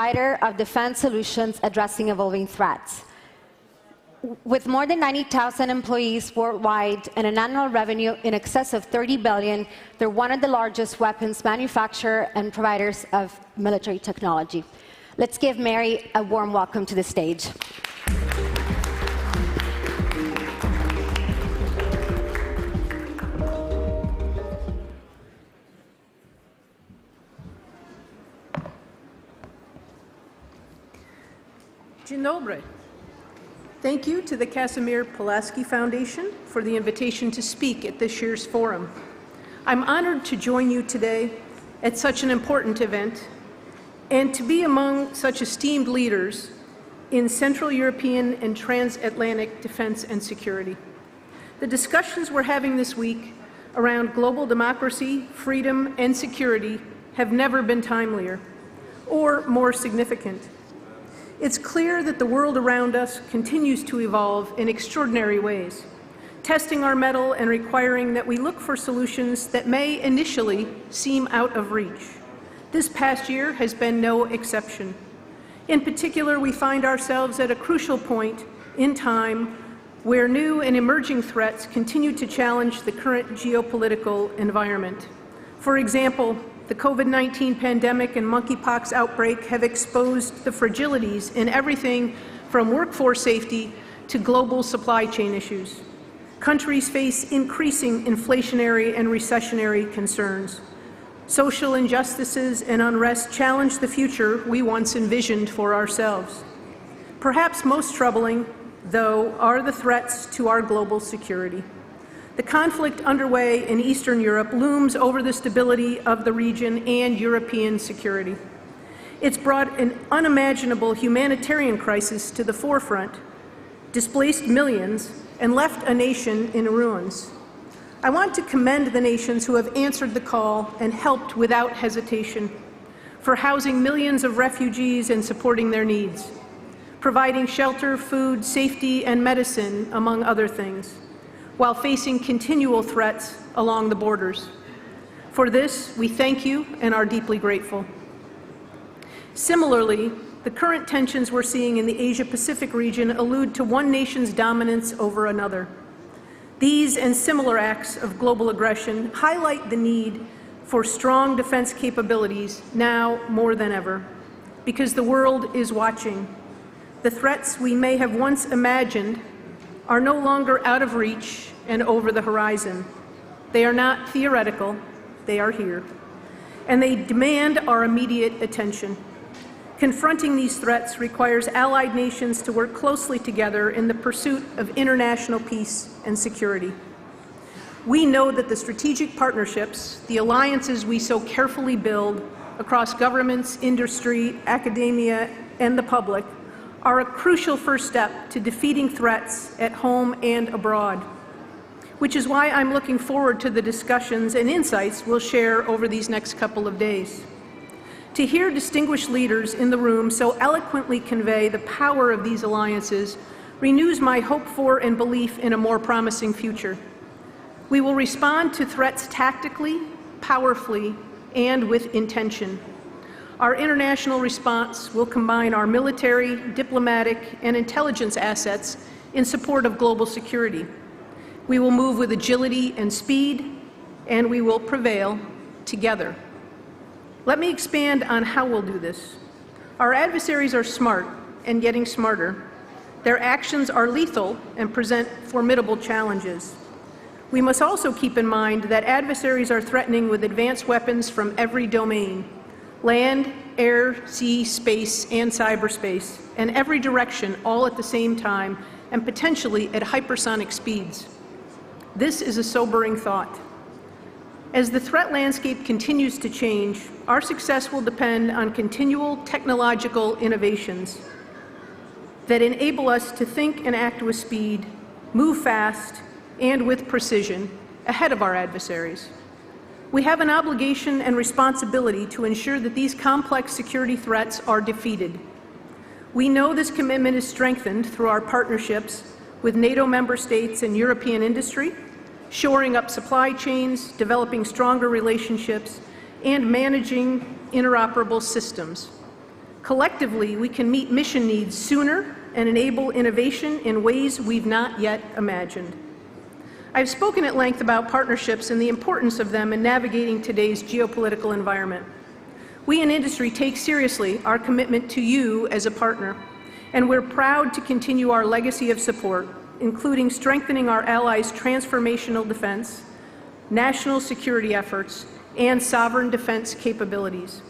provider of defense solutions addressing evolving threats. With more than 90,000 employees worldwide and an annual revenue in excess of $30 billion, they're one of the largest weapons manufacturers and providers of military technology. Let's give Mary a warm welcome to the stage. Dzień dobry. Thank you to the Casimir Pulaski Foundation for the invitation to speak at this year's forum. I'm honored to join you today at such an important event and to be among such esteemed leaders in Central European and transatlantic defense and security. The discussions we're having this week around global democracy, freedom, and security have never been timelier or more significant. It's clear that the world around us continues to evolve in extraordinary ways, testing our mettle and requiring that we look for solutions that may initially seem out of reach. This past year has been no exception. In particular, we find ourselves at a crucial point in time where new and emerging threats continue to challenge the current geopolitical environment. For example, the COVID-19 pandemic and monkeypox outbreak have exposed the fragilities in everything from workforce safety to global supply chain issues. Countries face increasing inflationary and recessionary concerns. Social injustices and unrest challenge the future we once envisioned for ourselves. Perhaps most troubling, though, are the threats to our global security. The conflict underway in Eastern Europe looms over the stability of the region and European security. It's brought an unimaginable humanitarian crisis to the forefront, displaced millions, and left a nation in ruins. I want to commend the nations who have answered the call and helped without hesitation, for housing millions of refugees and supporting their needs, providing shelter, food, safety, and medicine, among other things, while facing continual threats along the borders. For this, we thank you and are deeply grateful. Similarly, the current tensions we're seeing in the Asia-Pacific region allude to one nation's dominance over another. These and similar acts of global aggression highlight the need for strong defense capabilities now more than ever, because the world is watching. The threats we may have once imagined are no longer out of reach and over the horizon. They are not theoretical, they are here. And they demand our immediate attention. Confronting these threats requires allied nations to work closely together in the pursuit of international peace and security. We know that the strategic partnerships, the alliances we so carefully build across governments, industry, academia, and the public, are a crucial first step to defeating threats at home and abroad, which is why I'm looking forward to the discussions and insights we'll share over these next couple of days. To hear distinguished leaders in the room so eloquently convey the power of these alliances renews my hope for and belief in a more promising future. We will respond to threats tactically, powerfully, and with intention. Our international response will combine our military, diplomatic, and intelligence assets in support of global security. We will move with agility and speed, and we will prevail together. Let me expand on how we'll do this. Our adversaries are smart and getting smarter. Their actions are lethal and present formidable challenges. We must also keep in mind that adversaries are threatening with advanced weapons from every domain: land, air, sea, space, and cyberspace, and every direction, all at the same time, and potentially at hypersonic speeds. This is a sobering thought. As the threat landscape continues to change, our success will depend on continual technological innovations that enable us to think and act with speed, move fast, and with precision ahead of our adversaries. We have an obligation and responsibility to ensure that these complex security threats are defeated. We know this commitment is strengthened through our partnerships with NATO member states and European industry, shoring up supply chains, developing stronger relationships, and managing interoperable systems. Collectively, we can meet mission needs sooner and enable innovation in ways we've not yet imagined. I've spoken at length about partnerships and the importance of them in navigating today's geopolitical environment. We in industry take seriously our commitment to you as a partner, and we're proud to continue our legacy of support, including strengthening our allies' transformational defense, national security efforts, and sovereign defense capabilities.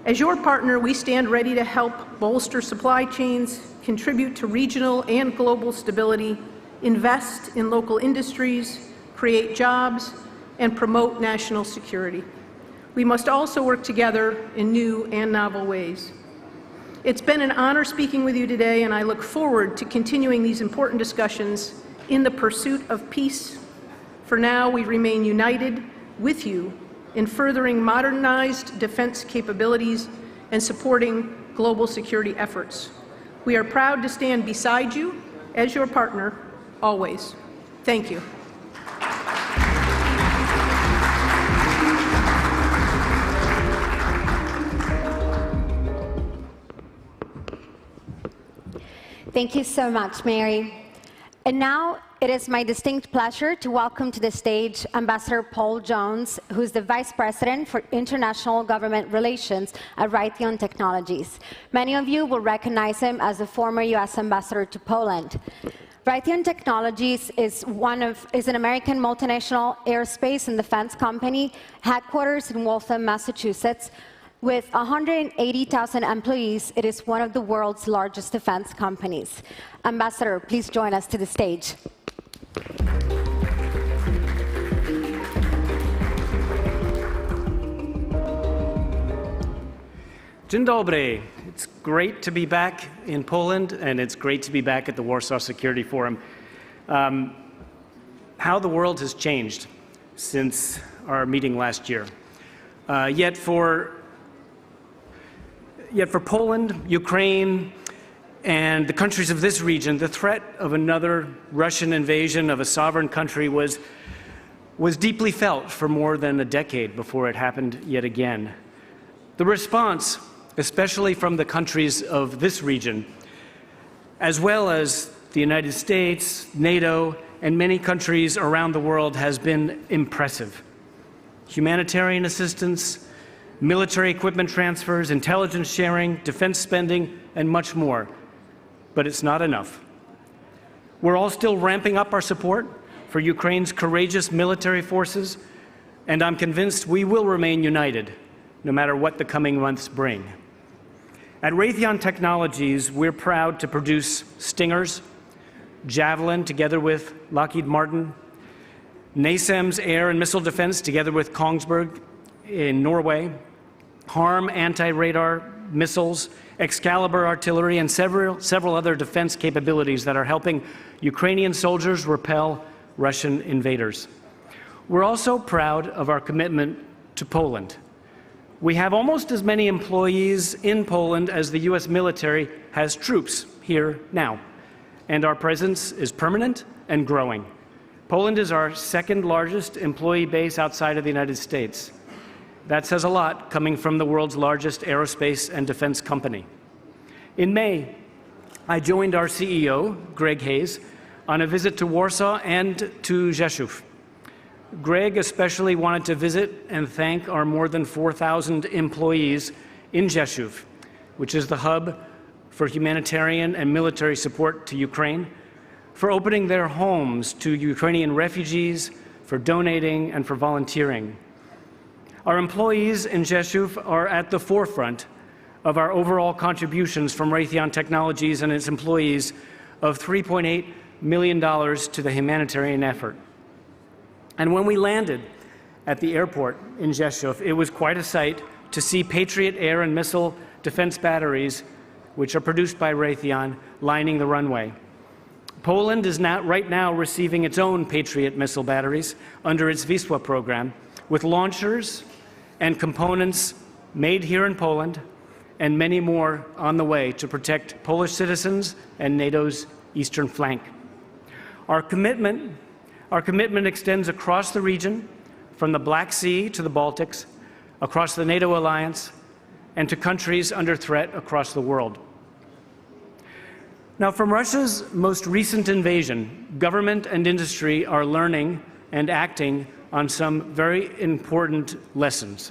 As your partner, we stand ready to help bolster supply chains, contribute to regional and global stability, invest in local industries, create jobs, and promote national security. We must also work together in new and novel ways. It's been an honor speaking with you today, and I look forward to continuing these important discussions in the pursuit of peace. For now, we remain united with you in furthering modernized defense capabilities and supporting global security efforts. We are proud to stand beside you as your partner, always. Thank you. Thank you so much, Mary. And now it is my distinct pleasure to welcome to the stage Ambassador Paul Jones, who is the Vice President for International Government Relations at Raytheon Technologies. Many of you will recognize him as the former U.S. Ambassador to Poland. Raytheon Technologies is an American multinational aerospace and defense company headquartered in Waltham, Massachusetts. With 180,000 employees, it is one of the world's largest defense companies. Ambassador, please join us to the stage. Dzień dobry. It's great to be back in Poland, and it's great to be back at the Warsaw Security Forum. How the world has changed since our meeting last year. Yet for Poland, Ukraine, and the countries of this region, the threat of another Russian invasion of a sovereign country was deeply felt for more than a decade before it happened yet again. The response, especially from the countries of this region, as well as the United States, NATO, and many countries around the world, has been impressive. Humanitarian assistance, military equipment transfers, intelligence sharing, defense spending, and much more. But it's not enough. We're all still ramping up our support for Ukraine's courageous military forces, and I'm convinced we will remain united, no matter what the coming months bring. At Raytheon Technologies, we're proud to produce Stingers, Javelin together with Lockheed Martin, NASAMS air and missile defense together with Kongsberg in Norway, HARM anti-radar missiles, Excalibur artillery, and several other defense capabilities that are helping Ukrainian soldiers repel Russian invaders. We're also proud of our commitment to Poland. We have almost as many employees in Poland as the U.S. military has troops here now, and our presence is permanent and growing. Poland is our second largest employee base outside of the United States. That says a lot coming from the world's largest aerospace and defense company. In May, I joined our CEO, Greg Hayes, on a visit to Warsaw and to Rzeszów. Greg especially wanted to visit and thank our more than 4,000 employees in Rzeszów, which is the hub for humanitarian and military support to Ukraine, for opening their homes to Ukrainian refugees, for donating, and for volunteering. Our employees in Rzeszów are at the forefront of our overall contributions from Raytheon Technologies and its employees of $3.8 million to the humanitarian effort. And when we landed at the airport in Rzeszów, it was quite a sight to see Patriot air and missile defense batteries, which are produced by Raytheon, lining the runway. Poland is right now receiving its own Patriot missile batteries under its Wisła program, with launchers and components made here in Poland, and many more on the way to protect Polish citizens and NATO's eastern flank. Our commitment extends across the region, from the Black Sea to the Baltics, across the NATO alliance, and to countries under threat across the world. Now, from Russia's most recent invasion, government and industry are learning and acting on some very important lessons.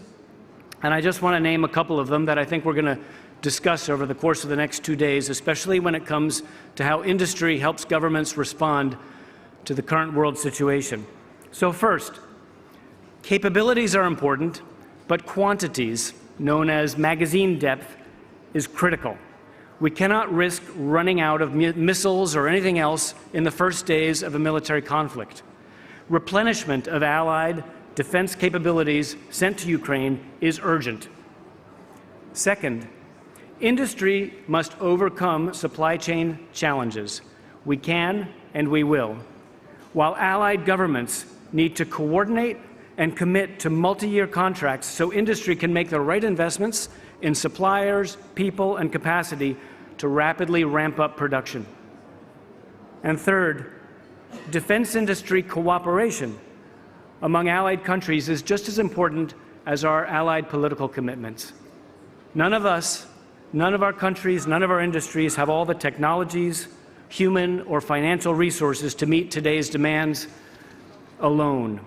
And I just want to name a couple of them that I think we're going to discuss over the course of the next 2 days, especially when it comes to how industry helps governments respond to the current world situation. So first, capabilities are important, but quantities, known as magazine depth, is critical. We cannot risk running out of missiles or anything else in the first days of a military conflict. Replenishment of allied defense capabilities sent to Ukraine is urgent. Second, industry must overcome supply chain challenges. We can and we will, while allied governments need to coordinate and commit to multi-year contracts so industry can make the right investments in suppliers, people, and capacity to rapidly ramp up production. And third, defense industry cooperation among allied countries is just as important as our allied political commitments. None of us, none of our countries, none of our industries have all the technologies, human or financial resources to meet today's demands alone.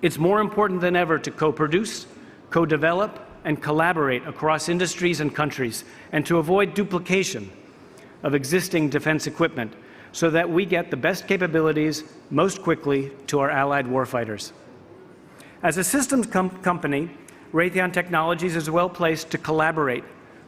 It's more important than ever to co-produce, co-develop, and collaborate across industries and countries, and to avoid duplication of existing defense equipment so that we get the best capabilities most quickly to our allied warfighters. As a systems company, Raytheon Technologies is well placed to collaborate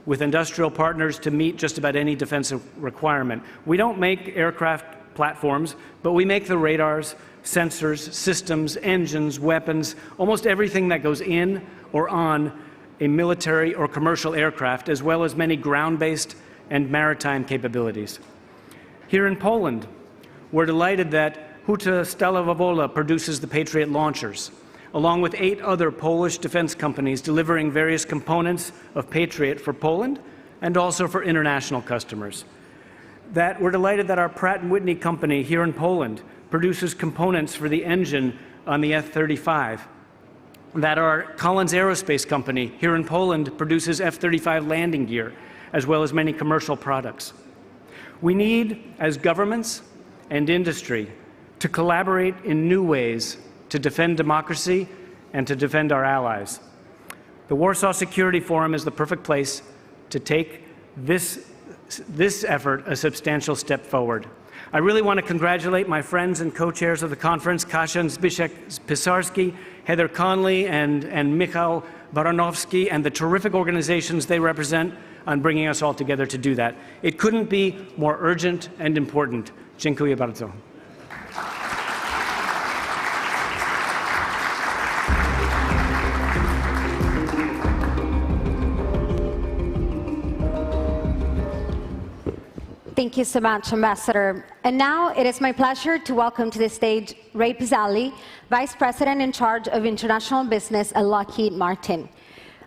with industrial partners to meet just about any defensive requirement. We don't make aircraft platforms, but we make the radars, sensors, systems, engines, weapons, almost everything that goes in or on a military or commercial aircraft, as well as many ground-based and maritime capabilities. Here in Poland, we're delighted that Huta Stalowa produces the Patriot launchers, along with 8 other Polish defense companies delivering various components of Patriot for Poland and also for international customers. That we're delighted that our Pratt & Whitney company here in Poland produces components for the engine on the F-35. That our Collins Aerospace company here in Poland produces F-35 landing gear, as well as many commercial products. We need, as governments and industry, to collaborate in new ways to defend democracy and to defend our allies. The Warsaw Security Forum is the perfect place to take this effort a substantial step forward. I really want to congratulate my friends and co-chairs of the conference, Kasia and Zbyszek Pisarski, Heather Conley, and Michał Baranowski, and the terrific organizations they represent on bringing us all together to do that. It couldn't be more urgent and important. Dziękuję bardzo. Thank you so much, Ambassador. And now it is my pleasure to welcome to the stage Ray Pizzali, Vice President in charge of international business at Lockheed Martin.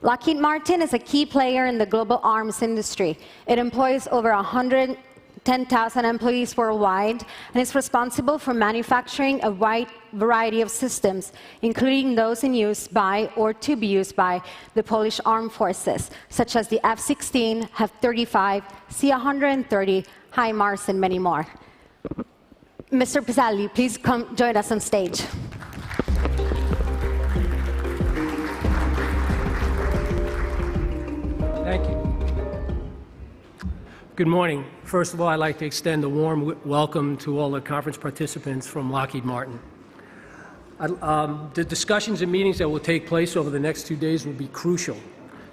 Lockheed Martin is a key player in the global arms industry. It employs over 110,000 employees worldwide and is responsible for manufacturing a wide variety of systems, including those in use by or to be used by the Polish armed forces, such as the F-16, F-35, C-130, HIMARS, and many more. Mr. Pizzali, please come join us on stage. Thank you. Good morning. First of all, I'd like to extend a warm welcome to all the conference participants from Lockheed Martin. The discussions and meetings that will take place over the next 2 days will be crucial,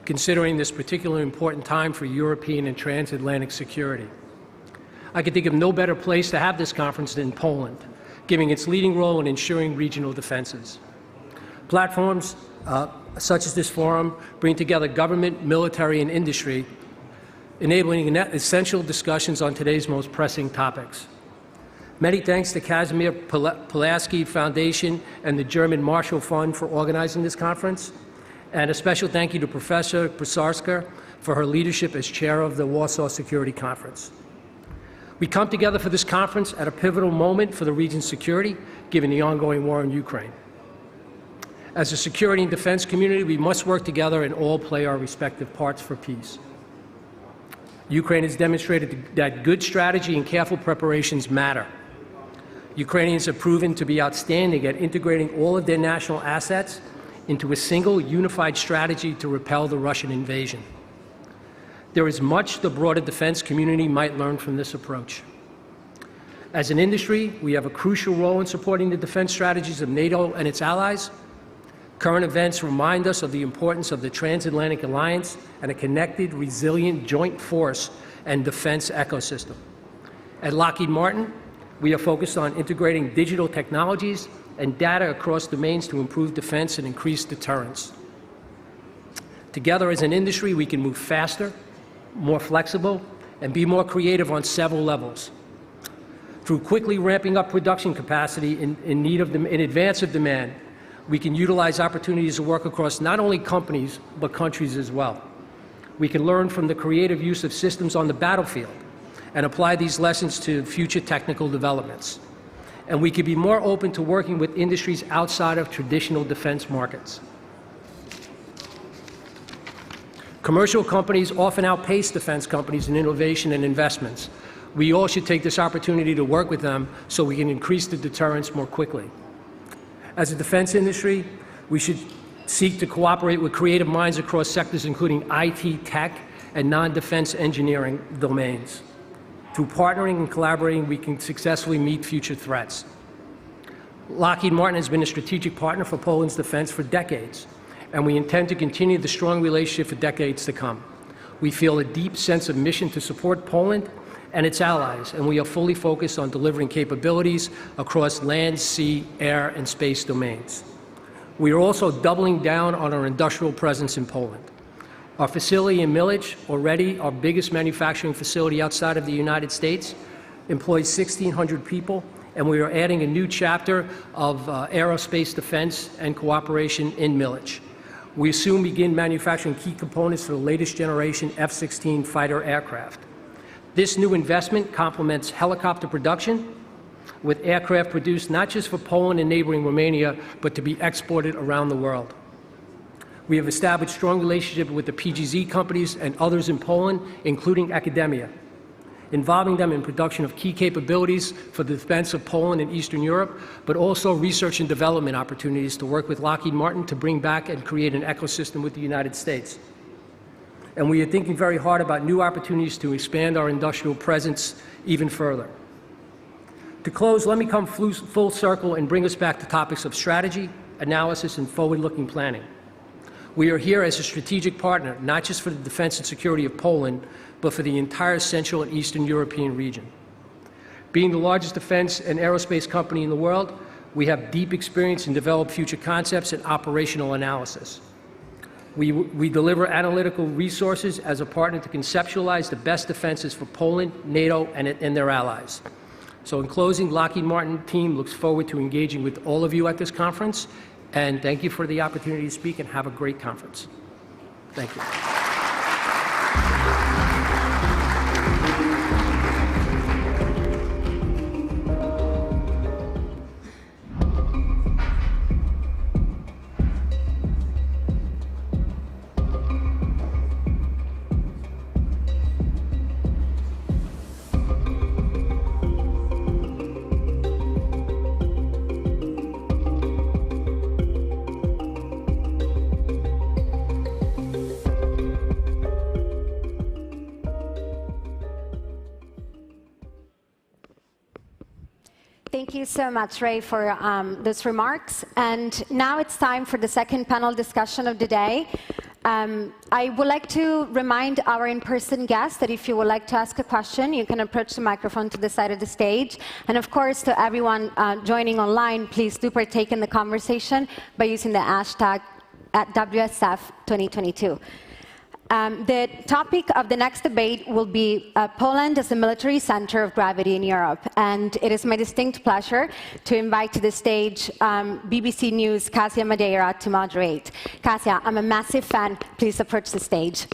considering this particularly important time for European and transatlantic security. I can think of no better place to have this conference than Poland, giving its leading role in ensuring regional defenses. Platforms such as this forum bring together government, military, and industry, enabling essential discussions on today's most pressing topics. Many thanks to Kazimierz Pulaski Foundation and the German Marshall Fund for organizing this conference, and a special thank you to Professor Pisarska for her leadership as chair of the Warsaw Security Conference. We come together for this conference at a pivotal moment for the region's security, given the ongoing war in Ukraine. As a security and defense community, we must work together and all play our respective parts for peace. Ukraine has demonstrated that good strategy and careful preparations matter. Ukrainians have proven to be outstanding at integrating all of their national assets into a single unified strategy to repel the Russian invasion. There is much the broader defense community might learn from this approach. As an industry, we have a crucial role in supporting the defense strategies of NATO and its allies. Current events remind us of the importance of the transatlantic alliance and a connected, resilient joint force and defense ecosystem. At Lockheed Martin, we are focused on integrating digital technologies and data across domains to improve defense and increase deterrence. Together as an industry, we can move faster, more flexible, and be more creative on several levels. Through quickly ramping up production capacity in advance of demand, we can utilize opportunities to work across not only companies, but countries as well. We can learn from the creative use of systems on the battlefield and apply these lessons to future technical developments. And we can be more open to working with industries outside of traditional defense markets. Commercial companies often outpace defense companies in innovation and investments. We all should take this opportunity to work with them so we can increase the deterrence more quickly. As a defense industry, we should seek to cooperate with creative minds across sectors including IT, tech, and non-defense engineering domains. Through partnering and collaborating, we can successfully meet future threats. Lockheed Martin has been a strategic partner for Poland's defense for decades, and we intend to continue the strong relationship for decades to come. We feel a deep sense of mission to support Poland and its allies, and we are fully focused on delivering capabilities across land, sea, air, and space domains. We are also doubling down on our industrial presence in Poland. Our facility in Milledge, already our biggest manufacturing facility outside of the United States, employs 1,600 people, and we are adding a new chapter of aerospace defense and cooperation in Milledge. We soon begin manufacturing key components for the latest generation F-16 fighter aircraft. This new investment complements helicopter production, with aircraft produced not just for Poland and neighboring Romania, but to be exported around the world. We have established strong relationships with the PGZ companies and others in Poland, including academia, involving them in production of key capabilities for the defense of Poland and Eastern Europe, but also research and development opportunities to work with Lockheed Martin to bring back and create an ecosystem with the United States. And we are thinking very hard about new opportunities to expand our industrial presence even further. To close, let me come full circle and bring us back to topics of strategy, analysis, and forward-looking planning. We are here as a strategic partner, not just for the defense and security of Poland, but for the entire Central and Eastern European region. Being the largest defense and aerospace company in the world, we have deep experience in developing future concepts and operational analysis. We deliver analytical resources as a partner to conceptualize the best defenses for Poland, NATO, and their allies. So in closing, Lockheed Martin team looks forward to engaging with all of you at this conference, and thank you for the opportunity to speak, and have a great conference. Thank you. Thank you so much, Ray, for those remarks. And now it's time for the second panel discussion of the day. I would like to remind our in-person guests that if you would like to ask a question, you can approach the microphone to the side of the stage. And of course, to everyone joining online, please do partake in the conversation by using the hashtag @WSF2022. The topic of the next debate will be Poland as a military center of gravity in Europe. And it is my distinct pleasure to invite to the stage BBC News' Kasia Madeira to moderate. Kasia, I'm a massive fan. Please approach the stage.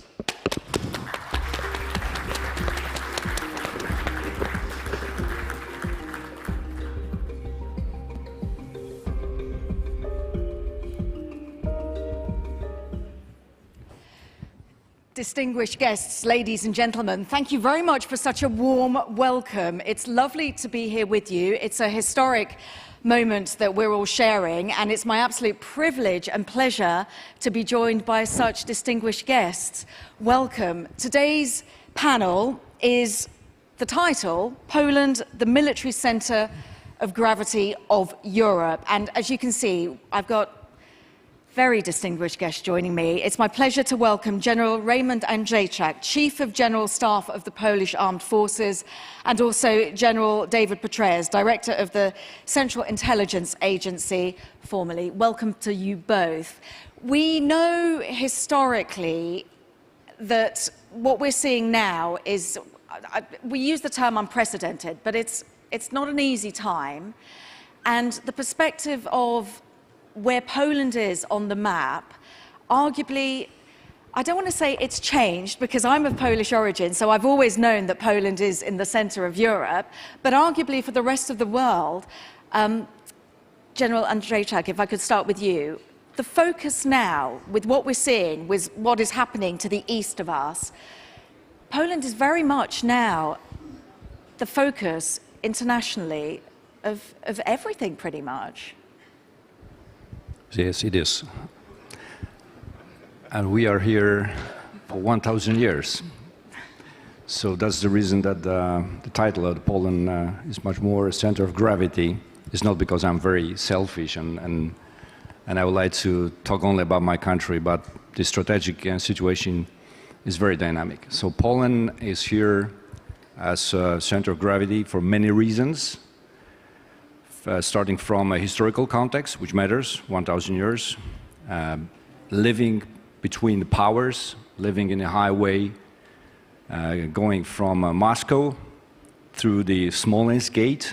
distinguished guests, ladies and gentlemen, thank you very much for such a warm welcome. It's lovely to be here with you. It's a historic moment that we're all sharing, and it's my absolute privilege and pleasure to be joined by such distinguished guests. Welcome. Today's panel is the title, Poland, the Military Centre of Gravity of Europe. And as you can see, I've got very distinguished guests joining me. It's my pleasure to welcome General Raymond Andrzejczak, Chief of General Staff of the Polish Armed Forces, and also General David Petraeus, Director of the Central Intelligence Agency, formerly. Welcome to you both. We know historically that what we're seeing now is, we use the term unprecedented, but it's not an easy time. And the perspective of where Poland is on the map, arguably, I don't want to say it's changed because I'm of Polish origin, so I've always known that Poland is in the center of Europe, but arguably for the rest of the world, General Andrzejczak, if I could start with you, the focus now with what we're seeing, with what is happening to the east of us, Poland is very much now the focus internationally of everything pretty much. Yes, it is. And we are here for 1,000 years. So that's the reason that the title of Poland is much more a center of gravity. It's not because I'm very selfish and I would like to talk only about my country, but the strategic situation is very dynamic. So Poland is here as a center of gravity for many reasons. Starting from a historical context, which matters, 1,000 years, living between the powers, living in a highway, going from Moscow through the Smolensk Gate.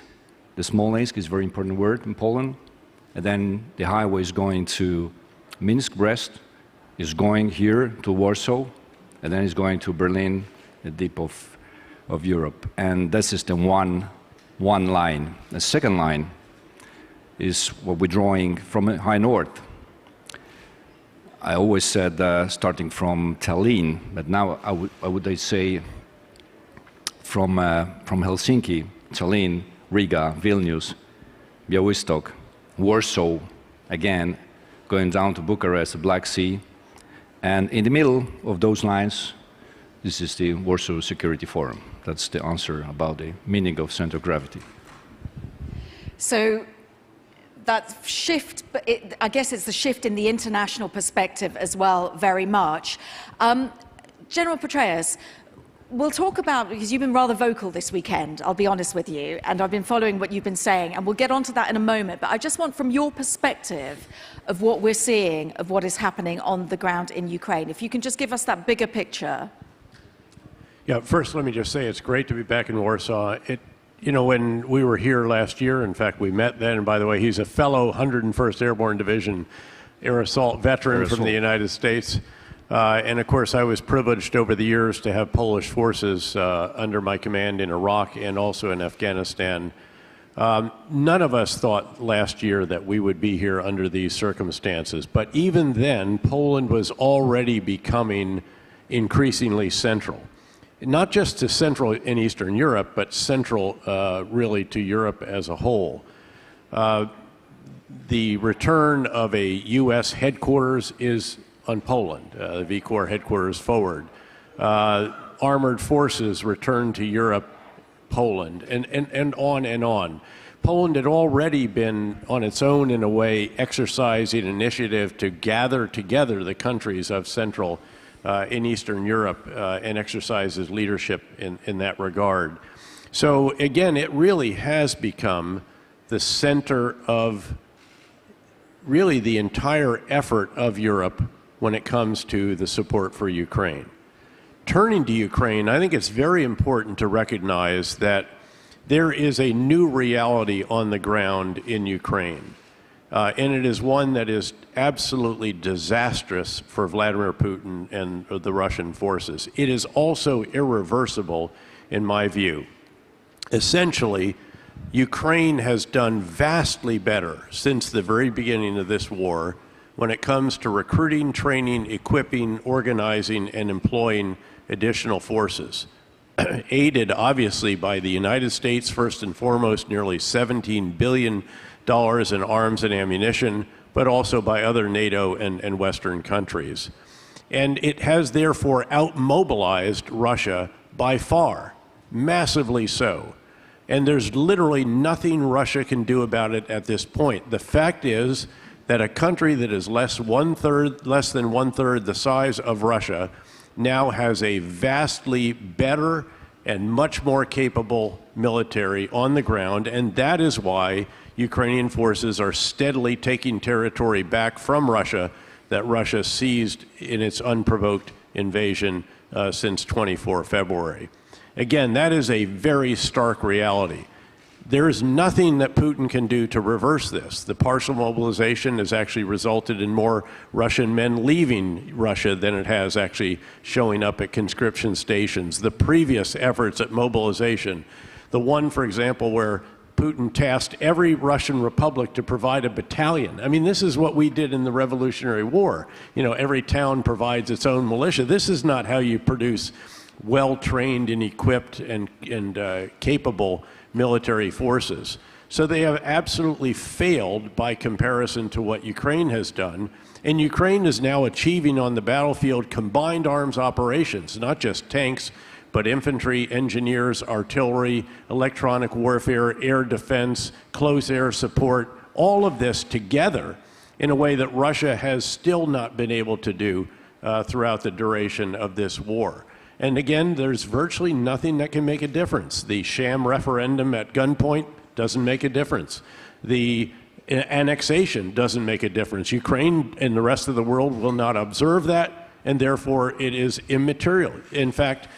The Smolensk is a very important word in Poland. And then the highway is going to Minsk, Brest, is going here to Warsaw, and then it's going to Berlin, the deep of Europe. And this is the one line. The second line is what we're drawing from high north. I always said starting from Tallinn, but now I would say from Helsinki, Tallinn, Riga, Vilnius, Białystok, Warsaw, again, going down to Bucharest, the Black Sea, and in the middle of those lines, this is the Warsaw Security Forum. That's the answer about the meaning of center of gravity. So that shift, I guess it's the shift in the international perspective as well, very much. General Petraeus, we'll talk about, because you've been rather vocal this weekend, I'll be honest with you, and I've been following what you've been saying, and we'll get onto that in a moment, but I just want from your perspective of what we're seeing, of what is happening on the ground in Ukraine, if you can just give us that bigger picture. Yeah, first let me just say it's great to be back in Warsaw. You know, when we were here last year, in fact, we met then, and by the way, he's a fellow 101st Airborne Division Air Assault veteran from the United States. And of course, I was privileged over the years to have Polish forces under my command in Iraq and also in Afghanistan. None of us thought last year that we would be here under these circumstances. But even then, Poland was already becoming increasingly central. Not just to Central and Eastern Europe, but central really to Europe as a whole. The return of a U.S. headquarters is on Poland, the V Corps headquarters forward. Armored forces return to Europe, Poland, and on and on. Poland had already been on its own in a way exercising initiative to gather together the countries of Central in Eastern Europe and exercises leadership in that regard. So again, it really has become the center of really the entire effort of Europe when it comes to the support for Ukraine. Turning to Ukraine, I think it's very important to recognize that there is a new reality on the ground in Ukraine. And it is one that is absolutely disastrous for Vladimir Putin and the Russian forces. It is also irreversible, in my view. Essentially, Ukraine has done vastly better since the very beginning of this war when it comes to recruiting, training, equipping, organizing, and employing additional forces. Aided, obviously, by the United States, first and foremost, nearly $17 billion in arms and ammunition, but also by other NATO and Western countries. And it has therefore outmobilized Russia by far, massively so. And there's literally nothing Russia can do about it at this point. The fact is that a country that is less than one-third the size of Russia now has a vastly better and much more capable military on the ground, and that is why Ukrainian forces are steadily taking territory back from Russia that Russia seized in its unprovoked invasion since 24 February. Again, that is a very stark reality. There is nothing that Putin can do to reverse this. The partial mobilization has actually resulted in more Russian men leaving Russia than it has actually showing up at conscription stations. The previous efforts at mobilization, the one, for example, where Putin tasked every Russian republic to provide a battalion. I mean, this is what we did in the Revolutionary War. You know, every town provides its own militia. This is not how you produce well-trained and equipped and capable military forces. So they have absolutely failed by comparison to what Ukraine has done. And Ukraine is now achieving on the battlefield combined arms operations, not just tanks, but infantry, engineers, artillery, electronic warfare, air defense, close air support, all of this together in a way that Russia has still not been able to do throughout the duration of this war. And again, there's virtually nothing that can make a difference. The sham referendum at gunpoint doesn't make a difference. The annexation doesn't make a difference. Ukraine and the rest of the world will not observe that, and therefore it is immaterial. In fact,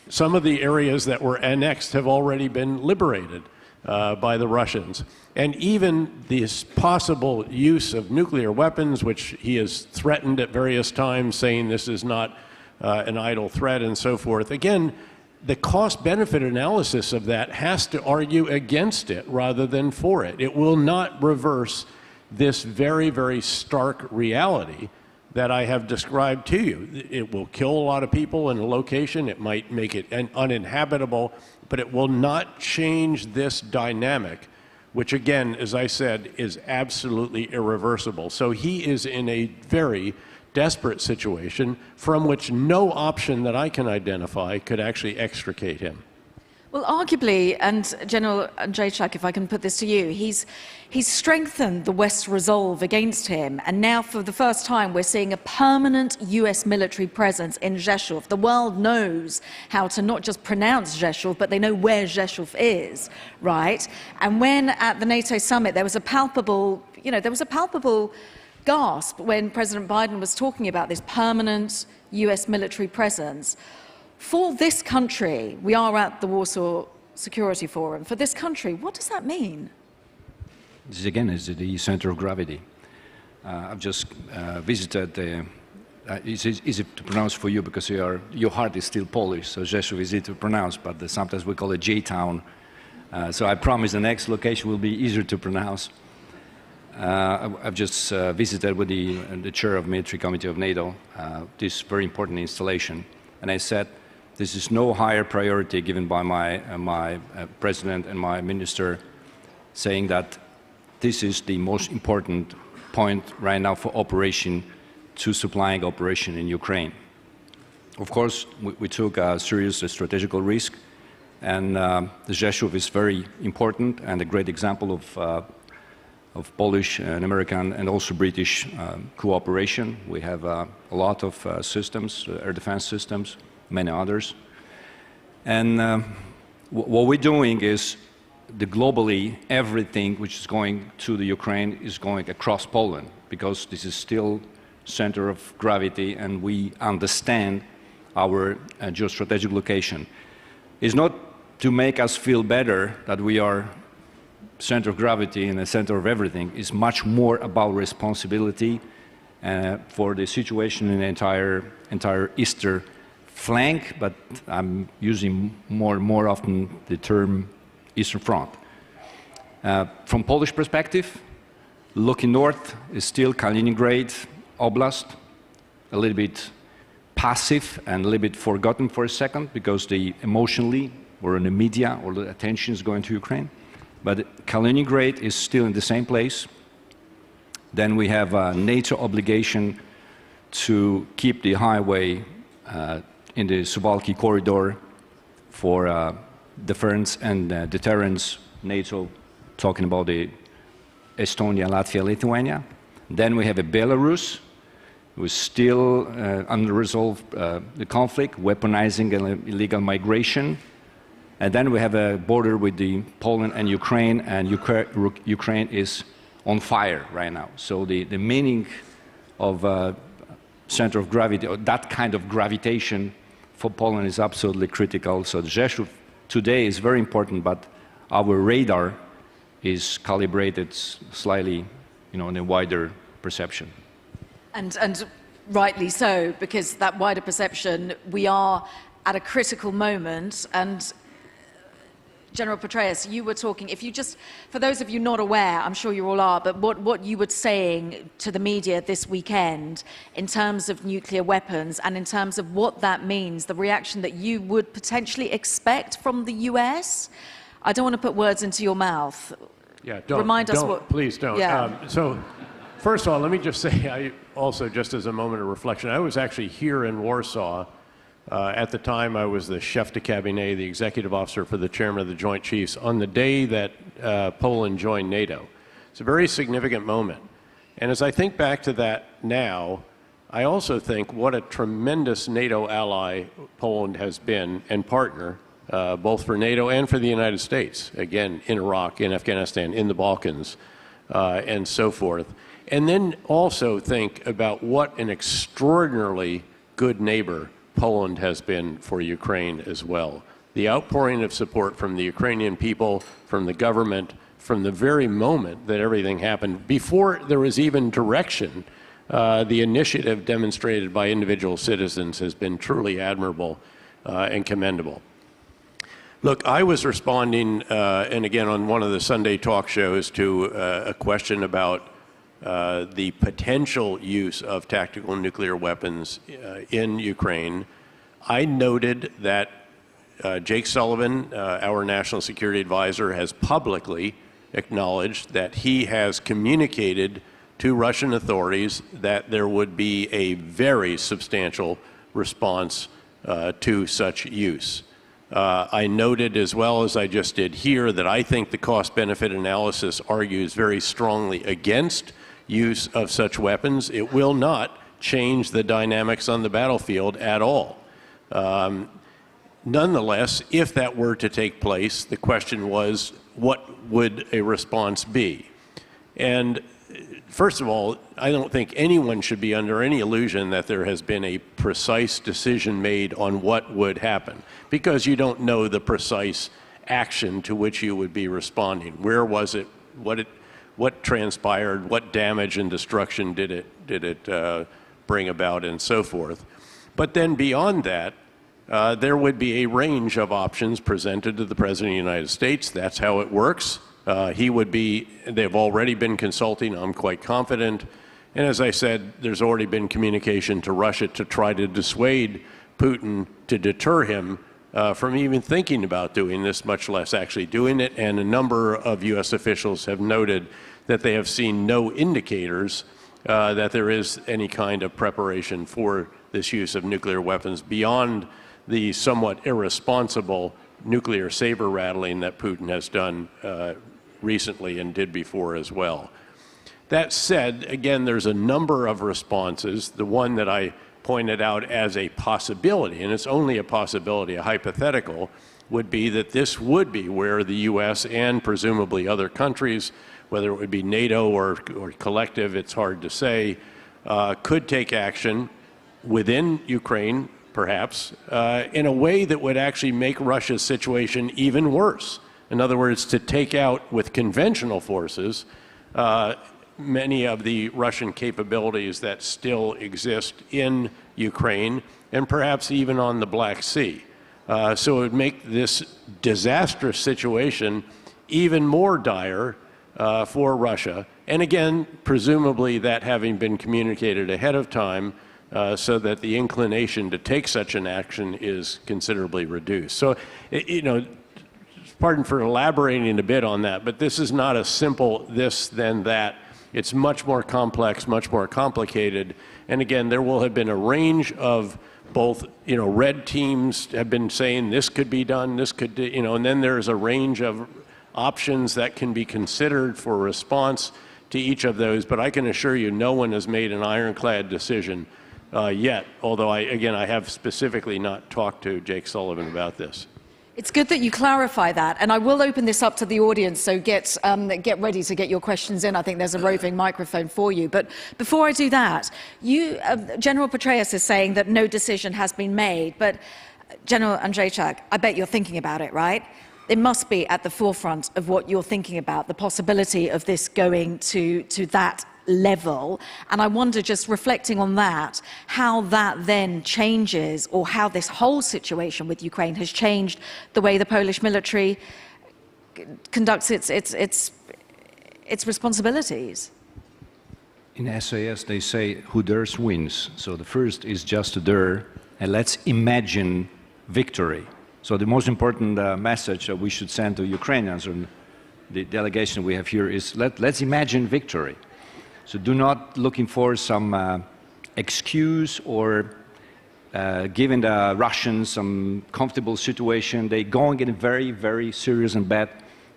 some of the areas that were annexed have already been liberated by the Russians. And even this possible use of nuclear weapons, which he has threatened at various times, saying this is not an idle threat and so forth. Again, the cost-benefit analysis of that has to argue against it rather than for it. It will not reverse this very, very stark reality that I have described to you. It will kill a lot of people in a location. It might make it uninhabitable, but it will not change this dynamic, which again, as I said, is absolutely irreversible. So he is in a very desperate situation from which no option that I can identify could actually extricate him. Well, arguably, and General Andrzejczak, if I can put this to you, he's strengthened the West's resolve against him, and now for the first time we're seeing a permanent US military presence in Rzeszów. The world knows how to not just pronounce Rzeszów, but they know where Rzeszów is, right? And when at the NATO summit there was a palpable, gasp when President Biden was talking about this permanent US military presence. For this country, we are at the Warsaw Security Forum. For this country, what does that mean? This again is the center of gravity. I've just visited it's easy to pronounce for you because your heart is still Polish, so Rzeszów is easy to pronounce, but sometimes we call it J-Town. So I promise the next location will be easier to pronounce. I've just visited with the chair of Military Committee of NATO this very important installation, and I said, this is no higher priority given by my president and my minister, saying that this is the most important point right now for operation to supplying operation in Ukraine. Of course, we took a serious strategical risk, and the Rzeszów is very important and a great example of Polish and American and also British cooperation. We have a lot of systems, air defense systems, many others. And what we're doing is globally everything which is going to the Ukraine is going across Poland, because this is still center of gravity and we understand our geostrategic location. It's not to make us feel better that we are center of gravity and the center of everything. Is much more about responsibility for the situation in the entire eastern flank, but I'm using more often the term Eastern Front. From Polish perspective, looking north is still Kaliningrad, oblast, a little bit passive and a little bit forgotten for a second because they emotionally or in the media or the attention is going to Ukraine. But Kaliningrad is still in the same place. Then we have a NATO obligation to keep the highway in the Suwałki corridor for deterrence and deterrence. NATO talking about the Estonia, Latvia, Lithuania. Then we have a Belarus, who is still unresolved the conflict, weaponizing and illegal migration. And then we have a border with the Poland and Ukraine is on fire right now. So the meaning of center of gravity, or that kind of gravitation for Poland is absolutely critical. So the Rzeszów today is very important, but our radar is calibrated slightly, in a wider perception. And rightly so, because that wider perception, we are at a critical moment. And General Petraeus, you were talking, if you just, for those of you not aware, I'm sure you all are, but what you were saying to the media this weekend in terms of nuclear weapons and in terms of what that means, the reaction that you would potentially expect from the US? I don't want to put words into your mouth. Yeah, don't. Remind us don't, what. Please don't. Yeah. So, first of all, let me just say, I also, just as a moment of reflection, I was actually here in Warsaw. At the time, I was the chef de cabinet, the executive officer for the chairman of the Joint Chiefs, on the day that Poland joined NATO. It's a very significant moment. And as I think back to that now, I also think what a tremendous NATO ally Poland has been and partner, both for NATO and for the United States, again, in Iraq, in Afghanistan, in the Balkans, and so forth. And then also think about what an extraordinarily good neighbor Poland has been for Ukraine as well. The outpouring of support from the Ukrainian people, from the government, from the very moment that everything happened, before there was even direction, the initiative demonstrated by individual citizens has been truly admirable and commendable. Look, I was responding, and again on one of the Sunday talk shows, to a question about the potential use of tactical nuclear weapons in Ukraine. I noted that Jake Sullivan, our national security advisor, has publicly acknowledged that he has communicated to Russian authorities that there would be a very substantial response to such use. I noted, as well as I just did here, that I think the cost-benefit analysis argues very strongly against use of such weapons. It will not change the dynamics on the battlefield at all. Nonetheless, if that were to take place, the question was, what would a response be? And first of all, I don't think anyone should be under any illusion that there has been a precise decision made on what would happen, because you don't know the precise action to which you would be responding. Where was it? What transpired? What damage and destruction did it bring about, and so forth? But then beyond that, there would be a range of options presented to the President of the United States. That's how it works. They've already been consulting, I'm quite confident. And as I said, there's already been communication to Russia to try to dissuade Putin, to deter him from even thinking about doing this, much less actually doing it. And a number of U.S. officials have noted that they have seen no indicators that there is any kind of preparation for this use of nuclear weapons beyond the somewhat irresponsible nuclear saber rattling that Putin has done recently and did before as well. That said, again, there's a number of responses. The one that I pointed out as a possibility, and it's only a possibility, a hypothetical, would be that this would be where the U.S. and presumably other countries, whether it would be NATO or collective, it's hard to say, could take action within Ukraine, perhaps, in a way that would actually make Russia's situation even worse. In other words, to take out with conventional forces many of the Russian capabilities that still exist in Ukraine and perhaps even on the Black Sea. So it would make this disastrous situation even more dire for Russia And again, presumably that having been communicated ahead of time so that the inclination to take such an action is considerably reduced. So, you know, pardon for elaborating a bit on that, but this is not a simple this, then that. It's much more complex, much more complicated. And again, there will have been a range of both, you know, red teams have been saying this could be done, this could, you know, and then there's a range of options that can be considered for response to each of those. But I can assure you, no one has made an ironclad decision yet, although I have specifically not talked to Jake Sullivan about this. It's good that you clarify that, and I will open this up to the audience, so get ready to get your questions in. I think there's a roving microphone for you. But before I do that, General Petraeus is saying that no decision has been made, but General Andrzejczak, I bet you're thinking about it, right? It must be at the forefront of what you're thinking about, the possibility of this going to that level. And I wonder, just reflecting on that, how that then changes, or how this whole situation with Ukraine has changed the way the Polish military conducts its responsibilities. In SAS, they say, who dares wins. So the first is just to dare, and let's imagine victory. So the most important message that we should send to Ukrainians, and the delegation we have here, is let's imagine victory. So do not looking for some excuse or giving the Russians some comfortable situation. They're going in a very, very serious and bad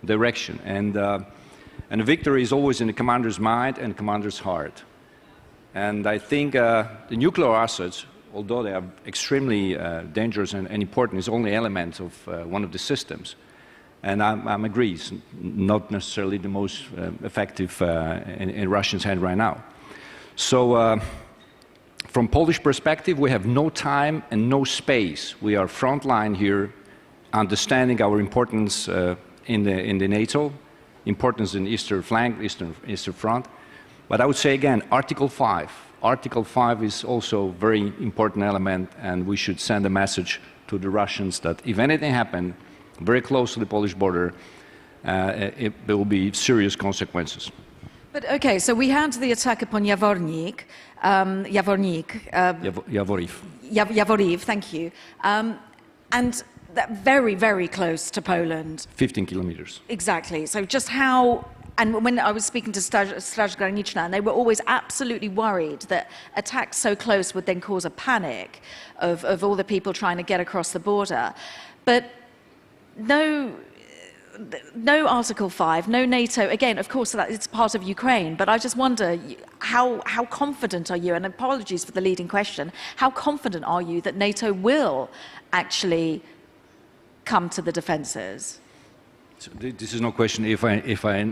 direction. And the victory is always in the commander's mind and the commander's heart. And I think the nuclear assets, although they are extremely dangerous and important, is only element of one of the systems. And I agree, it's not necessarily the most effective in Russians' hand right now. So from Polish perspective, we have no time and no space. We are frontline here, understanding our importance in the NATO, importance in the eastern flank, eastern front. But I would say again, Article 5. Article 5 is also a very important element, and we should send a message to the Russians that if anything happened very close to the Polish border, there will be serious consequences. But okay, so we had the attack upon Yavoriv, thank you, and that very, very close to Poland. 15 kilometers. Exactly. So just how, and when I was speaking to Straż Graniczna, and they were always absolutely worried that attacks so close would then cause a panic of all the people trying to get across the border. But no Article 5, no NATO. Again, of course, that it's part of Ukraine, but I just wonder, how confident are you, and apologies for the leading question, how confident are you that NATO will actually come to the defences? So this is no question. If I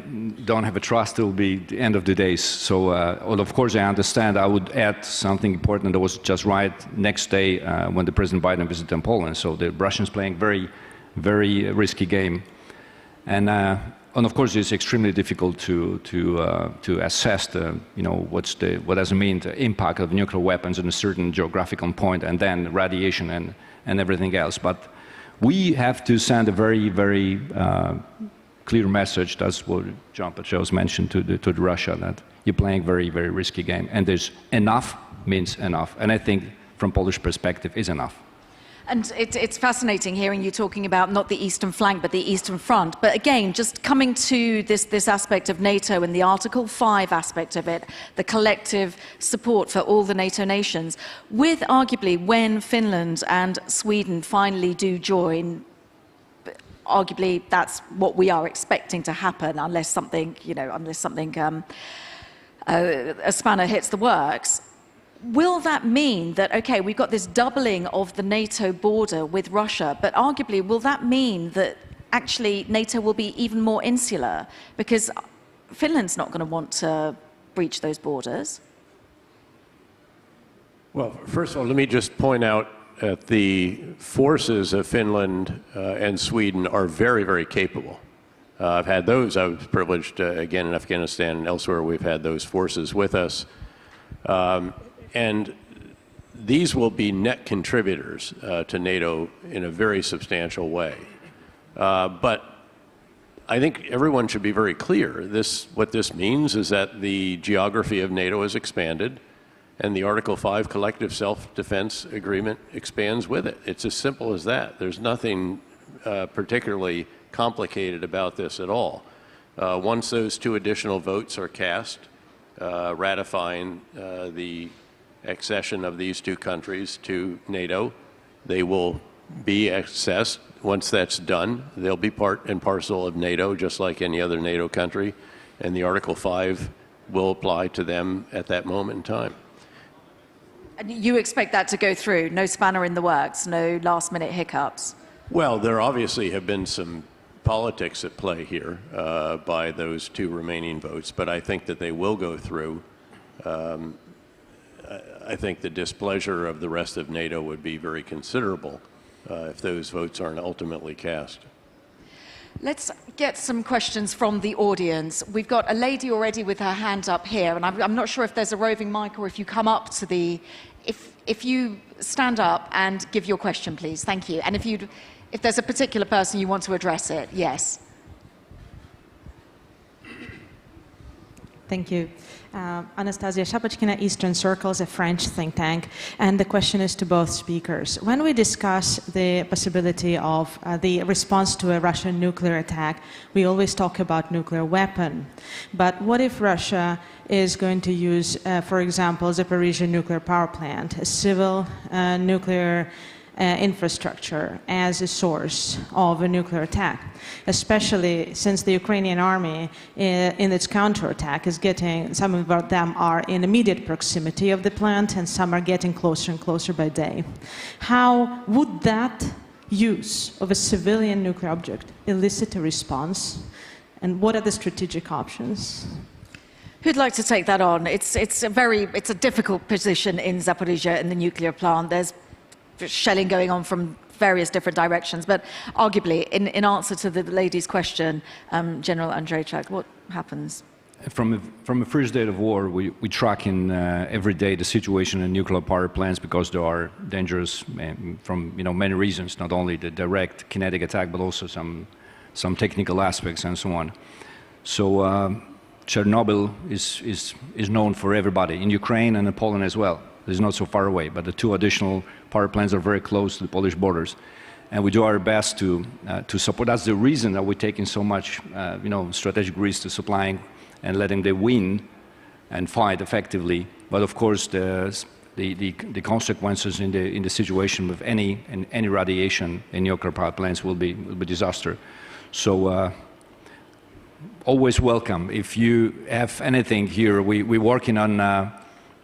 don't have a trust, it will be the end of the days. So, well, of course, I understand. I would add something important that was just right next day when the President Biden visited Poland. So the Russians playing very, very risky game, and of course, it's extremely difficult to assess what does it mean the impact of nuclear weapons in a certain geographical point, and then radiation and everything else. But we have to send a very, very clear message. That's what John Petraeus mentioned to Russia, that you're playing very, very risky game, and there's enough means enough, and I think from Polish perspective is enough. And it's fascinating hearing you talking about not the eastern flank, but the eastern front. But again, just coming to this aspect of NATO and the Article 5 aspect of it, the collective support for all the NATO nations, with arguably when Finland and Sweden finally do join, arguably that's what we are expecting to happen, unless something, a spanner hits the works. Will that mean that, okay, we've got this doubling of the NATO border with Russia, but arguably will that mean that actually NATO will be even more insular? Because Finland's not going to want to breach those borders. Well, first of all, let me just point out that the forces of Finland and Sweden are very, very capable. I've had those. I was privileged, again, in Afghanistan and elsewhere, we've had those forces with us. And these will be net contributors to NATO in a very substantial way. But I think everyone should be very clear. What this means is that the geography of NATO has expanded, and the Article 5 collective self-defense agreement expands with it. It's as simple as that. There's nothing particularly complicated about this at all. Once those two additional votes are cast, ratifying the accession of these two countries to NATO, they will be accessed. Once that's done, they'll be part and parcel of NATO, just like any other NATO country, and the Article 5 will apply to them at that moment in time. And you expect that to go through? No spanner in the works, no last-minute hiccups? Well, there obviously have been some politics at play here by those two remaining votes, but I think that they will go through. I think the displeasure of the rest of NATO would be very considerable if those votes aren't ultimately cast. Let's get some questions from the audience. We've got a lady already with her hand up here, and I'm not sure if there's a roving mic or if you come up to the... If you stand up and give your question, please. Thank you. And if there's a particular person you want to address it, yes. Thank you. Anastasia Shapachkina, Eastern Circle, is a French think tank, and the question is to both speakers. When we discuss the possibility of the response to a Russian nuclear attack, we always talk about nuclear weapon. But what if Russia is going to use, for example, Zaporizhzhia nuclear power plant, a civil nuclear infrastructure as a source of a nuclear attack, especially since the Ukrainian army in its counterattack is getting, some of them are in immediate proximity of the plant and some are getting closer and closer by day. How would that use of a civilian nuclear object elicit a response, and what are the strategic options? Who'd like to take that on? It's a difficult position in Zaporizhzhia in the nuclear plant. There's shelling going on from various different directions, but arguably, in answer to the lady's question, General Andreychuk, what happens? From the first day of war, we track in every day the situation in nuclear power plants because there are dangers from many reasons, not only the direct kinetic attack, but also some technical aspects and so on. So Chernobyl is known for everybody in Ukraine and in Poland as well. It's not so far away, but the two additional power plants are very close to the Polish borders, and we do our best to support. That's the reason that we're taking so much, strategic risk to supplying and letting them win and fight effectively. But of course, the consequences in the situation with any radiation in nuclear power plants will be disaster. So always welcome. If you have anything here, we're working on.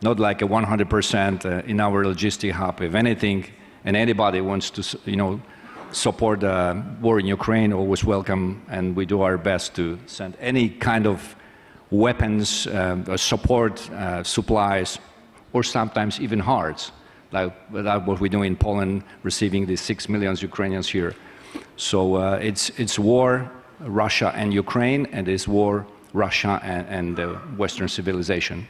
Not like a 100% in our logistic hub. If anything, and anybody wants to, support the war in Ukraine, always welcome, and we do our best to send any kind of weapons, support, supplies, or sometimes even hearts, like what we do in Poland, receiving the 6 million Ukrainians here. So it's war, Russia and Ukraine, and it's war, Russia and the Western civilization.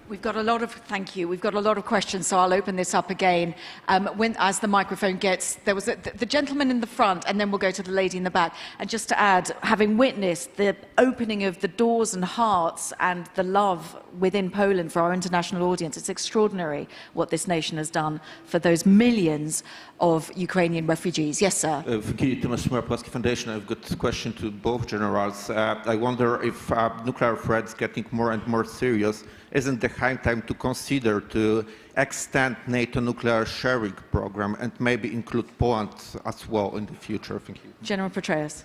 We've got a lot of, thank you, we've got a lot of questions, so I'll open this up again. As the microphone gets, there was the gentleman in the front, and then we'll go to the lady in the back. And just to add, having witnessed the opening of the doors and hearts and the love within Poland for our international audience, it's extraordinary what this nation has done for those millions of Ukrainian refugees. Yes, sir. Thomas from Pulaski Foundation. I've got a question to both generals. I wonder if nuclear threats getting more and more serious, isn't the high time to consider to extend NATO nuclear sharing program and maybe include Poland as well in the future? Thank you. General Petraeus.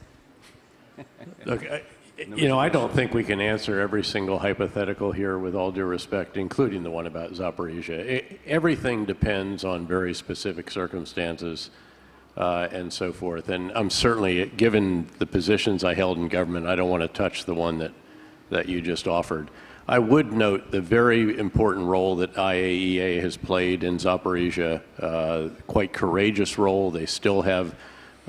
Look, I don't think we can answer every single hypothetical here with all due respect, including the one about Zaporizhzhia. Everything depends on very specific circumstances and so forth. And I'm certainly, given the positions I held in government, I don't want to touch the one that you just offered. I would note the very important role that IAEA has played in Zaporizhzhia, quite courageous role. They still have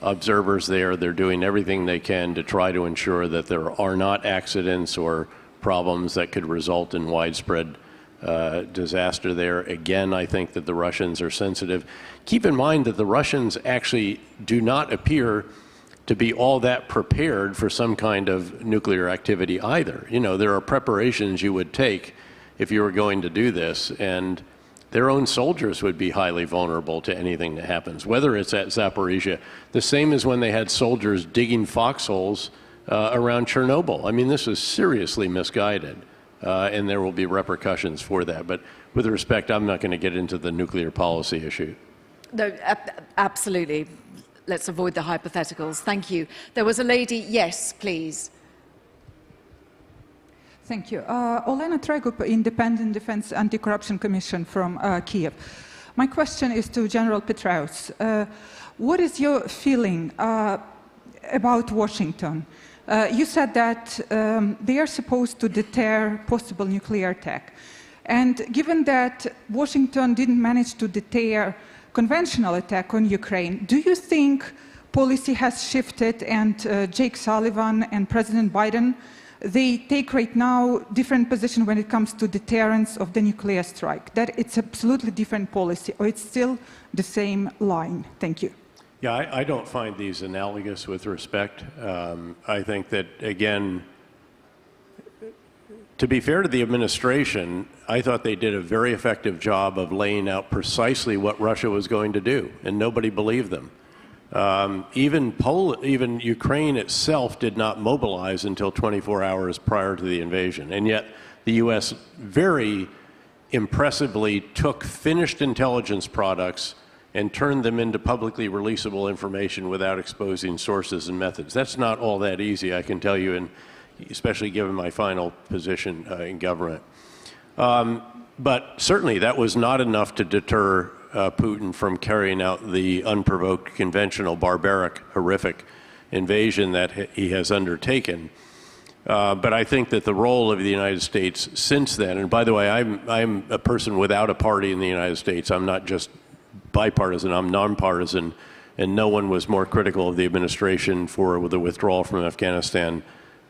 observers there. They're doing everything they can to try to ensure that there are not accidents or problems that could result in widespread disaster there. Again, I think that the Russians are sensitive. Keep in mind that the Russians actually do not appear to be all that prepared for some kind of nuclear activity either. You know, there are preparations you would take if you were going to do this, and their own soldiers would be highly vulnerable to anything that happens, whether it's at Zaporizhia. The same as when they had soldiers digging foxholes around Chernobyl. I mean, this is seriously misguided, and there will be repercussions for that. But with respect, I'm not going to get into the nuclear policy issue. No, absolutely. Let's avoid the hypotheticals. Thank you. There was a lady. Yes, please. Thank you. Olena Tregup, Independent Defense Anti-Corruption Commission from Kiev. My question is to General Petraeus. What is your feeling about Washington? You said that they are supposed to deter possible nuclear attack. And given that Washington didn't manage to deter conventional attack on Ukraine, do you think policy has shifted and Jake Sullivan and President Biden, they take right now different position when it comes to deterrence of the nuclear strike, that it's absolutely different policy, or it's still the same line? Thank you. Yeah, I don't find these analogous with respect. I think that, again, to be fair to the administration, I thought they did a very effective job of laying out precisely what Russia was going to do, and nobody believed them. Even Ukraine itself did not mobilize until 24 hours prior to the invasion, and yet the U.S. very impressively took finished intelligence products and turned them into publicly releasable information without exposing sources and methods. That's not all that easy, I can tell you, and especially given my final position in government. But certainly that was not enough to deter Putin from carrying out the unprovoked, conventional, barbaric, horrific invasion that he has undertaken. But I think that the role of the United States since then, and by the way, I'm a person without a party in the United States. I'm not just bipartisan, I'm nonpartisan, and no one was more critical of the administration for the withdrawal from Afghanistan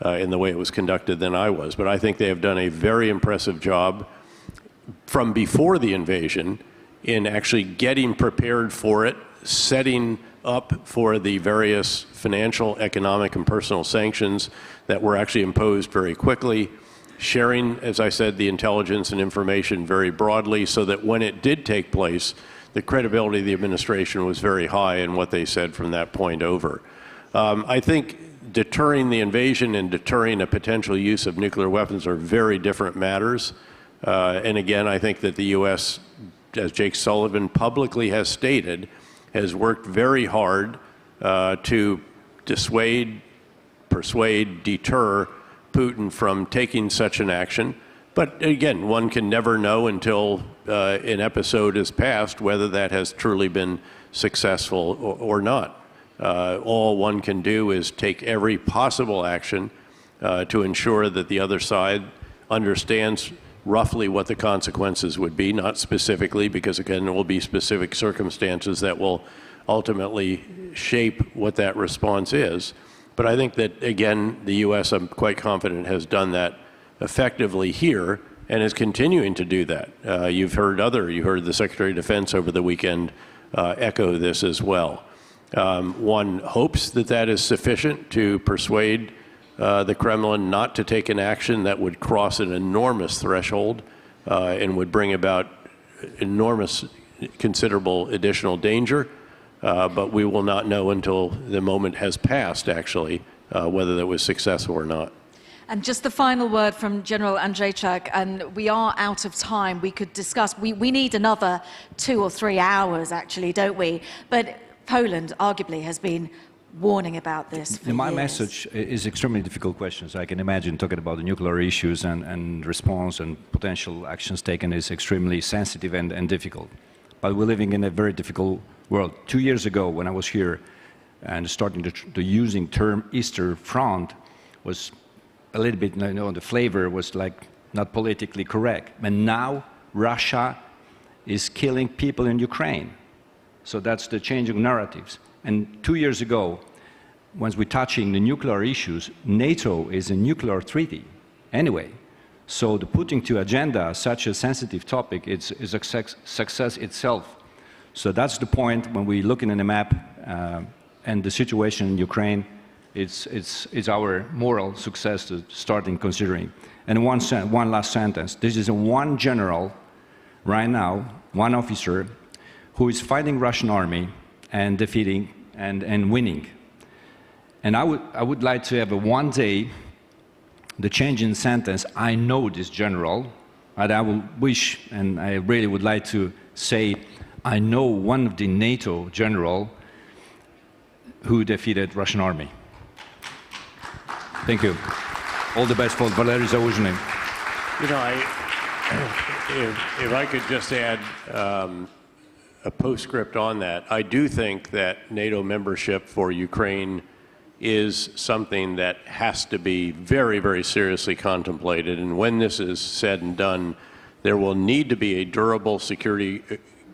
in the way it was conducted than I was. But I think they have done a very impressive job from before the invasion in actually getting prepared for it, setting up for the various financial, economic, and personal sanctions that were actually imposed very quickly, sharing, as I said, the intelligence and information very broadly so that when it did take place, the credibility of the administration was very high in what they said from that point over. I think deterring the invasion and deterring a potential use of nuclear weapons are very different matters. And again, I think that the U.S., as Jake Sullivan publicly has stated, has worked very hard to dissuade, persuade, deter Putin from taking such an action. But again, one can never know until an episode is passed whether that has truly been successful or not. All one can do is take every possible action to ensure that the other side understands roughly what the consequences would be, not specifically, because again, there will be specific circumstances that will ultimately shape what that response is. But I think that, again, the U.S., I'm quite confident, has done that effectively here and is continuing to do that. You heard the Secretary of Defense over the weekend echo this as well. One hopes that that is sufficient to persuade the Kremlin not to take an action that would cross an enormous threshold and would bring about enormous, considerable additional danger. But we will not know until the moment has passed, actually, whether that was successful or not. And just the final word from General Andrzejczak, and we are out of time. We could discuss, we need another 2 or 3 hours, actually, don't we? But Poland, arguably, has been warning about this for My years. message is extremely difficult questions. I can imagine talking about the nuclear issues and response and potential actions taken is extremely sensitive and difficult. But we're living in a very difficult world. 2 years ago, when I was here and starting to using term Eastern Front was a little bit, the flavor was like not politically correct. And now Russia is killing people in Ukraine. So that's the change of narratives. And 2 years ago, once we're touching the nuclear issues, NATO is a nuclear treaty anyway. So the putting to agenda such a sensitive topic is a success itself. So that's the point when we're looking at the map, and the situation in Ukraine, it's our moral success to start in considering. And one last sentence. This is one general right now, one officer, who is fighting Russian army and defeating and winning. And I would like to have one day the change in sentence. I know this general, and I will wish, and I really would like to say, I know one of the NATO general who defeated Russian army. Thank you. All the best for Valery Zaluzhny. You know, if I could just add a postscript on that, I do think that NATO membership for Ukraine is something that has to be very, very seriously contemplated. And when this is said and done, there will need to be a durable security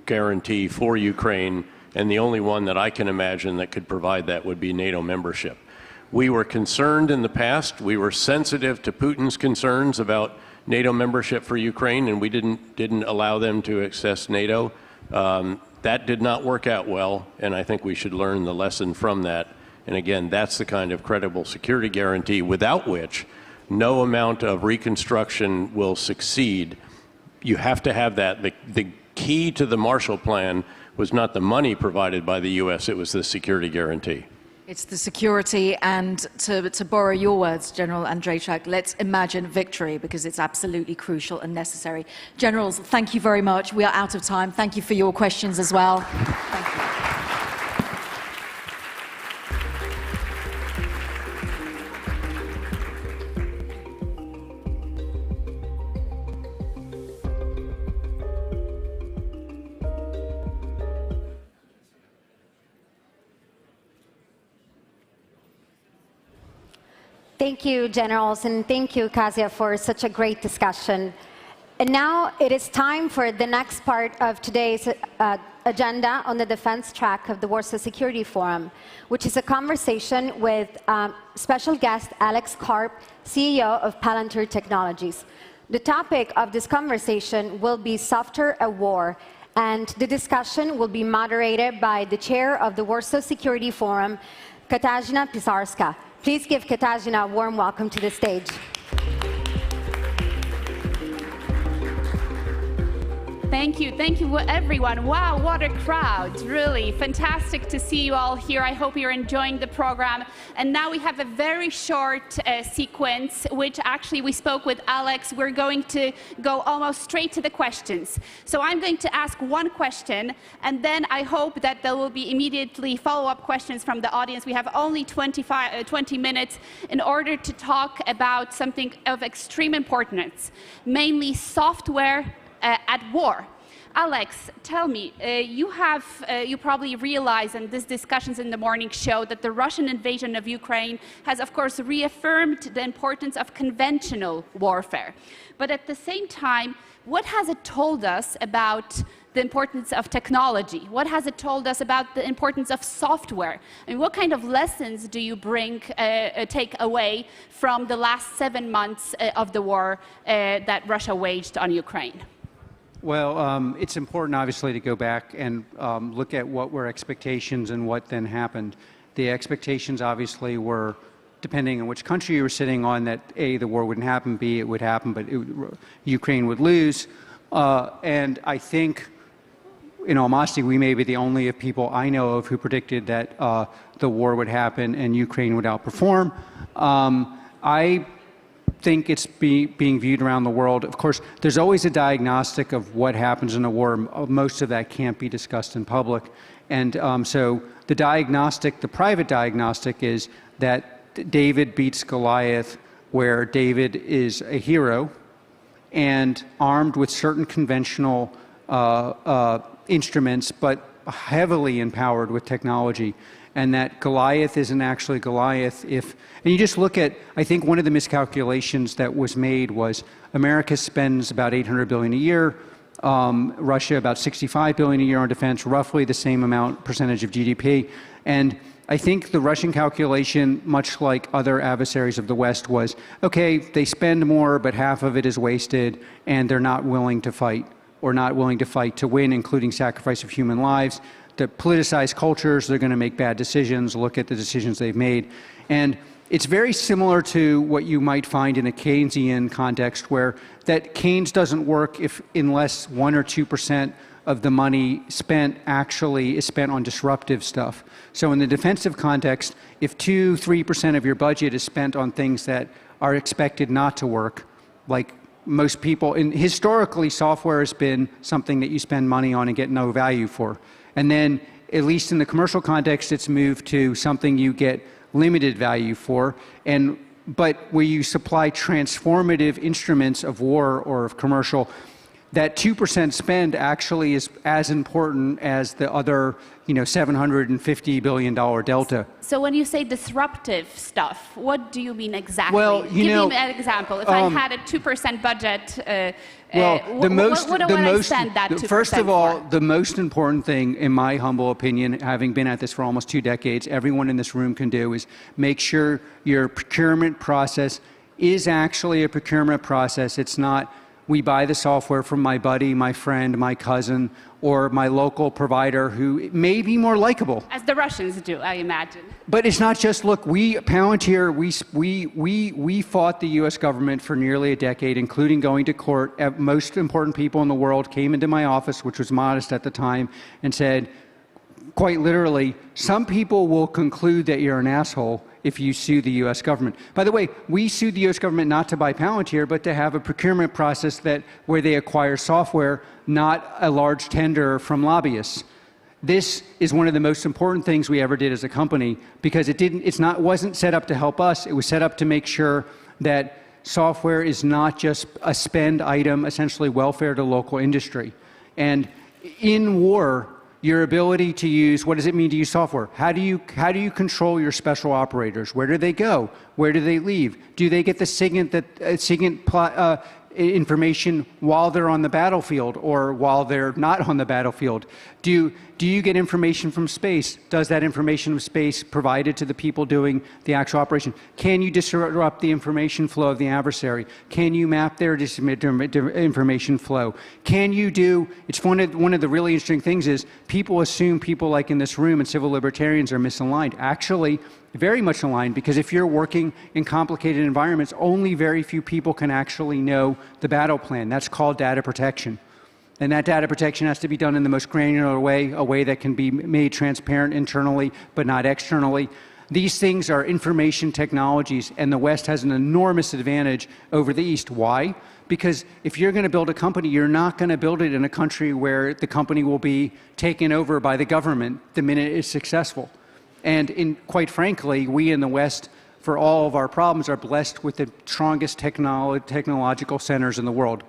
guarantee for Ukraine, and the only one that I can imagine that could provide that would be NATO membership. We were concerned in the past. We were sensitive to Putin's concerns about NATO membership for Ukraine, and we didn't allow them to access NATO. That did not work out well, and I think we should learn the lesson from that. And again, that's the kind of credible security guarantee without which no amount of reconstruction will succeed. You have to have that. The key to the Marshall Plan was not the money provided by the U.S., it was the security guarantee. It's the security, and to borrow your words, General Andreychuk, let's imagine victory, because it's absolutely crucial and necessary. Generals, thank you very much. We are out of time. Thank you for your questions as well. Thank you. Thank you, Generals, and thank you, Kasia, for such a great discussion. And now it is time for the next part of today's agenda on the defense track of the Warsaw Security Forum, which is a conversation with special guest Alex Karp, CEO of Raytheon Technologies. The topic of this conversation will be Software at War, and the discussion will be moderated by the chair of the Warsaw Security Forum, Katarzyna Pisarska. Please give Katarzyna a warm welcome to the stage. Thank you everyone. Wow, what a crowd. Really fantastic to see you all here. I hope you're enjoying the program. And now we have a very short sequence, which actually we spoke with Alex. We're going to go almost straight to the questions. So I'm going to ask one question, and then I hope that there will be immediately follow-up questions from the audience. We have only 20 minutes in order to talk about something of extreme importance, mainly software at war. Alex, tell me, you probably realize, and these discussions in the morning show, that the Russian invasion of Ukraine has, of course, reaffirmed the importance of conventional warfare. But at the same time, what has it told us about the importance of technology? What has it told us about the importance of software? I mean, what kind of lessons do you take away from the last 7 months of the war that Russia waged on Ukraine? Well, it's important, obviously, to go back and look at what were expectations and what then happened. The expectations, obviously, were, depending on which country you were sitting on, that A, the war wouldn't happen, B, it would happen, but Ukraine would lose. And I think, in all honesty, we may be the only people I know of who predicted that the war would happen and Ukraine would outperform. I think it's being viewed around the world. Of course, there's always a diagnostic of what happens in a war. Most of that can't be discussed in public. And so the diagnostic, the private diagnostic, is that David beats Goliath, where David is a hero and armed with certain conventional instruments, but heavily empowered with technology. And that Goliath isn't actually Goliath and you just look at, I think one of the miscalculations that was made was America spends about $800 billion a year, Russia about $65 billion a year on defense, roughly the same percentage of GDP. And I think the Russian calculation, much like other adversaries of the West, was, okay, they spend more, but half of it is wasted, and they're not willing to fight, or not willing to fight to win, including sacrifice of human lives. to politicize cultures. They're going to make bad decisions, look at the decisions they've made. And it's very similar to what you might find in a Keynesian context, where that Keynes doesn't work unless 1 or 2% of the money spent actually is spent on disruptive stuff. So in the defensive context, if 2-3% of your budget is spent on things that are expected not to work, like most people, and historically software has been something that you spend money on and get no value for. And then, at least in the commercial context, it's moved to something you get limited value for, but where you supply transformative instruments of war or of commercial, that 2% spend actually is as important as the other, $750 billion delta. So when you say disruptive stuff, what do you mean exactly? Well, Give me an example. If I had a 2% budget, what do I spend that 2% First of all, for? the most important thing, in my humble opinion, having been at this for almost 2 decades, everyone in this room can do is make sure your procurement process is actually a procurement process. It's not, we buy the software from my buddy, my friend, my cousin, or my local provider who may be more likable. As the Russians do, I imagine. But it's not just, look, Palantir, we fought the US government for nearly a decade, including going to court. Most important people in the world came into my office, which was modest at the time, and said, quite literally, some people will conclude that you're an asshole if you sue the US government. By the way, we sued the US government not to buy Palantir, but to have a procurement process where they acquire software, not a large tender from lobbyists. This is one of the most important things we ever did as a company, because it wasn't set up to help us, it was set up to make sure that software is not just a spend item, essentially welfare to local industry. And in war, your ability to use, what does it mean to use software? How do you control your special operators? Where do they go? Where do they leave? Do they get the SIGINT information while they're on the battlefield or while they're not on the battlefield? Do you get information from space? Does that information from space provided to the people doing the actual operation? Can you disrupt the information flow of the adversary? Can you map their information flow? Can you do, it's one of the really interesting things is people assume people like in this room and civil libertarians are misaligned. Actually, very much aligned, because if you're working in complicated environments, only very few people can actually know the battle plan. That's called data protection. And that data protection has to be done in the most granular way, a way that can be made transparent internally, but not externally. These things are information technologies, and the West has an enormous advantage over the East. Why? Because if you're going to build a company, you're not going to build it in a country where the company will be taken over by the government the minute it's successful. And quite frankly, we in the West, for all of our problems, are blessed with the strongest technological centers in the world.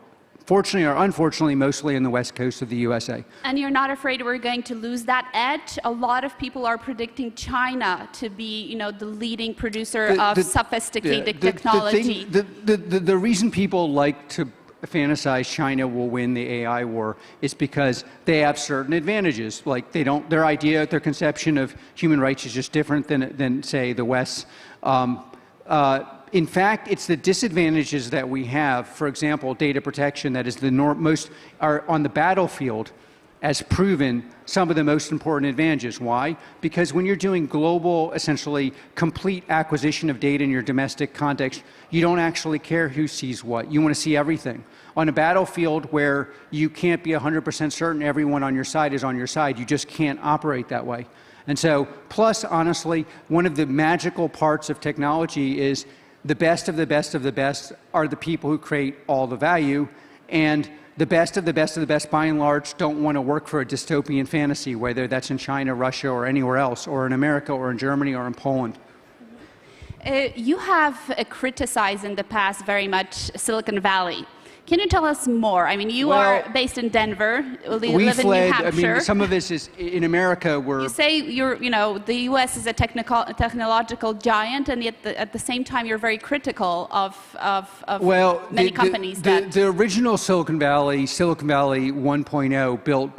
Fortunately or unfortunately, mostly in the West Coast of the USA. And you're not afraid we're going to lose that edge? A lot of people are predicting China to be, the leading producer of sophisticated technology. The reason people like to fantasize China will win the AI war is because they have certain advantages. Like their conception of human rights is just different than say, the West. In fact, it's the disadvantages that we have, for example, data protection, that is are on the battlefield, as proven, some of the most important advantages. Why? Because when you're doing global, essentially complete acquisition of data in your domestic context, you don't actually care who sees what. You want to see everything. On a battlefield where you can't be 100% certain everyone on your side is on your side, you just can't operate that way. And so, plus, honestly, one of the magical parts of technology is the best of the best of the best are the people who create all the value, and the best of the best of the best, by and large, don't want to work for a dystopian fantasy, whether that's in China, Russia, or anywhere else, or in America, or in Germany, or in Poland. You have criticized in the past very much Silicon Valley. Can you tell us more? I mean, you are based in Denver, live in New Hampshire. I mean, some of this is in America. You say the U.S. is a technological giant, and yet at the same time you're very critical of many companies. The original Silicon Valley 1.0 built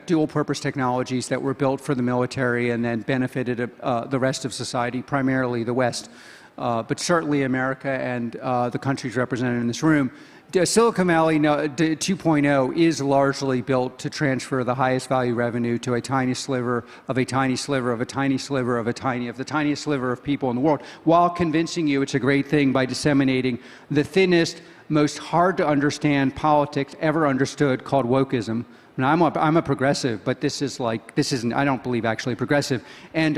dual-purpose technologies that were built for the military and then benefited the rest of society, primarily the West. But certainly America and the countries represented in this room. Silicon Valley 2.0 is largely built to transfer the highest value revenue to a tiny sliver of a tiny sliver of a tiny sliver of the tiniest sliver of people in the world, while convincing you it's a great thing by disseminating the thinnest, most hard to understand politics ever understood, called wokeism. I mean, I'm a progressive, but this isn't, I don't believe actually progressive. And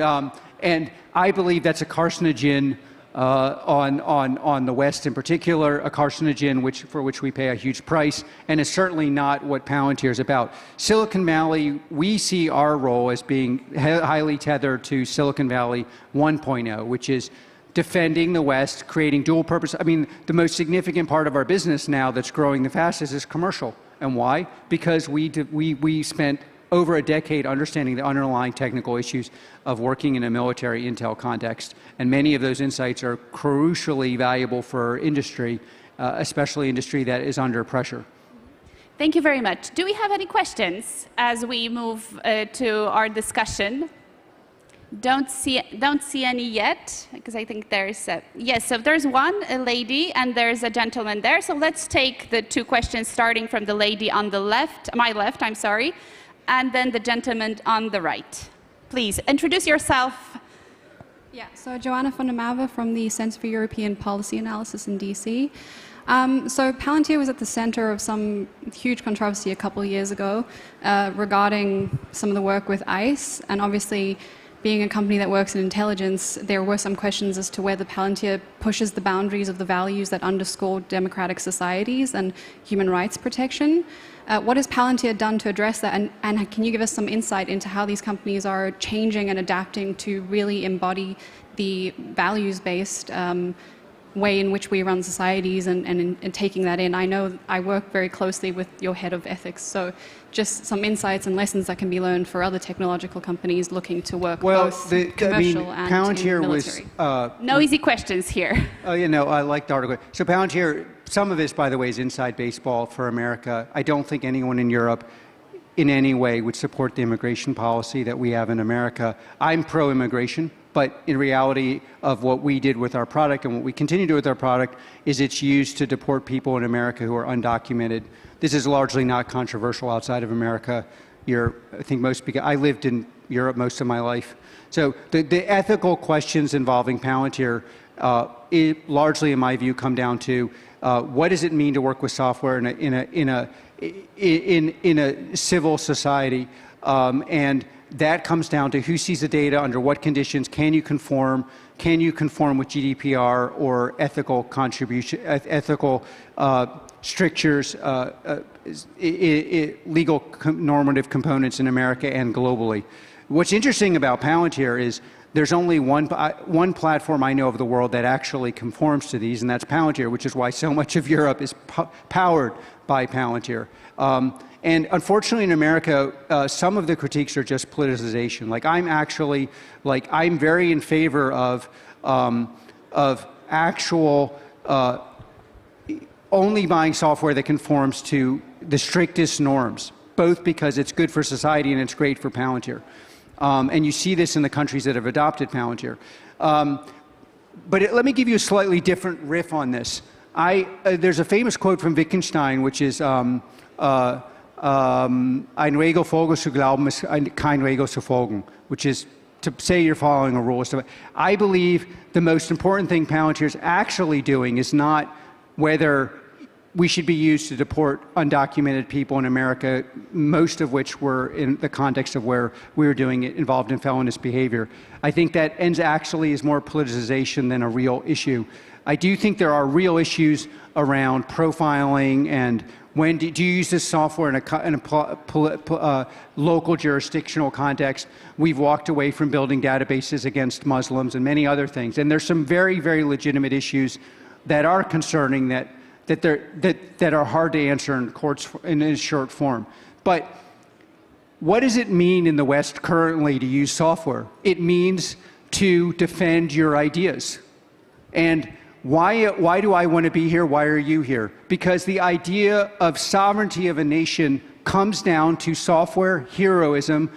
I believe that's a carcinogen on the West in particular, a carcinogen for which we pay a huge price, and it's certainly not what Palantir is about. Silicon Valley, we see our role as being highly tethered to Silicon Valley 1.0, which is defending the West, creating dual purpose. I mean, the most significant part of our business now that's growing the fastest is commercial. And why? Because we spent over a decade understanding the underlying technical issues of working in a military intel context. And many of those insights are crucially valuable for industry, especially industry that is under pressure. Thank you very much. Do we have any questions as we move to our discussion? Don't see any yet, because I think there's yes, so there's a lady, and there's a gentleman there. So let's take the two questions, starting from the lady on the left, my left, I'm sorry, and then the gentleman on the right. Please, introduce yourself. Yeah, so Joanna von der Merwe from the Center for European Policy Analysis in DC. So Palantir was at the center of some huge controversy a couple of years ago regarding some of the work with ICE, and obviously being a company that works in intelligence, there were some questions as to whether Palantir pushes the boundaries of the values that underscore democratic societies and human rights protection. What has Palantir done to address that? And can you give us some insight into how these companies are changing and adapting to really embody the values-based way in which we run societies and taking that in? I know I work very closely with your head of ethics, so just some insights and lessons that can be learned for other technological companies looking to work both commercial and Palantir military. No easy questions here. Oh, you know, I like the article. So Palantir, some of this, by the way, is inside baseball for America. I don't think anyone in Europe in any way would support the immigration policy that we have in America. I'm pro-immigration, but in reality of what we did with our product and what we continue to do with our product is it's used to deport people in America who are undocumented. This is largely not controversial outside of America. I think most people, I lived in Europe most of my life. So the ethical questions involving Palantir, largely in my view, come down to what does it mean to work with software in a civil society, and that comes down to who sees the data, under what conditions, can you conform with GDPR or ethical contribution, ethical strictures, legal normative components in America and globally. What's interesting about Palantir is there's only one platform I know of the world that actually conforms to these, and that's Palantir, which is why so much of Europe is powered by Palantir. And unfortunately in America, some of the critiques are just politicization. I'm very in favor of actual only buying software that conforms to the strictest norms, both because it's good for society and it's great for Palantir. And you see this in the countries that have adopted Palantir. But let me give you a slightly different riff on this. There's a famous quote from Wittgenstein, which is, Ein Regel folgen zu glauben ist kein Regel zu folgen, which is to say you're following a rule. I believe the most important thing Palantir is actually doing is not whether we should be used to deport undocumented people in America, most of which were in the context of where we were doing it, involved in felonious behavior. I think that ends actually is more politicization than a real issue. I do think there are real issues around profiling and when do you use this software in a local jurisdictional context. We've walked away from building databases against Muslims and many other things. And there's some very, very legitimate issues that are concerning that are hard to answer in courts in a short form. But what does it mean in the West currently to use software? It means to defend your ideas. And why do I want to be here? Why are you here? Because the idea of sovereignty of a nation comes down to software heroism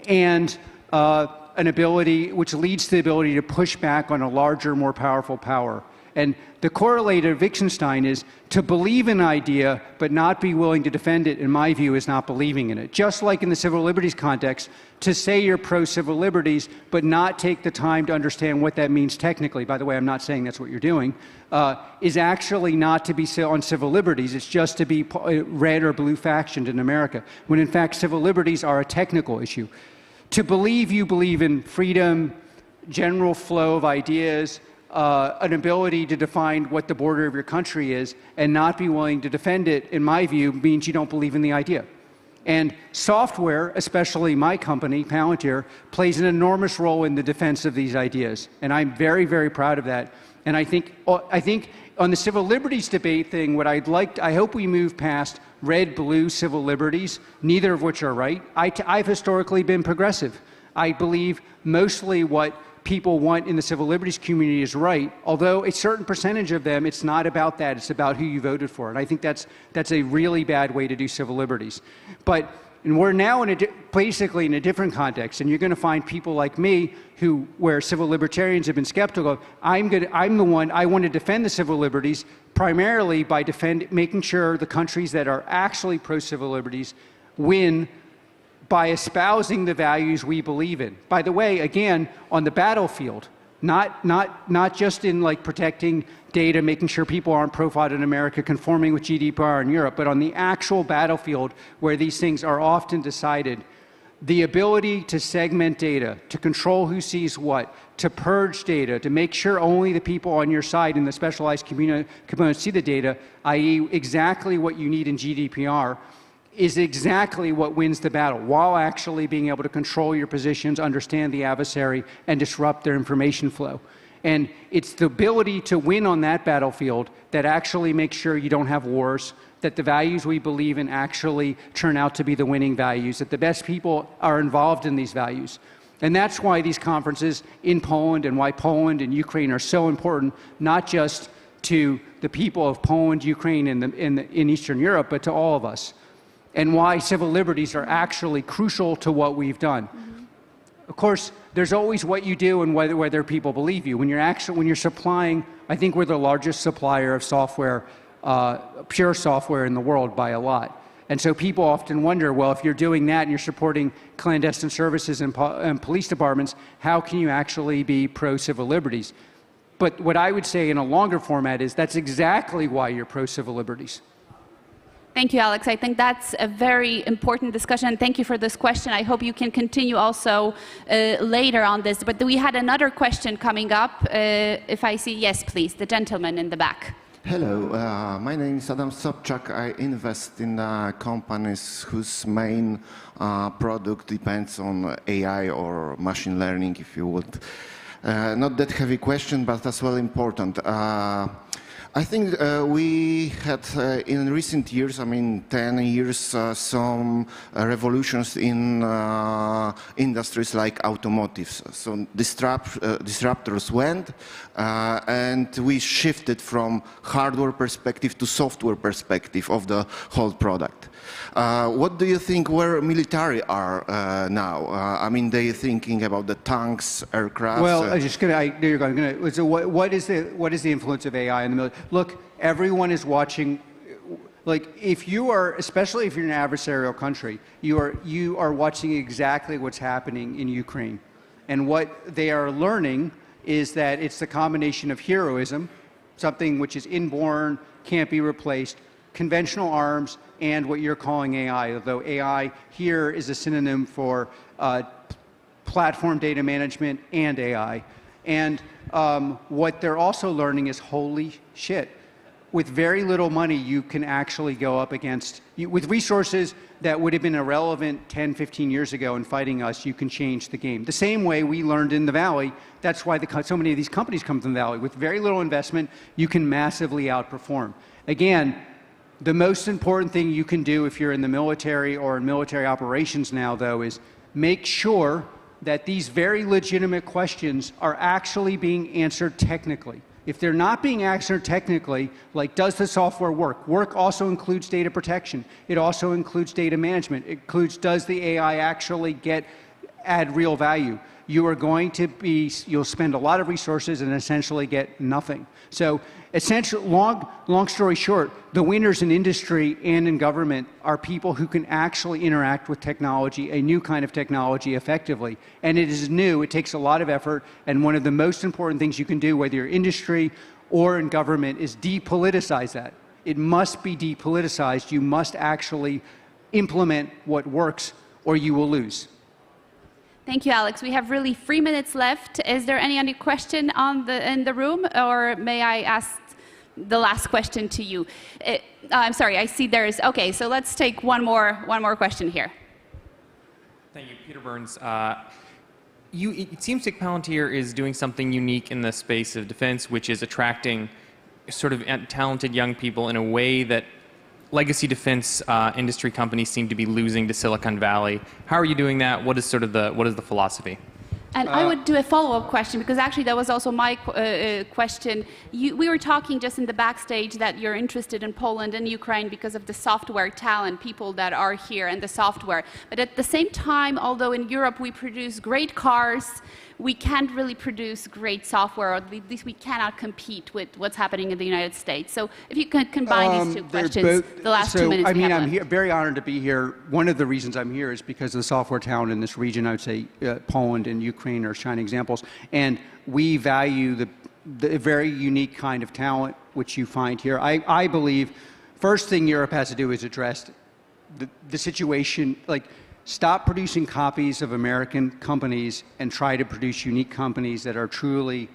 and an ability, which leads to the ability to push back on a larger, more powerful power. And the correlator of Wittgenstein is to believe in an idea but not be willing to defend it, in my view, is not believing in it. Just like in the civil liberties context, to say you're pro-civil liberties but not take the time to understand what that means technically, by the way, I'm not saying that's what you're doing, is actually not to be on civil liberties. It's just to be red or blue factioned in America, when in fact civil liberties are a technical issue. To believe you believe in freedom, general flow of ideas, an ability to define what the border of your country is and not be willing to defend it, in my view, means you don't believe in the idea. And software, especially my company, Palantir, plays an enormous role in the defense of these ideas. And I'm very, very proud of that. And I think on the civil liberties debate thing, what I hope we move past red, blue civil liberties, neither of which are right. I've historically been progressive. I believe mostly what people want in the civil liberties community is right, although a certain percentage of them, it's not about that, it's about who you voted for. And I think that's a really bad way to do civil liberties. And we're now basically in a different context, and you're going to find people like me where civil libertarians have been skeptical of. I want to defend the civil liberties primarily by making sure the countries that are actually pro-civil liberties win by espousing the values we believe in. By the way, again, on the battlefield, not just in like protecting data, making sure people aren't profiled in America, conforming with GDPR in Europe, but on the actual battlefield where these things are often decided, the ability to segment data, to control who sees what, to purge data, to make sure only the people on your side in the specialized components see the data, i.e. exactly what you need in GDPR, is exactly what wins the battle, while actually being able to control your positions, understand the adversary, and disrupt their information flow. And it's the ability to win on that battlefield that actually makes sure you don't have wars, that the values we believe in actually turn out to be the winning values, that the best people are involved in these values. And that's why these conferences in Poland and why Poland and Ukraine are so important, not just to the people of Poland, Ukraine, and in Eastern Europe, but to all of us. And why civil liberties are actually crucial to what we've done. Mm-hmm. Of course, there's always what you do and whether people believe you. When you're supplying, I think we're the largest supplier of software, pure software in the world by a lot. And so people often wonder, well, if you're doing that and you're supporting clandestine services and police departments, how can you actually be pro-civil liberties? But what I would say in a longer format is that's exactly why you're pro-civil liberties. Thank you, Alex. I think that's a very important discussion. Thank you for this question. I hope you can continue also later on this. But we had another question coming up. If I see, yes, please, the gentleman in the back. Hello, my name is Adam Sobczak. I invest in companies whose main product depends on AI or machine learning, if you would. Not that heavy question, but as well important. I think we had in recent years, 10 years, some revolutions in industries like automotives. So disruptors went and we shifted from hardware perspective to software perspective of the whole product. What do you think where military are now? They're thinking about the tanks, aircraft. Well, there you're going. So what is the influence of AI in the military? Look, everyone is watching. Like, especially if you're in an adversarial country, you are watching exactly what's happening in Ukraine, and what they are learning is that it's the combination of heroism, something which is inborn, can't be replaced, conventional arms, and what you're calling AI, although AI here is a synonym for platform data management and AI. And what they're also learning is, holy shit, with very little money, you can actually go up against, with resources that would have been irrelevant 10, 15 years ago in fighting us, you can change the game. The same way we learned in the Valley, that's why so many of these companies come from the Valley. With very little investment, you can massively outperform. Again, the most important thing you can do if you're in the military or in military operations now, though, is make sure that these very legitimate questions are actually being answered technically. If they're not being answered technically, like does the software work? Work also includes data protection. It also includes data management. It includes does the AI actually get add real value. You'll spend a lot of resources and essentially get nothing. So essentially, long story short, the winners in industry and in government are people who can actually interact with technology, a new kind of technology, effectively. And it is new, it takes a lot of effort, and one of the most important things you can do, whether you're industry or in government, is depoliticize that. It must be depoliticized. You must actually implement what works, or you will lose. Thank you, Alex. We have really 3 minutes left. Is there any other question in the room, or may I ask the last question to you? I'm sorry, I see there's, okay, so let's take one more question here. Thank you, Peter Burns. It seems like Palantir is doing something unique in the space of defense, which is attracting sort of talented young people in a way that legacy defense industry companies seem to be losing to Silicon Valley. How are you doing that? What is sort of the philosophy? And I would do a follow-up question, because actually that was also my question. We were talking just in the backstage that you're interested in Poland and Ukraine because of the software talent, people that are here, and the software. But at the same time, although in Europe we produce great cars, we can't really produce great software, or at least we cannot compete with what's happening in the United States. So if you could combine these two questions, the last 2 minutes we have left. I'm here, very honored to be here. One of the reasons I'm here is because of the software talent in this region. I would say Poland and Ukraine are shining examples. And we value the very unique kind of talent which you find here. I believe first thing Europe has to do is address the situation, like, stop producing copies of American companies and try to produce unique companies that are truly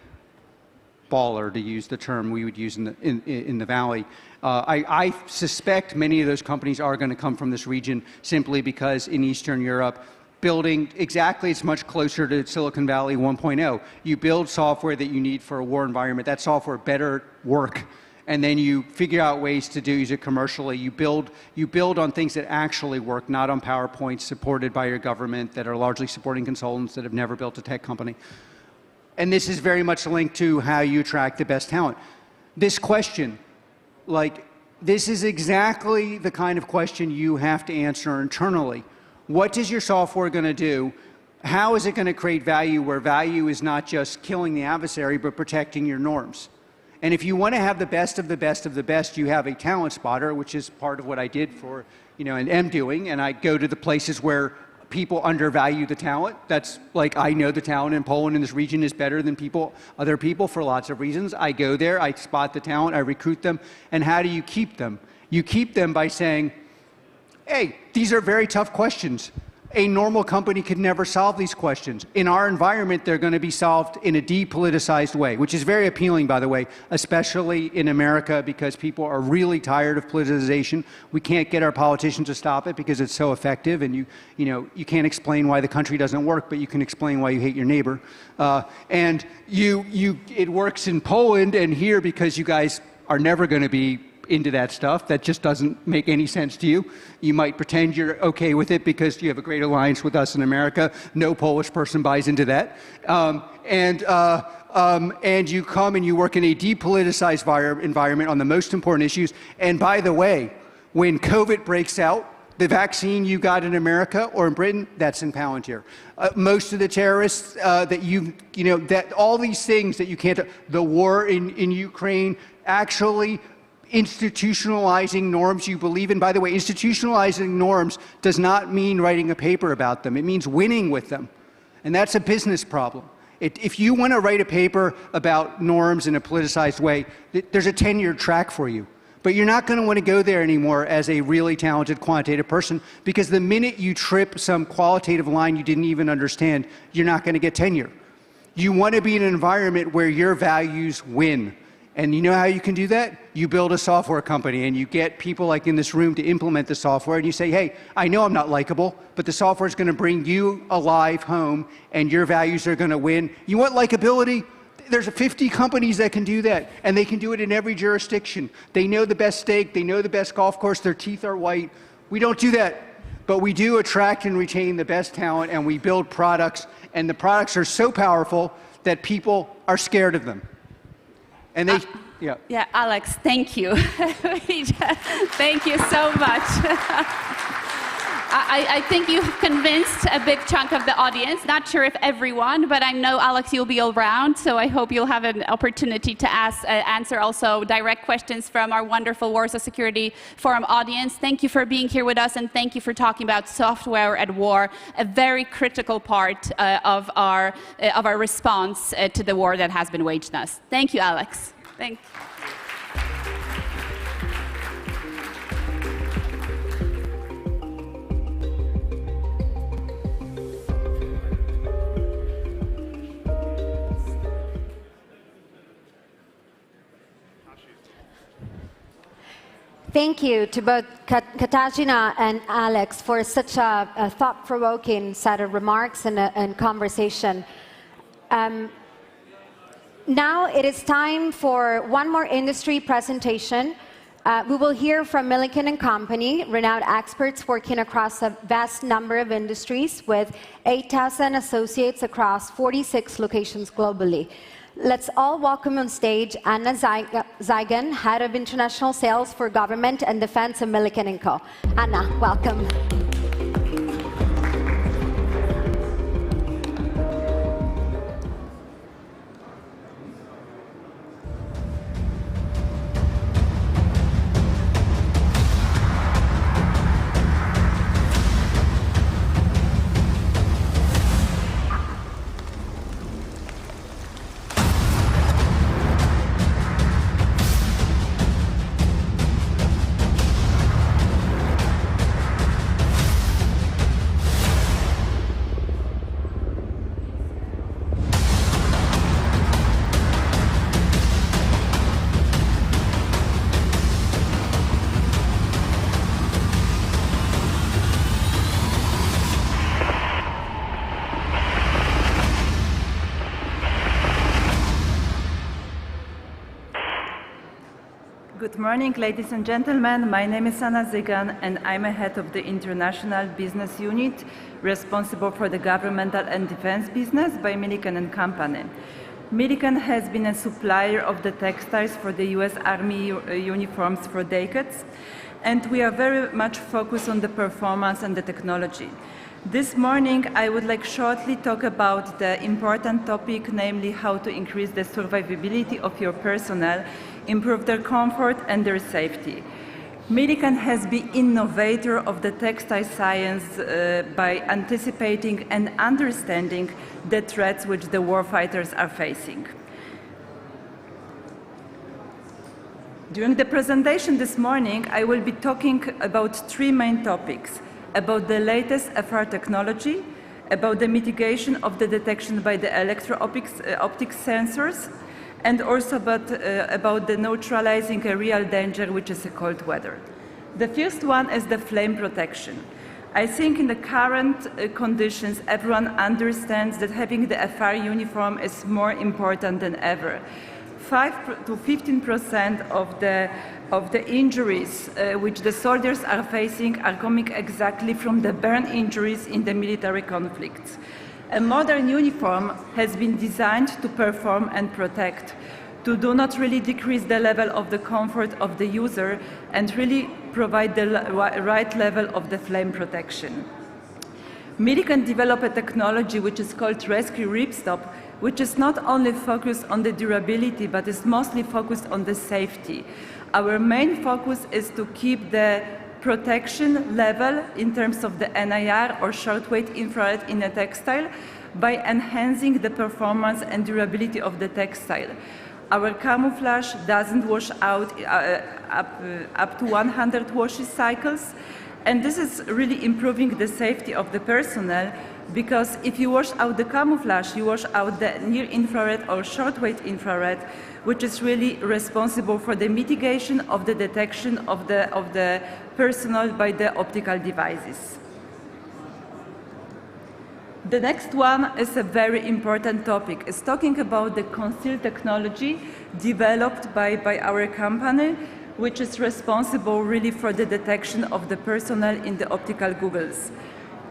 baller, to use the term we would use in the Valley. I suspect many of those companies are going to come from this region simply because in Eastern Europe, building exactly as much closer to Silicon Valley 1.0, you build software that you need for a war environment. That software better work. And then you figure out ways to use it commercially. You build on things that actually work, not on PowerPoints supported by your government that are largely supporting consultants that have never built a tech company. And this is very much linked to how you attract the best talent. This question, this is exactly the kind of question you have to answer internally. What is your software going to do? How is it going to create value where value is not just killing the adversary, but protecting your norms? And if you want to have the best of the best of the best, you have a talent spotter, which is part of what I did for, and am doing. And I go to the places where people undervalue the talent. That's like, I know the talent in Poland in this region is better than other people for lots of reasons. I go there, I spot the talent, I recruit them. And how do you keep them? You keep them by saying, hey, these are very tough questions. A normal company could never solve these questions. In our environment, they're going to be solved in a depoliticized way, which is very appealing, by the way, especially in America, because people are really tired of politicization. We can't get our politicians to stop it because it's so effective, and you can't explain why the country doesn't work, but you can explain why you hate your neighbor. And it works in Poland and here because you guys are never going to be into that stuff. That just doesn't make any sense to you. You might pretend you're okay with it because you have a great alliance with us in America. No Polish person buys into that. And you come and you work in a depoliticized environment on the most important issues. And by the way, when COVID breaks out, the vaccine you got in America or in Britain, that's in Palantir. Most of the terrorists that all these things that you can't, the war in Ukraine, actually institutionalizing norms you believe in. By the way, institutionalizing norms does not mean writing a paper about them. It means winning with them. And that's a business problem. If you want to write a paper about norms in a politicized way, there's a 10-year track for you. But you're not going to want to go there anymore as a really talented quantitative person, because the minute you trip some qualitative line you didn't even understand, you're not going to get tenure. You want to be in an environment where your values win. And you know how you can do that? You build a software company and you get people like in this room to implement the software, and you say, hey, I know I'm not likable, but the software is going to bring you alive home and your values are going to win. You want likability? There's 50 companies that can do that, and they can do it in every jurisdiction. They know the best steak, they know the best golf course, their teeth are white. We don't do that, but we do attract and retain the best talent, and we build products, and the products are so powerful that people are scared of them. And they, yeah, Alex, thank you. Thank you so much. I think you've convinced a big chunk of the audience. Not sure if everyone, but I know, Alex, you'll be around, so I hope you'll have an opportunity to answer also direct questions from our wonderful Warsaw Security Forum audience. Thank you for being here with us, and thank you for talking about software at war, a very critical part of our response to the war that has been waged on us. Thank you, Alex. Thank you. Thank you to both Katarzyna and Alex for such a thought-provoking set of remarks and conversation. Now it is time for one more industry presentation. We will hear from Milliken & Company, renowned experts working across a vast number of industries with 8,000 associates across 46 locations globally. Let's all welcome on stage Anna Zeigen, Head of International Sales for Government and Defense of Milliken & Co. Anna, welcome. Good morning, ladies and gentlemen. My name is Anna Zygan, and I'm a head of the International Business Unit responsible for the governmental and defense business by Milliken & Company. Milliken has been a supplier of the textiles for the US Army uniforms for decades, and we are very much focused on the performance and the technology. This morning, I would like shortly talk about the important topic, namely how to increase the survivability of your personnel, improve their comfort and their safety. Milliken has been innovator of the textile science by anticipating and understanding the threats which the warfighters are facing. During the presentation this morning, I will be talking about three main topics: about the latest FR technology, about the mitigation of the detection by the electro-optic sensors, and also about the neutralizing a real danger, which is a cold weather. The first one is the flame protection. I think in the current conditions, everyone understands that having the FR uniform is more important than ever. 5 to 15% of the injuries which the soldiers are facing are coming exactly from the burn injuries in the military conflicts. A modern uniform has been designed to perform and protect, to do not really decrease the level of the comfort of the user and really provide the right level of the flame protection. Milliken developed a technology which is called Rescue Ripstop, which is not only focused on the durability, but is mostly focused on the safety. Our main focus is to keep the protection level in terms of the NIR or shortwave infrared in a textile by enhancing the performance and durability of the textile. Our camouflage doesn't wash out up to 100 washes cycles, and this is really improving the safety of the personnel, because if you wash out the camouflage, you wash out the near infrared or shortwave infrared, which is really responsible for the mitigation of the detection of the personnel by the optical devices. The next one is a very important topic. It's talking about the concealed technology developed by our company, which is responsible really for the detection of the personnel in the optical goggles.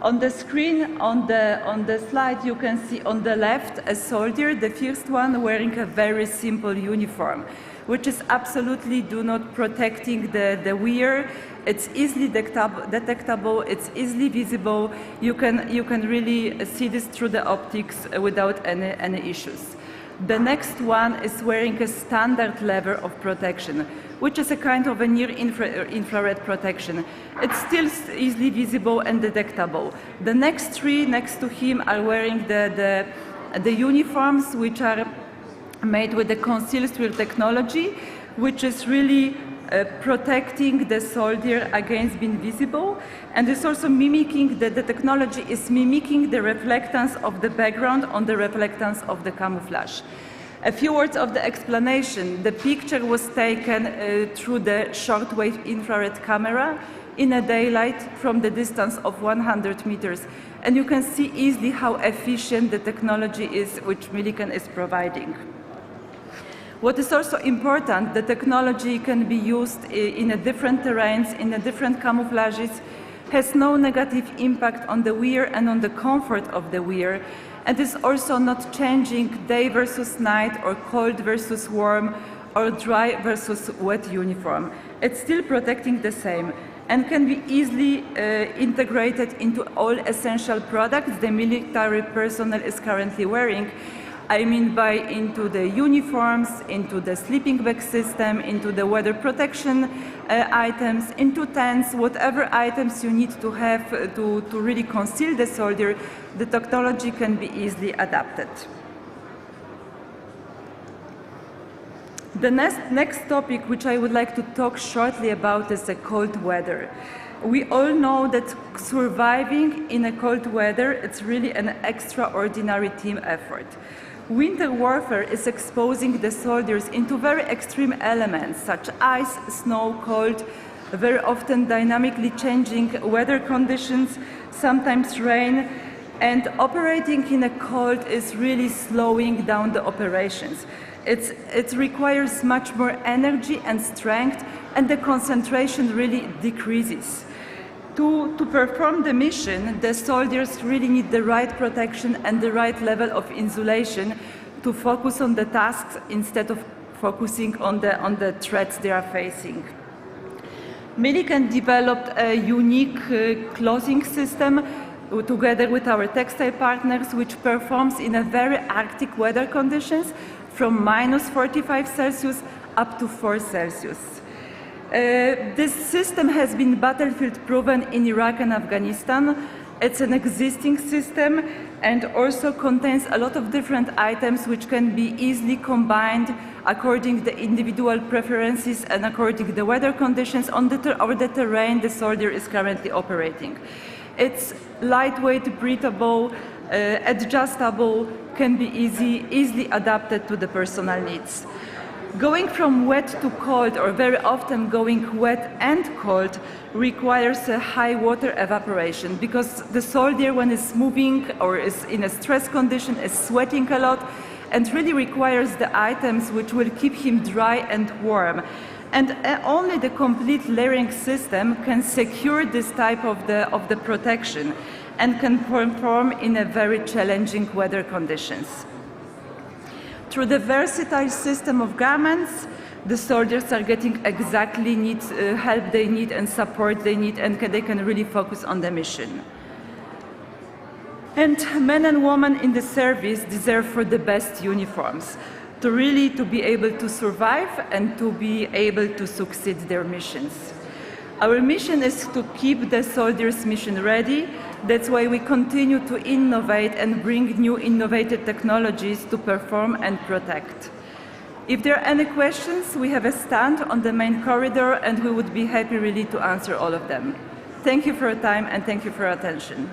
On the screen, on the slide, you can see on the left a soldier, the first one, wearing a very simple uniform, which is absolutely not protecting the wearer. It's easily detectable, it's easily visible. You can really see this through the optics without any issues. The next one is wearing a standard level of protection, which is a kind of a near infrared protection. It's still easily visible and detectable. The next three next to him are wearing the uniforms, which are made with the concealed wear technology, which is really protecting the soldier against being visible, and it's also mimicking, the technology is mimicking the reflectance of the background on the reflectance of the camouflage. A few words of the explanation. The picture was taken through the shortwave infrared camera in a daylight from the distance of 100 meters, and you can see easily how efficient the technology is which Millikan is providing. What is also important, the technology can be used in different terrains, in different camouflages, has no negative impact on the wearer and on the comfort of the wearer, and is also not changing day versus night or cold versus warm or dry versus wet uniform. It's still protecting the same and can be easily integrated into all essential products the military personnel is currently wearing. I mean by into the uniforms, into the sleeping bag system, into the weather protection items, into tents, whatever items you need to have to really conceal the soldier, the technology can be easily adapted. The next topic which I would like to talk shortly about is the cold weather. We all know that surviving in a cold weather, it's really an extraordinary team effort. Winter warfare is exposing the soldiers into very extreme elements such as ice, snow, cold, very often dynamically changing weather conditions, sometimes rain, and operating in a cold is really slowing down the operations. It requires much more energy and strength, and the concentration really decreases. To perform the mission, the soldiers really need the right protection and the right level of insulation to focus on the tasks instead of focusing on the threats they are facing. Millikan developed a unique clothing system together with our textile partners, which performs in a very Arctic weather conditions from -45 Celsius up to 4 Celsius. This system has been battlefield proven in Iraq and Afghanistan. It's an existing system and also contains a lot of different items which can be easily combined according to the individual preferences and according to the weather conditions on the terrain the soldier is currently operating. It's lightweight, breathable, adjustable, can be easily adapted to the personal needs. Going from wet to cold, or very often going wet and cold, requires a high water evaporation because the soldier, when is moving or is in a stress condition, is sweating a lot and really requires the items which will keep him dry and warm. And only the complete layering system can secure this type of the protection and can perform in a very challenging weather conditions. Through the versatile system of garments, the soldiers are getting exactly help they need and support they need, and they can really focus on the mission. And men and women in the service deserve for the best uniforms to be able to survive and to be able to succeed their missions. Our mission is to keep the soldiers' mission ready. That's why we continue to innovate and bring new innovative technologies to perform and protect. If there are any questions, we have a stand on the main corridor and we would be happy really to answer all of them. Thank you for your time and thank you for your attention.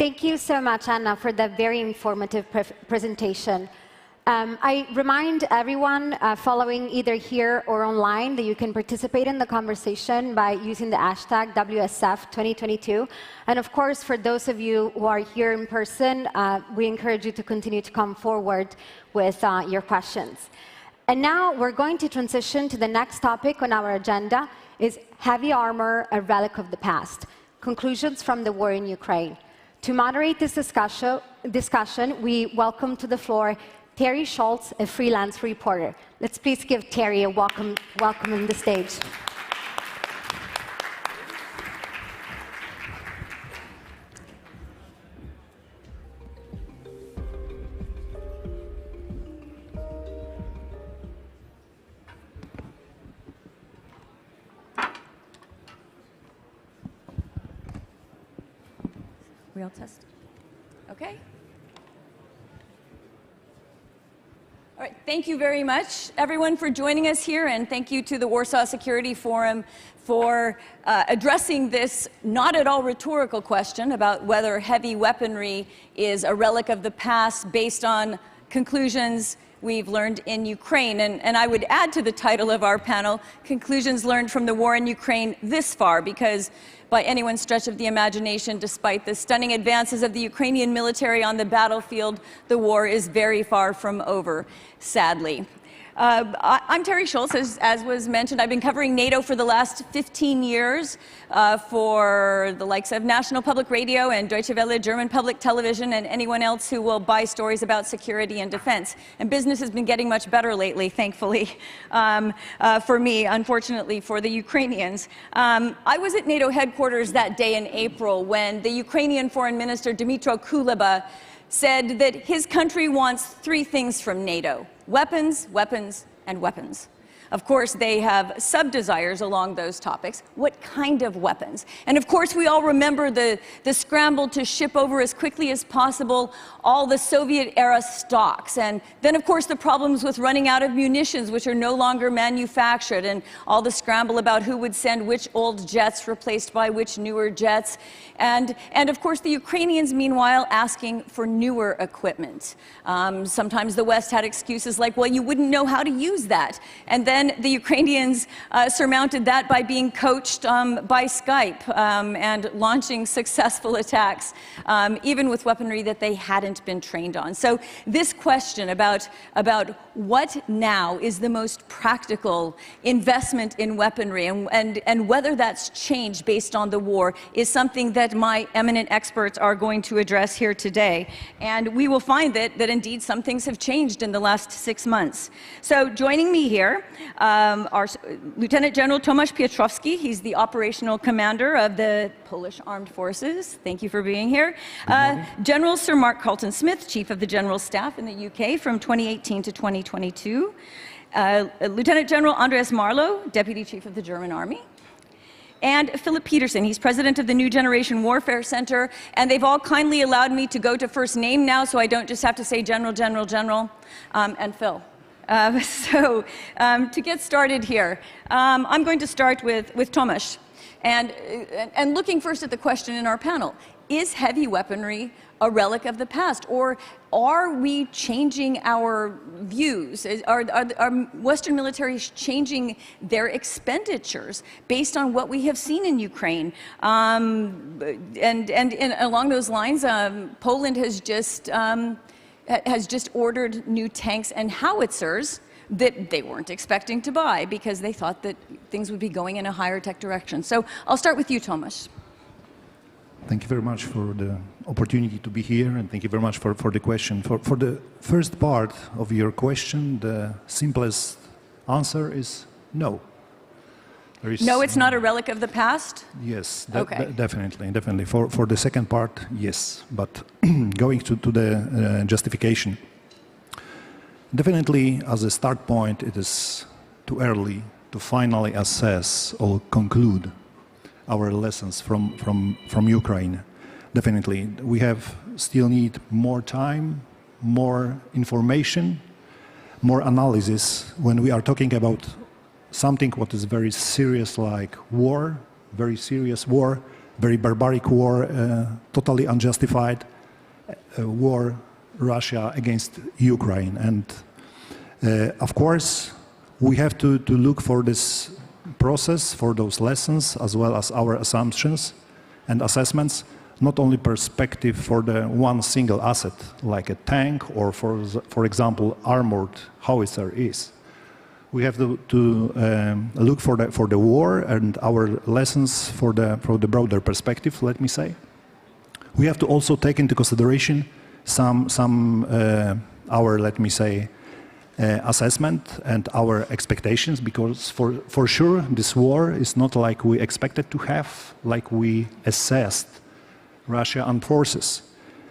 Thank you so much, Anna, for the very informative presentation. I remind everyone following either here or online that you can participate in the conversation by using the hashtag WSF2022. And of course, for those of you who are here in person, we encourage you to continue to come forward with your questions. And now we're going to transition to the next topic on our agenda, is heavy armor, a relic of the past, conclusions from the war in Ukraine. To moderate this discussion, we welcome to the floor Terry Schultz, a freelance reporter. Let's please give Terry a welcome on the stage. We all test? Okay. All right, thank you very much, everyone, for joining us here, and thank you to the Warsaw Security Forum for addressing this not at all rhetorical question about whether heavy weaponry is a relic of the past based on conclusions we've learned in Ukraine. And I would add to the title of our panel, Conclusions Learned from the War in Ukraine This Far, because by anyone's stretch of the imagination, despite the stunning advances of the Ukrainian military on the battlefield, the war is very far from over, sadly. I'm Terry Schultz, as was mentioned. I've been covering NATO for the last 15 years for the likes of National Public Radio and Deutsche Welle, German Public Television, and anyone else who will buy stories about security and defense. And business has been getting much better lately, thankfully, for me, unfortunately for the Ukrainians. I was at NATO headquarters that day in April when the Ukrainian Foreign Minister, Dmytro Kuleba, said that his country wants 3 things from NATO: weapons, weapons, and weapons. Of course, they have sub-desires along those topics. What kind of weapons? And of course, we all remember the scramble to ship over as quickly as possible all the Soviet-era stocks. And then, of course, the problems with running out of munitions, which are no longer manufactured, and all the scramble about who would send which old jets replaced by which newer jets. And of course, the Ukrainians, meanwhile, asking for newer equipment. Sometimes the West had excuses like, well, you wouldn't know how to use that. And then the Ukrainians surmounted that by being coached by Skype and launching successful attacks, even with weaponry that they hadn't been trained on. So this question about what now is the most practical investment in weaponry and whether that's changed based on the war is something that my eminent experts are going to address here today. And we will find that indeed some things have changed in the last 6 months. So joining me here, our Lieutenant General Tomasz Piotrowski. He's the operational commander of the Polish Armed Forces. Thank you for being here. General Sir Mark Carleton-Smith, Chief of the General Staff in the UK from 2018 to 2022. Lieutenant General Andreas Marlow, Deputy Chief of the German Army. And Philip Peterson, he's president of the New Generation Warfare Center, and they've all kindly allowed me to go to first name now, so I don't just have to say General, General, General, and Phil. To get started here, I'm going to start with Tomasz, and looking first at the question in our panel. Is heavy weaponry a relic of the past, or are we changing our views? Are Western militaries changing their expenditures based on what we have seen in Ukraine? Along those lines, Poland has just ordered new tanks and howitzers that they weren't expecting to buy because they thought that things would be going in a higher tech direction. So I'll start with you, Tomasz. Thank you very much for the opportunity to be here, and thank you very much for the question. For the first part of your question, the simplest answer is no. No, it's not a relic of the past? Yes, okay. Definitely. For the second part, yes. But going to the justification, definitely as a start point, it is too early to finally assess or conclude our lessons from Ukraine. Definitely, we still need more time, more information, more analysis when we are talking about something what is very serious like war, very serious war, very barbaric war, totally unjustified war, Russia against Ukraine. And of course, we have to look for this process, for those lessons, as well as our assumptions and assessments, not only perspective for the one single asset, like a tank or, for example, armored howitzer is. We have to look for the war and our lessons for the broader perspective, let me say. We have to also take into consideration our, let me say, assessment and our expectations, because for sure this war is not like we expected to have, like we assessed Russia armed forces.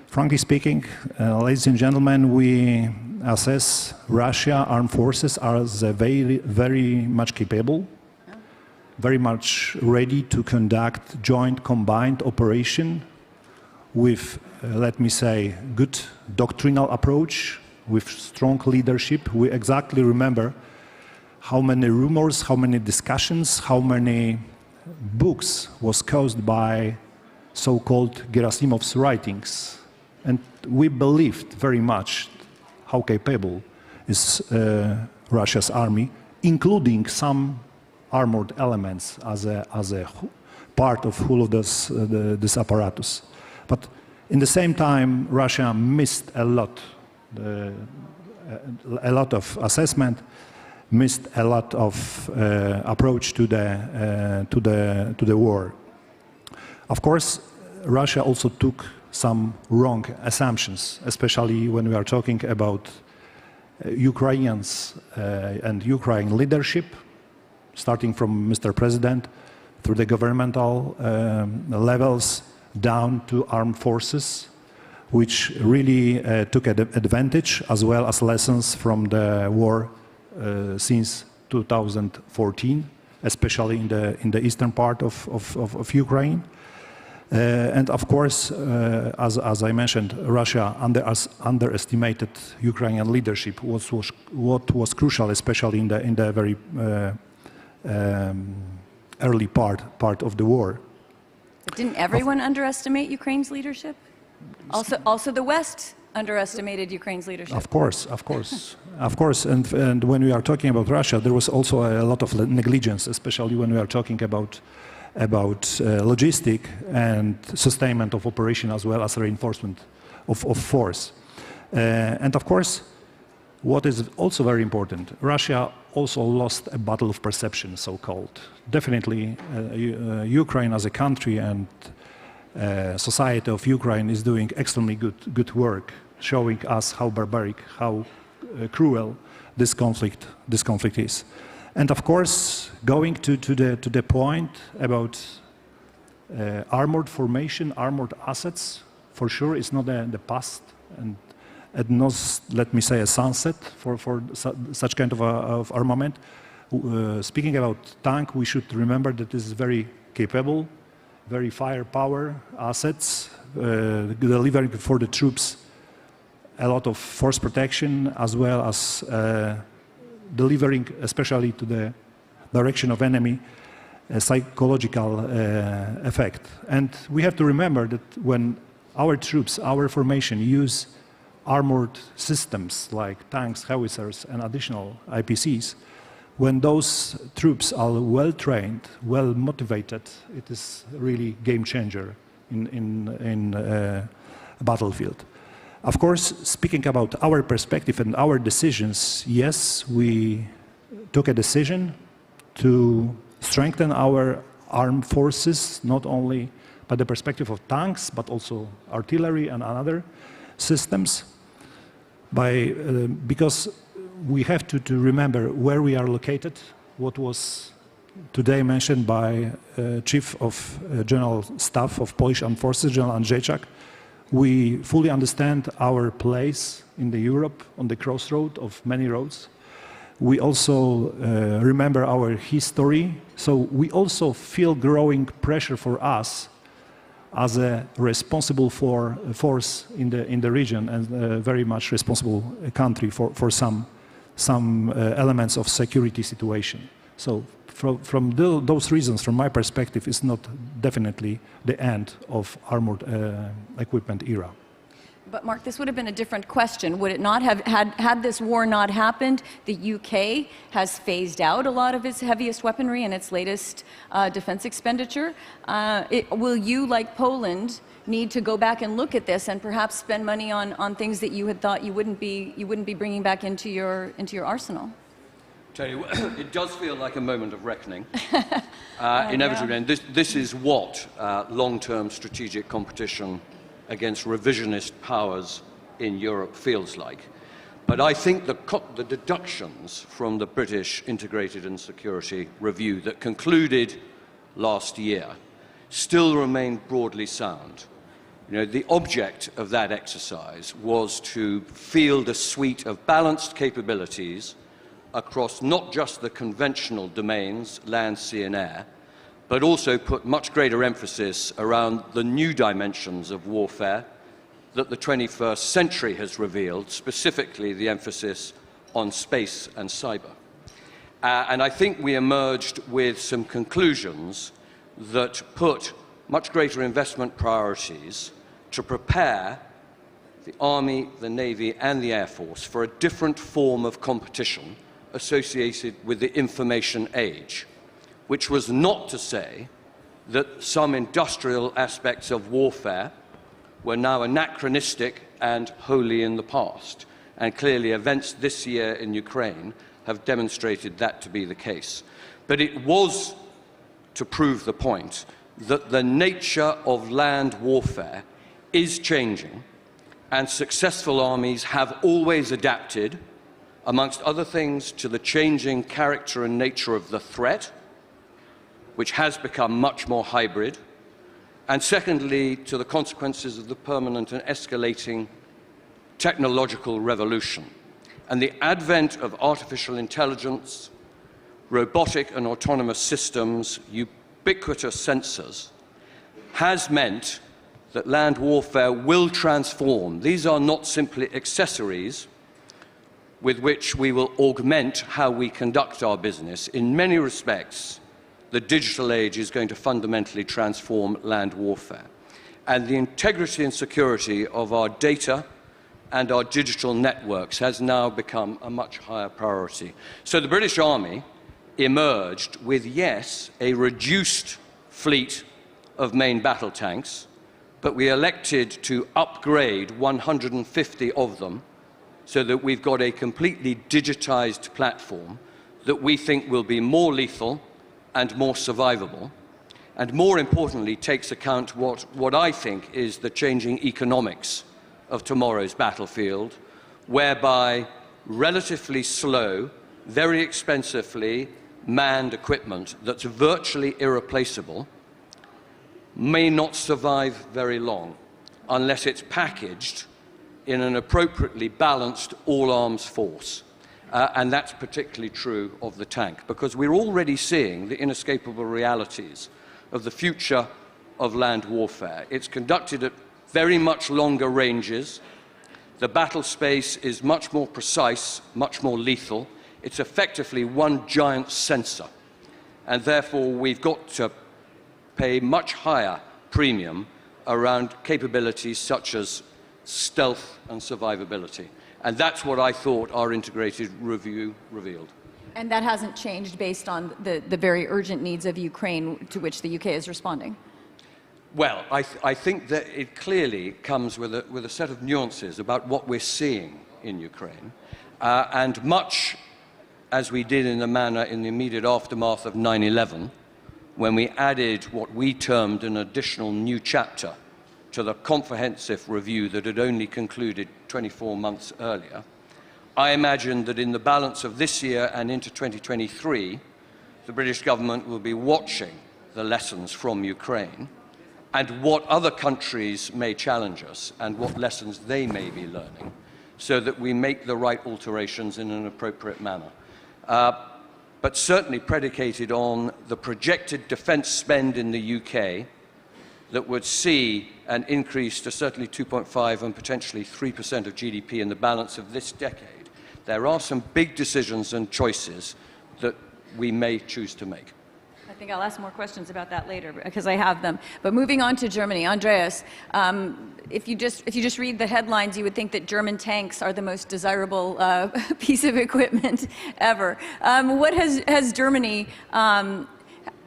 Frankly speaking, ladies and gentlemen, we assess Russia armed forces as very, very much capable, very much ready to conduct joint combined operation with, let me say, good doctrinal approach, with strong leadership. We exactly remember how many rumors, how many discussions, how many books was caused by so-called Gerasimov's writings. And we believed very much how capable is Russia's army, including some armored elements as a part of whole of this apparatus. But in the same time, Russia missed a lot of assessment, missed a lot of approach to the war. Of course, Russia also took some wrong assumptions, especially when we are talking about Ukrainians and Ukraine leadership, starting from Mr. President through the governmental levels down to armed forces, which really took advantage, as well as lessons from the war since 2014, especially in the eastern part of Ukraine. And of course, as I mentioned, Russia underestimated Ukrainian leadership, what was crucial, especially in the very early part of the war. But didn't everyone underestimate Ukraine's leadership? Also the West underestimated Ukraine's leadership. Of course. And when we are talking about Russia, there was also a lot of negligence, especially when we are talking about logistic and sustainment of operation, as well as reinforcement of force. And of course, what is also very important, Russia also lost a battle of perception, so-called. Definitely, Ukraine as a country and society of Ukraine is doing extremely good work, showing us how barbaric, how cruel this conflict is. And of course, going to the point about armored formation, armored assets, for sure it's not the past and not, let me say, a sunset for such kind of armament. Speaking about tank, we should remember that this is very capable, very firepower assets, delivering for the troops a lot of force protection, as well as delivering, especially to the direction of enemy, a psychological effect. And we have to remember that when our troops, our formation use armored systems like tanks, howitzers, and additional IPCs, when those troops are well trained, well motivated, it is really game changer in a battlefield. Of course, speaking about our perspective and our decisions, yes, we took a decision to strengthen our armed forces, not only by the perspective of tanks, but also artillery and other systems, because we have to remember where we are located, what was today mentioned by Chief of General Staff of Polish Armed Forces, General Andrzejczak. We fully understand our place in the Europe on the crossroad of many roads. We also remember our history, so we also feel growing pressure for us as a responsible force in the region and a very much responsible country for some elements of security situation. So those reasons, from my perspective, is not definitely the end of armored equipment era. But Mark, this would have been a different question. Would it not have, had this war not happened, the UK has phased out a lot of its heaviest weaponry in its latest defense expenditure. Will you, like Poland, need to go back and look at this and perhaps spend money on things that you had thought you wouldn't be bringing back into your arsenal? Tell you, it does feel like a moment of reckoning, inevitably. And this is what long-term strategic competition against revisionist powers in Europe feels like. But I think the deductions from the British Integrated and Security Review that concluded last year still remain broadly sound. You know, the object of that exercise was to field a suite of balanced capabilities across not just the conventional domains, land, sea and air, but also put much greater emphasis around the new dimensions of warfare that the 21st century has revealed, specifically the emphasis on space and cyber. And I think we emerged with some conclusions that put much greater investment priorities to prepare the Army, the Navy and the Air Force for a different form of competition associated with the information age, which was not to say that some industrial aspects of warfare were now anachronistic and wholly in the past. And clearly events this year in Ukraine have demonstrated that to be the case. But it was to prove the point that the nature of land warfare is changing, and successful armies have always adapted, amongst other things, to the changing character and nature of the threat, which has become much more hybrid, and secondly, to the consequences of the permanent and escalating technological revolution. And the advent of artificial intelligence, robotic and autonomous systems, ubiquitous sensors, has meant that land warfare will transform. These are not simply accessories with which we will augment how we conduct our business. In many respects, the digital age is going to fundamentally transform land warfare. And the integrity and security of our data and our digital networks has now become a much higher priority. So the British Army emerged with, yes, a reduced fleet of main battle tanks, but we elected to upgrade 150 of them so that we've got a completely digitized platform that we think will be more lethal and more survivable, and more importantly takes account what I think is the changing economics of tomorrow's battlefield, whereby relatively slow, very expensively manned equipment that's virtually irreplaceable may not survive very long unless it's packaged in an appropriately balanced all-arms force. And that's particularly true of the tank, because we're already seeing the inescapable realities of the future of land warfare. It's conducted at very much longer ranges. The battle space is much more precise, much more lethal. It's effectively one giant sensor. And therefore, we've got to pay much higher premium around capabilities such as stealth and survivability. And that's what I thought our integrated review revealed. And that hasn't changed based on the very urgent needs of Ukraine to which the UK is responding? Well, I think that it clearly comes with a set of nuances about what we're seeing in Ukraine. And much as we did in the immediate aftermath of 9/11, when we added what we termed an additional new chapter to the comprehensive review that had only concluded 24 months earlier, I imagine that in the balance of this year and into 2023, the British government will be watching the lessons from Ukraine and what other countries may challenge us and what lessons they may be learning, so that we make the right alterations in an appropriate manner. But certainly predicated on the projected defence spend in the UK that would see an increase to certainly 2.5 and potentially 3% of GDP in the balance of this decade. There are some big decisions and choices that we may choose to make. I think I'll ask more questions about that later because I have them. But moving on to Germany, Andreas, if you just read the headlines, you would think that German tanks are the most desirable piece of equipment ever. What has Germany?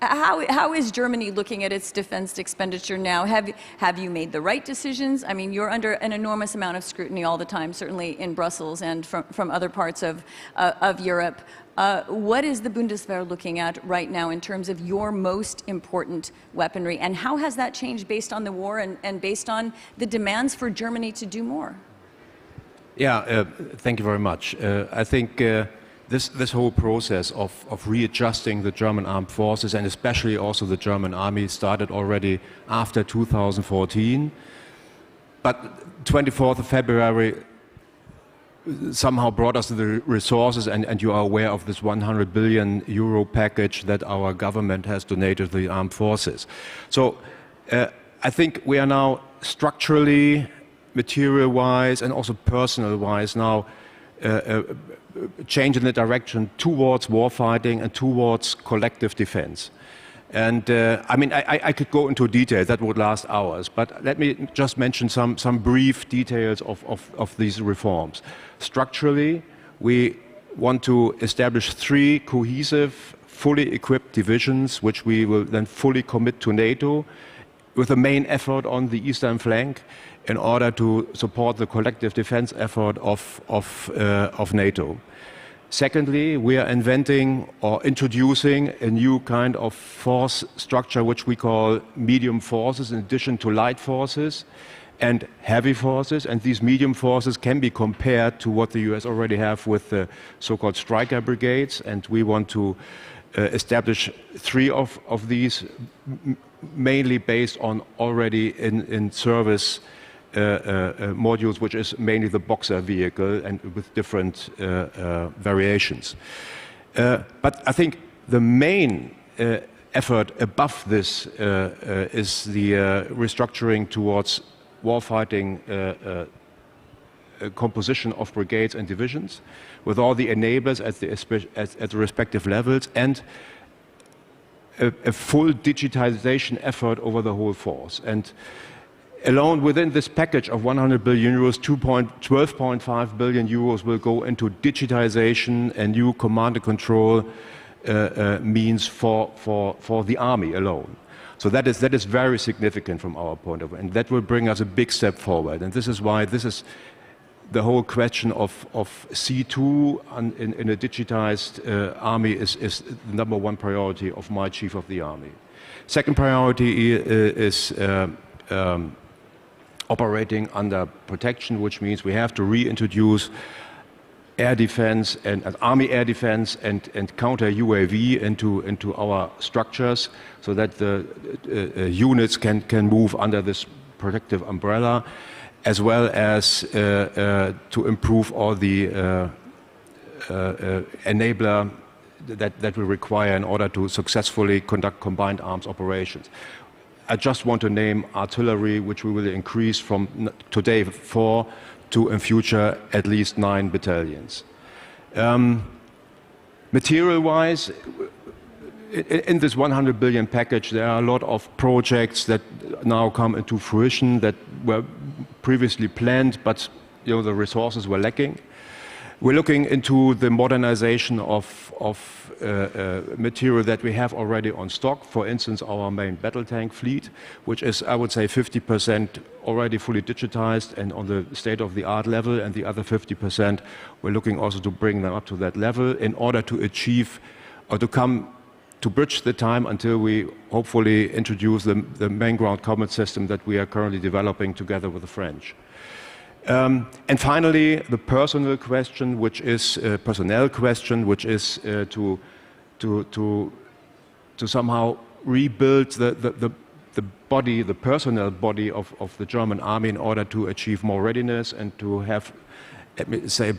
How is Germany looking at its defense expenditure now? Have you made the right decisions? I mean, you're under an enormous amount of scrutiny all the time, certainly in Brussels and from other parts of Europe. What is the Bundeswehr looking at right now in terms of your most important weaponry? And how has that changed based on the war and based on the demands for Germany to do more? Yeah, thank you very much. I think this whole process of readjusting the German armed forces and especially also the German army started already after 2014. But 24th of February somehow brought us the resources, and you are aware of this 100 billion euro package that our government has donated to the armed forces. So I think we are now structurally, material-wise, and also personal-wise now changing the direction towards warfighting and towards collective defense. And I mean, I could go into detail, that would last hours, but let me just mention some brief details of these reforms. Structurally, we want to establish 3 cohesive, fully equipped divisions, which we will then fully commit to NATO, with a main effort on the eastern flank in order to support the collective defense effort of NATO. Secondly, we are inventing or introducing a new kind of force structure which we call medium forces in addition to light forces and heavy forces, and these medium forces can be compared to what the US already have with the so-called striker brigades, and we want to establish 3 of these, mainly based on already in service modules, which is mainly the Boxer vehicle and with different variations. But I think the main effort above this is the restructuring towards warfighting composition of brigades and divisions with all the enablers at the respective levels, and a full digitization effort over the whole force. And alone within this package of 100 billion euros, 12.5 billion euros will go into digitization and new command and control means for the army alone. So that is very significant from our point of view, and that will bring us a big step forward. And this is why this is the whole question of C2 in a digitized army is the #1 priority of my chief of the army. Second priority is operating under protection, which means we have to reintroduce air defense and army air defense and counter UAV into our structures so that the units can move under this protective umbrella, as well as to improve all the enabler that we require in order to successfully conduct combined arms operations. I just want to name artillery, which we will increase from today 4 to in future at least 9 battalions. Material-wise, in this 100 billion package, there are a lot of projects that now come into fruition that were previously planned, but the resources were lacking. We're looking into the modernization of material that we have already on stock. For instance, our main battle tank fleet, which is, I would say, 50% already fully digitized and on the state-of-the-art level, and the other 50%, we're looking also to bring them up to that level in order to achieve or to bridge the time until we hopefully introduce the main ground combat system that we are currently developing together with the French. And finally, the personnel question, which is to somehow rebuild the personnel body of the German army in order to achieve more readiness and to have, let me say,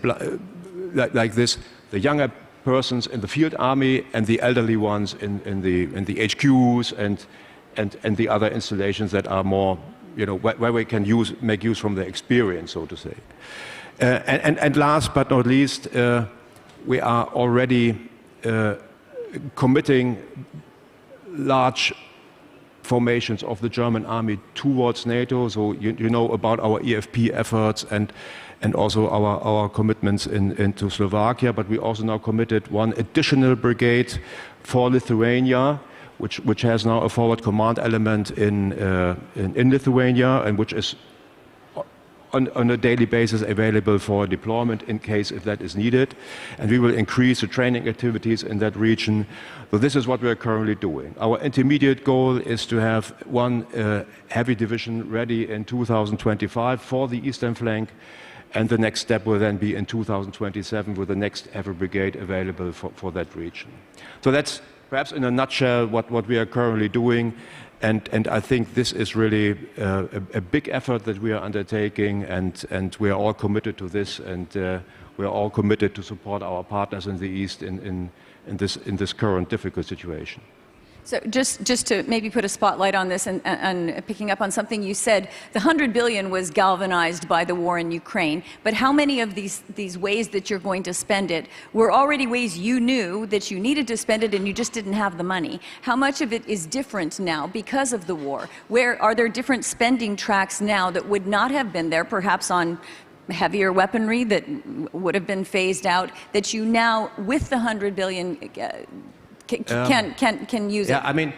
like this, the younger persons in the field army and the elderly ones in the HQs and the other installations that are more, where we can make use from the experience, so to say. And last but not least, we are already committing large formations of the German army towards NATO. So you know about our EFP efforts and also our commitments into Slovakia, but we also now committed one additional brigade for Lithuania, which has now a forward command element in Lithuania, and which is on a daily basis available for deployment in case if that is needed. And we will increase the training activities in that region. So this is what we are currently doing. Our intermediate goal is to have one heavy division ready in 2025 for the eastern flank, and the next step will then be in 2027 with the next heavy brigade available for that region. So that's perhaps in a nutshell what we are currently doing. And I think this is really a big effort that we are undertaking, and we are all committed to this, and we are all committed to support our partners in the East in this current difficult situation. So just to maybe put a spotlight on this and picking up on something you said, the 100 billion was galvanized by the war in Ukraine, but how many of these ways that you're going to spend it were already ways you knew that you needed to spend it and you just didn't have the money? How much of it is different now because of the war? Where are there different spending tracks now that would not have been there, perhaps on heavier weaponry that would have been phased out, that you now, with the 100 billion, can use it? Yeah, I mean,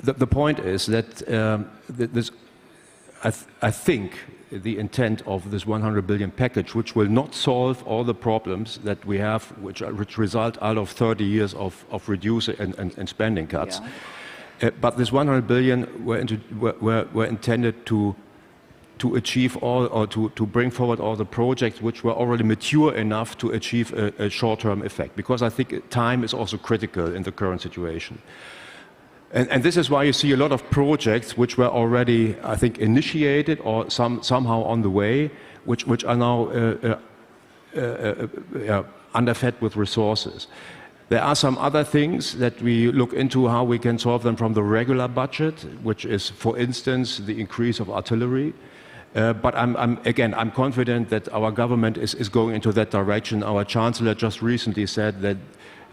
the point is that I think the intent of this 100 billion package, which will not solve all the problems that we have, which result out of 30 years of reducing and spending cuts. Yeah. But this 100 billion were intended to achieve all, or to bring forward all the projects which were already mature enough to achieve a short-term effect, because I think time is also critical in the current situation. And this is why you see a lot of projects which were already, I think, initiated or somehow on the way, which are now underfed with resources. There are some other things that we look into how we can solve them from the regular budget, which is, for instance, the increase of artillery. But I'm confident that our government is going into that direction. Our Chancellor just recently said that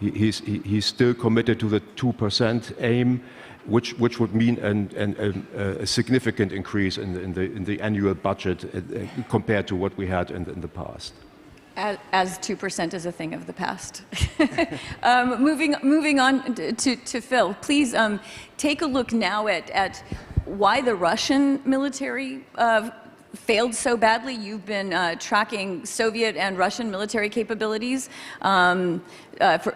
he's still committed to the 2% aim, which would mean a significant increase in the annual budget compared to what we had in the past. As 2% is a thing of the past. Moving on to Phil, please take a look now at why the Russian military failed so badly. You've been tracking Soviet and Russian military capabilities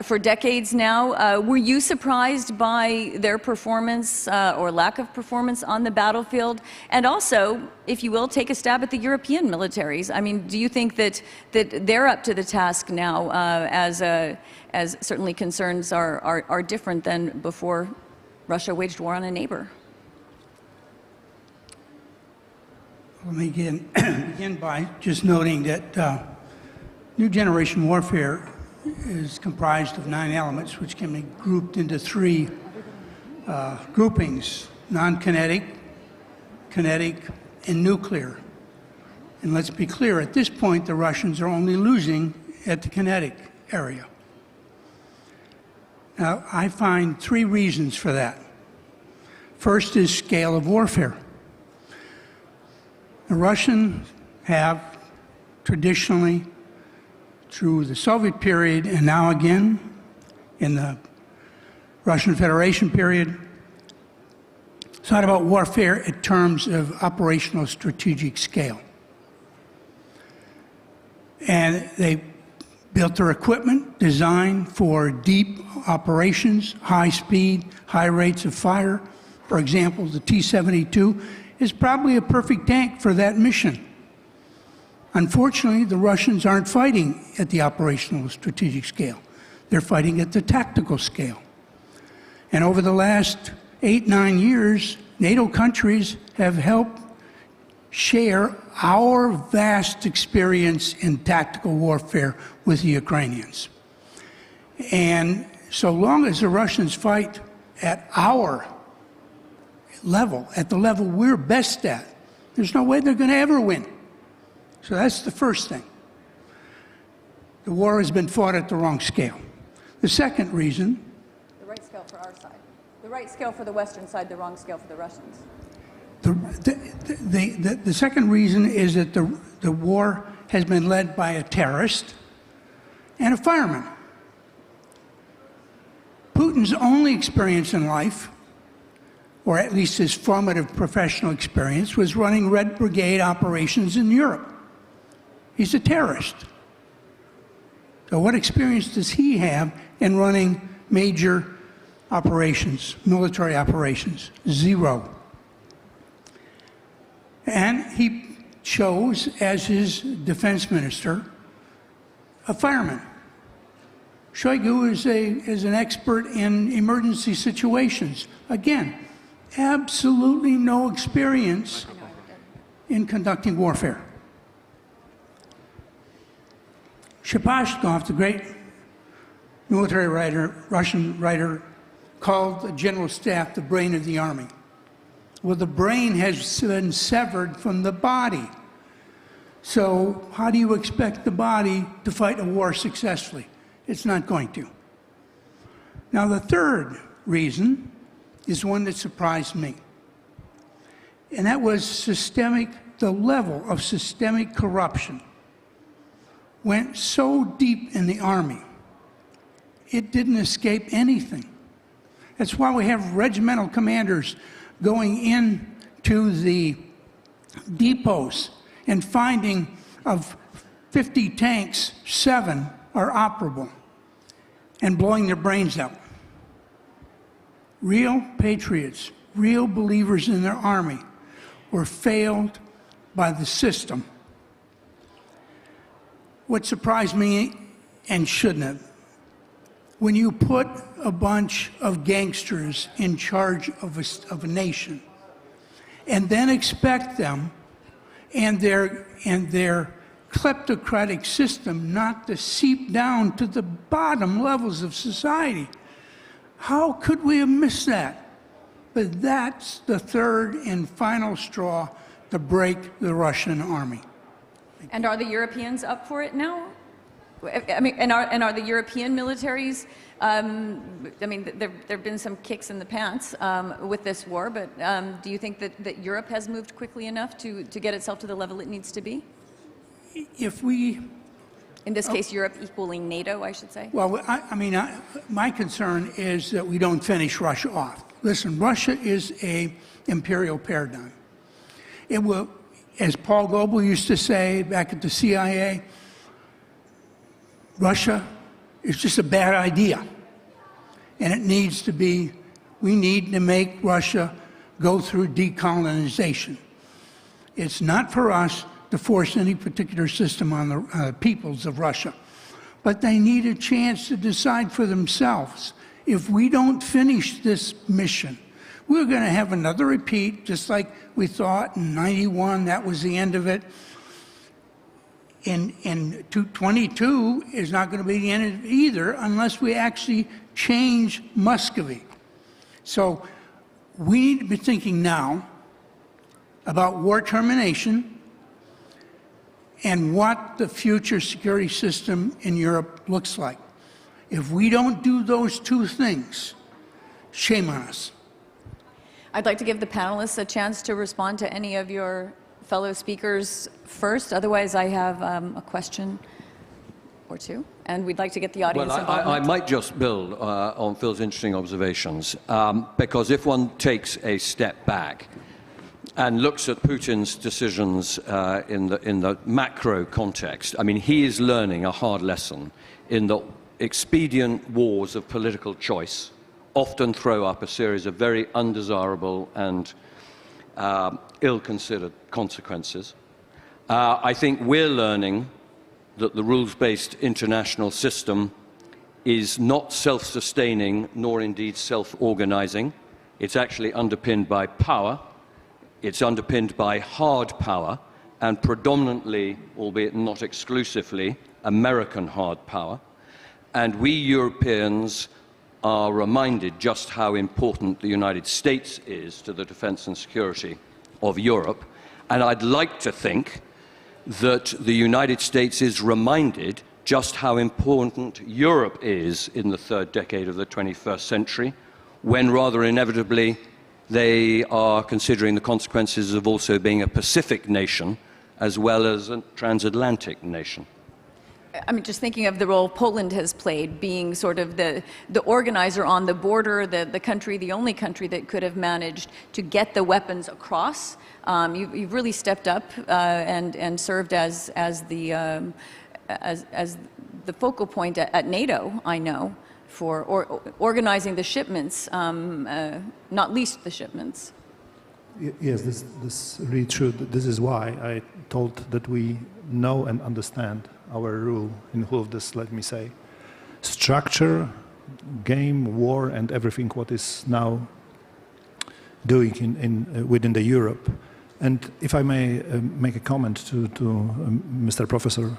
for decades now. Were you surprised by their performance or lack of performance on the battlefield? And also, if you will, take a stab at the European militaries. I mean, do you think that they're up to the task now, as certainly concerns are different than before Russia waged war on a neighbor? Let me begin by just noting that new generation warfare is comprised of 9 elements, which can be grouped into 3 groupings: non-kinetic, kinetic, and nuclear. And let's be clear, at this point, the Russians are only losing at the kinetic area. Now, I find 3 reasons for that. First is scale of warfare. The Russians have traditionally, through the Soviet period and now again in the Russian Federation period, thought about warfare in terms of operational strategic scale. And they built their equipment designed for deep operations, high speed, high rates of fire. For example, the T-72 is probably a perfect tank for that mission. Unfortunately, the Russians aren't fighting at the operational strategic scale. They're fighting at the tactical scale. And over the last 8-9 years, NATO countries have helped share our vast experience in tactical warfare with the Ukrainians. And so long as the Russians fight at our level, at the level we're best at, there's no way they're going to ever win. So that's the first thing. The war has been fought at the wrong scale. The second reason for our side. The right scale for the Western side, the wrong scale for the Russians. The second reason is that the war has been led by a terrorist and a fireman. Putin's only experience in life, or at least his formative professional experience, was running Red Brigade operations in Europe. He's a terrorist. So what experience does he have in running major operations, military operations? Zero. And he chose as his defense minister a fireman. Shoigu is an expert in emergency situations. Again, absolutely no experience in conducting warfare. Shapashnikov, the great military writer, Russian writer, called the general staff the brain of the army. Well, the brain has been severed from the body. So how do you expect the body to fight a war successfully? It's not going to. Now, the third reason is one that surprised me. And that was the level of systemic corruption went so deep in the Army, it didn't escape anything. That's why we have regimental commanders going into the depots and finding of 50 tanks, 7 are operable and blowing their brains out. Real patriots, real believers in their army were failed by the system. What surprised me, and shouldn't have, when you put a bunch of gangsters in charge of a nation and then expect them and their kleptocratic system not to seep down to the bottom levels of society, how could we have missed that? But that's the third and final straw to break the Russian army. And are the Europeans up for it now? I mean, and are the European militaries? I mean, there have been some kicks in the pants with this war, but do you think that Europe has moved quickly enough to get itself to the level it needs to be? If we, in this case, Europe equaling NATO, I should say. Well, my concern is that we don't finish Russia off. Listen, Russia is an imperial paradigm. It will, as Paul Goebel used to say back at the CIA, Russia is just a bad idea. And it needs to be, we need to make Russia go through decolonization. It's not for us to force any particular system on the peoples of Russia. But they need a chance to decide for themselves. If we don't finish this mission, we're going to have another repeat, just like we thought in '91, that was the end of it. In 22 is not going to be the end of it either unless we actually change Muscovy. So we need to be thinking now about war termination and what the future security system in Europe looks like. If we don't do those two things, shame on us. I'd like to give the panelists a chance to respond to any of your fellow speakers first. Otherwise, I have a question or two, and we'd like to get the audience involved. I might just build on Phil's interesting observations, because if one takes a step back and looks at Putin's decisions in the macro context, I mean, he is learning a hard lesson in the expedient wars of political choice often throw up a series of very undesirable and ill-considered consequences. I think we're learning that the rules-based international system is not self-sustaining nor indeed self-organizing. It's actually underpinned by power. It's underpinned by hard power, and predominantly, albeit not exclusively, American hard power. And we Europeans are reminded just how important the United States is to the defense and security of Europe. And I'd like to think that the United States is reminded just how important Europe is in the third decade of the 21st century, when rather inevitably they are considering the consequences of also being a Pacific nation as well as a transatlantic nation? I mean, just thinking of the role Poland has played, being sort of the organizer on the border, the country, the only country that could have managed to get the weapons across. You've really stepped up and served as the focal point at NATO, I know, for organizing the shipments, not least the shipments. Yes, this is really true. This is why I told that we know and understand our role in all of this, let me say, structure, game, war, and everything what is now doing within the Europe. And if I may make a comment to Mr. Professor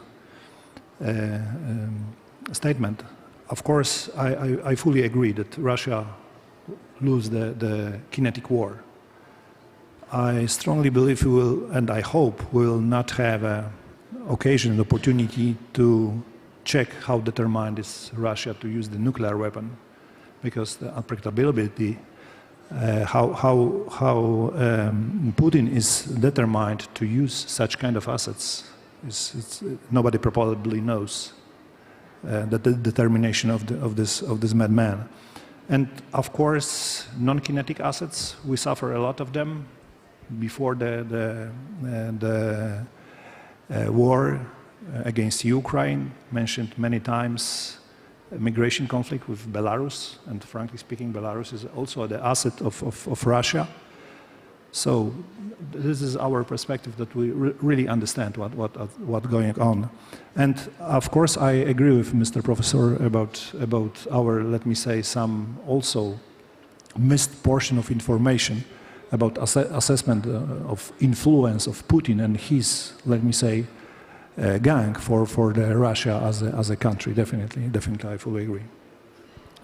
statement, of course, I fully agree that Russia lose the kinetic war. I strongly believe we will, and I hope we will not have an occasion and opportunity to check how determined is Russia to use the nuclear weapon, because the unpredictability, how Putin is determined to use such kind of assets, nobody probably knows the determination of this madman. And of course, non-kinetic assets, we suffer a lot of them. Before the war against Ukraine, mentioned many times, migration conflict with Belarus, and frankly speaking, Belarus is also the asset of Russia. So this is our perspective, that we really understand what's going on. And of course, I agree with Mr. Professor about our, let me say, some also missed portion of information about assessment of influence of Putin and his, let me say, gang for the Russia as a country. Definitely, I fully agree.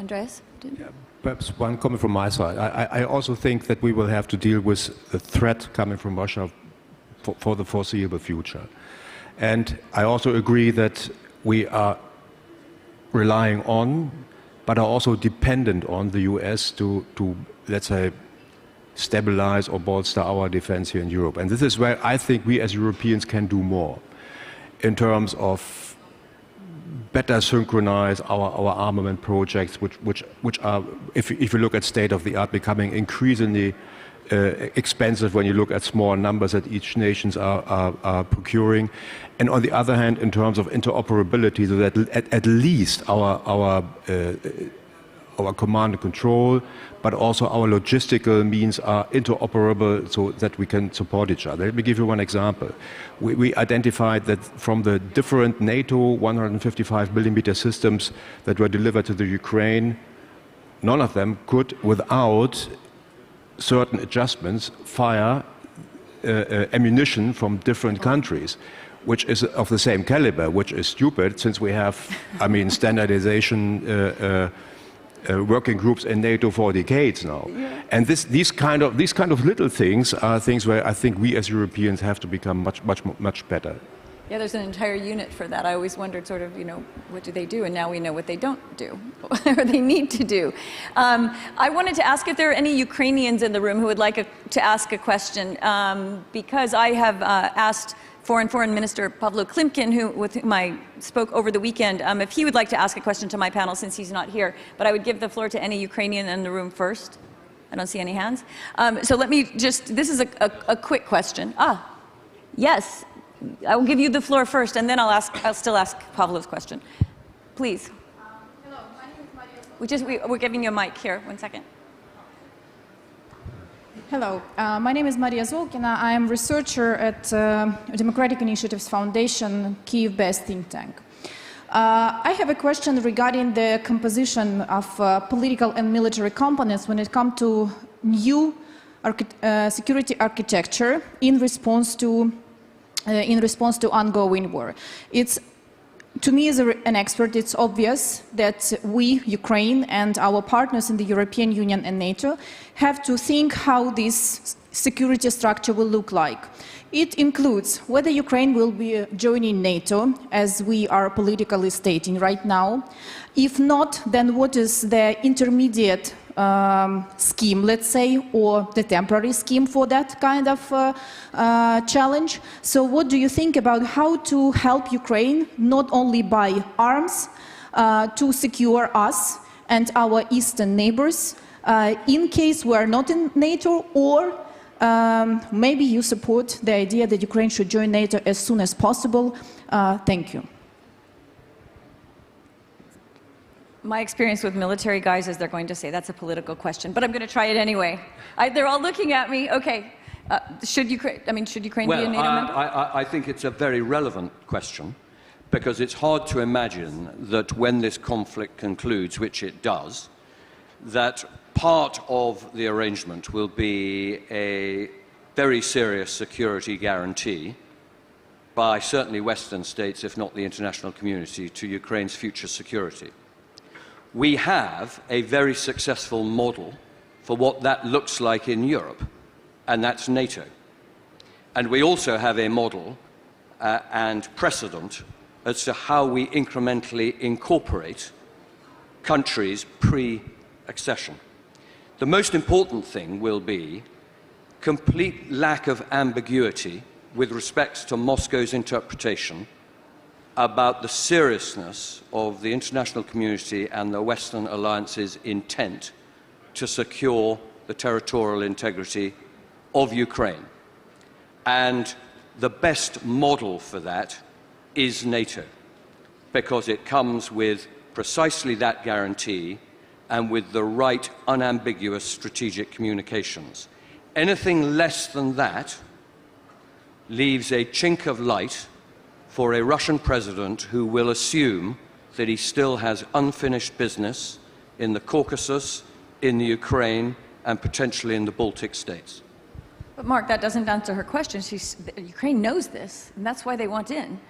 Andreas? Yeah, perhaps one comment from my side. I also think that we will have to deal with the threat coming from Russia for the foreseeable future. And I also agree that we are relying on, but are also dependent on the US to let's say, stabilize or bolster our defense here in Europe. And this is where I think we as Europeans can do more in terms of better synchronize our armament projects, which are, if you look at state of the art, becoming increasingly expensive when you look at small numbers that each nations are procuring. And on the other hand, in terms of interoperability, so that at least our command and control, but also our logistical means are interoperable so that we can support each other. Let me give you one example. We identified that from the different NATO 155mm systems that were delivered to the Ukraine, none of them could, without certain adjustments, fire ammunition from different countries, which is of the same caliber, which is stupid since we have, I mean, standardization working groups in NATO for decades now. Yeah. And these kind of little things are things where I think we as Europeans have to become much better. Yeah, there's an entire unit for that. I always wondered sort of, what do they do? And now we know what they don't do, or they need to do. I wanted to ask if there are any Ukrainians in the room who would like to ask a question, because I have asked Foreign Minister Pavlo Klimkin, with whom I spoke over the weekend, if he would like to ask a question to my panel since he's not here. But I would give the floor to any Ukrainian in the room first. I don't see any hands. So let me just, this is a quick question. Yes, I will give you the floor first, and then I'll still ask Pavlo's question. Please. Hello, my name is Maria. We're giving you a mic here. 1 second. Hello, my name is Maria Zolkina. I am a researcher at Democratic Initiatives Foundation, Kyiv-based think tank. I have a question regarding the composition of political and military components when it comes to new security architecture in response to ongoing war. To me, as an expert, it's obvious that we, Ukraine, and our partners in the European Union and NATO have to think how this security structure will look like. It includes whether Ukraine will be joining NATO, as we are politically stating right now. If not, then what is the intermediate scheme, let's say, or the temporary scheme for that kind of challenge. So what do you think about how to help Ukraine, not only by arms, to secure us and our eastern neighbors, in case we are not in NATO, or maybe you support the idea that Ukraine should join NATO as soon as possible? Thank you. My experience with military guys is they're going to say that's a political question, but I'm going to try it anyway. They're all looking at me. Okay, should Ukraine be a NATO member? I think it's a very relevant question, because it's hard to imagine that when this conflict concludes, which it does, that part of the arrangement will be a very serious security guarantee by certainly Western states, if not the international community, to Ukraine's future security. We have a very successful model for what that looks like in Europe, and that's NATO. And we also have a model and precedent as to how we incrementally incorporate countries pre-accession. The most important thing will be complete lack of ambiguity with respect to Moscow's interpretation about the seriousness of the international community and the Western alliance's intent to secure the territorial integrity of Ukraine. And the best model for that is NATO, because it comes with precisely that guarantee and with the right unambiguous strategic communications. Anything less than that leaves a chink of light for a Russian president who will assume that he still has unfinished business in the Caucasus, in the Ukraine, and potentially in the Baltic states. But Mark, that doesn't answer her question. Ukraine knows this, and that's why they want in,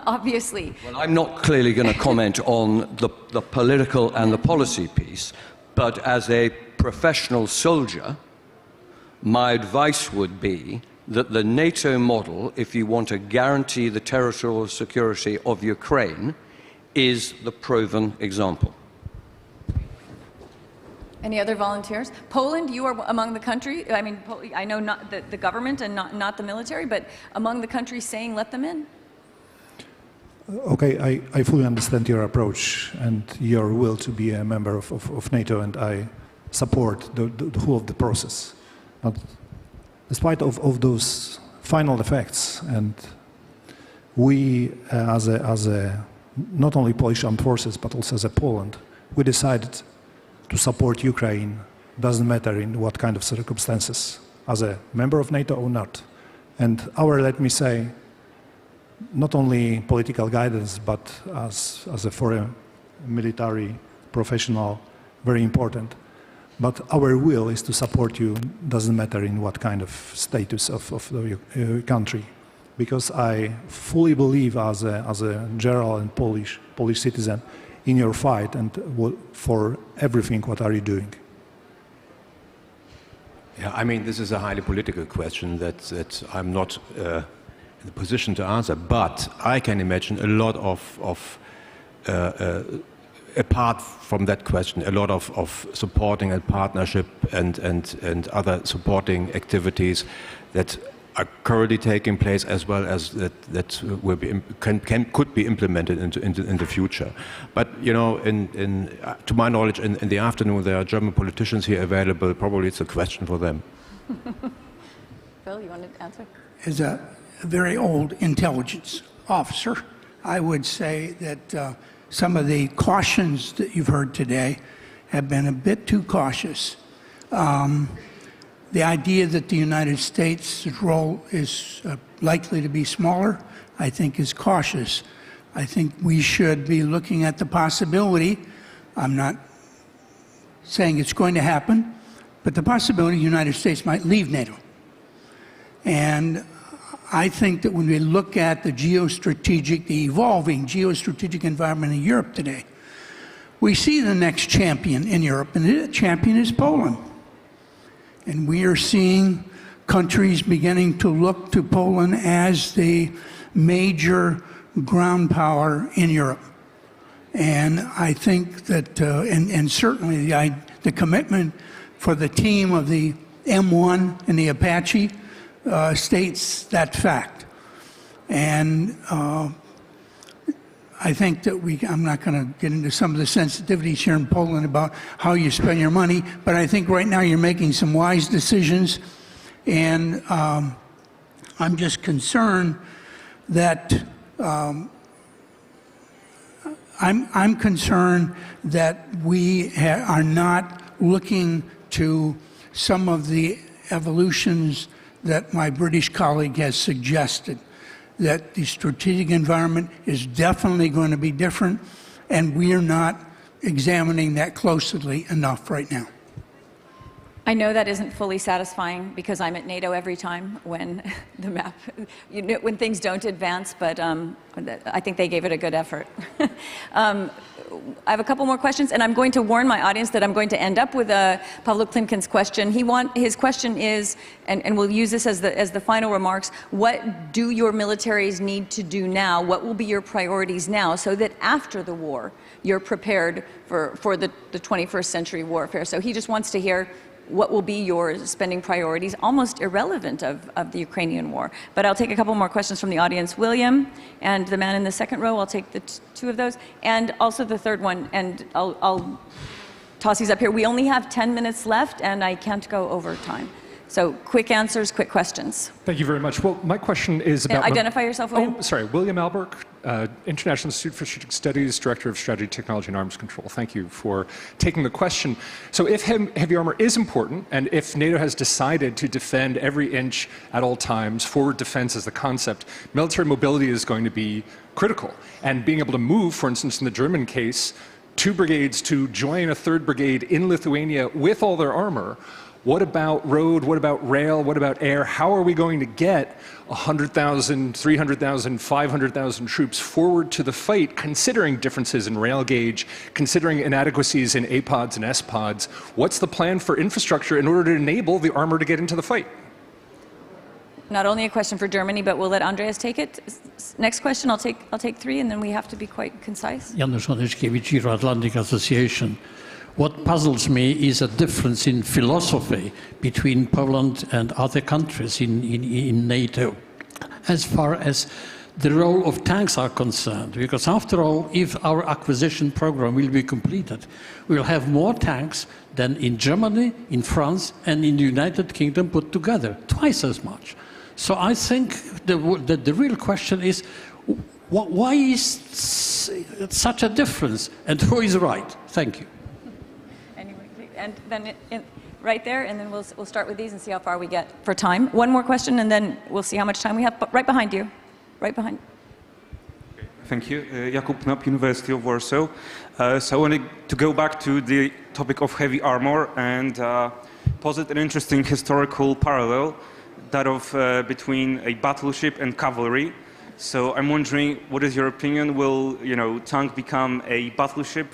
obviously. Well, I'm not clearly going to comment on the political and the policy piece, but as a professional soldier, my advice would be that the NATO model, if you want to guarantee the territorial security of Ukraine, is the proven example. Any other volunteers? Poland, you are among the country, I mean, I know not the government and not the military, but among the countries saying let them in? Okay, I fully understand your approach and your will to be a member of NATO, and I support the whole of the process. But despite of those final effects, and we as a not only Polish armed forces but also as a Poland, we decided to support Ukraine, doesn't matter in what kind of circumstances, as a member of NATO or not. And our, let me say, not only political guidance, but as a foreign military professional, very important. But our will is to support you, doesn't matter in what kind of status of the country. Because I fully believe as a general and Polish citizen in your fight and for everything what are you doing. Yeah, I mean, this is a highly political question that I'm not in the position to answer, but I can imagine a lot of apart from that question, a lot of supporting and partnership and other supporting activities that are currently taking place, as well as that will be could be implemented in the future. But you know, to my knowledge, in the afternoon there are German politicians here available. Probably it's a question for them. Phil, you want to answer? As a very old intelligence officer, I would say that some of the cautions that you've heard today have been a bit too cautious. The idea that the United States' role is likely to be smaller, I think, is cautious. I think we should be looking at the possibility, I'm not saying it's going to happen, but the possibility the United States might leave NATO. And I think that when we look at the evolving geostrategic environment in Europe today, we see the next champion in Europe, and the champion is Poland. And we are seeing countries beginning to look to Poland as the major ground power in Europe. And I think that, and certainly the commitment for the team of the M1 and the Apache states that fact. And I think that I'm not going to get into some of the sensitivities here in Poland about how you spend your money, but I think right now you're making some wise decisions, and I'm just concerned that I'm concerned that we are not looking to some of the evolutions that my British colleague has suggested, that the strategic environment is definitely going to be different, and we are not examining that closely enough right now. I know that isn't fully satisfying because I'm at NATO every time when the map, when things don't advance, but I think they gave it a good effort. I have a couple more questions, and I'm going to warn my audience that I'm going to end up with Pavlo Klimkin's question. His question is, and we'll use this as the final remarks, what do your militaries need to do now? What will be your priorities now so that after the war, you're prepared for the 21st century warfare? So he just wants to hear what will be your spending priorities, almost irrelevant of the Ukrainian war. But I'll take a couple more questions from the audience. William, and the man in the second row, I'll take the two of those, and also the third one, and I'll toss these up here. We only have 10 minutes left, and I can't go over time. So quick answers, quick questions. Thank you very much. Well, my question is about... Identify yourself, William. Oh, sorry. William Alberg, International Institute for Strategic Studies, Director of Strategy, Technology, and Arms Control. Thank you for taking the question. So if heavy armor is important, and if NATO has decided to defend every inch at all times, forward defense as the concept, military mobility is going to be critical. And being able to move, for instance, in the German case, 2 brigades to join a 3rd brigade in Lithuania with all their armor. What about road? What about rail? What about air? How are we going to get 100,000, 300,000, 500,000 troops forward to the fight, considering differences in rail gauge, considering inadequacies in APODs and SPODs? What's the plan for infrastructure in order to enable the armor to get into the fight? Not only a question for Germany, but we'll let Andreas take it. Next question, I'll take 3, and then we have to be quite concise. Janusz Onyszkiewicz, Euro-Atlantic Association. What puzzles me is a difference in philosophy between Poland and other countries in NATO as far as the role of tanks are concerned. Because after all, if our acquisition program will be completed, we will have more tanks than in Germany, in France, and in the United Kingdom put together, twice as much. So I think the real question is, why is such a difference, and who is right? Thank you. And then right there, and then we'll start with these and see how far we get for time. One more question, and then we'll see how much time we have. But right behind you, right behind. Thank you. Jakub Knap, University of Warsaw. So I wanted to go back to the topic of heavy armor and posit an interesting historical parallel, that of between a battleship and cavalry. So I'm wondering, what is your opinion? Will tank become a battleship,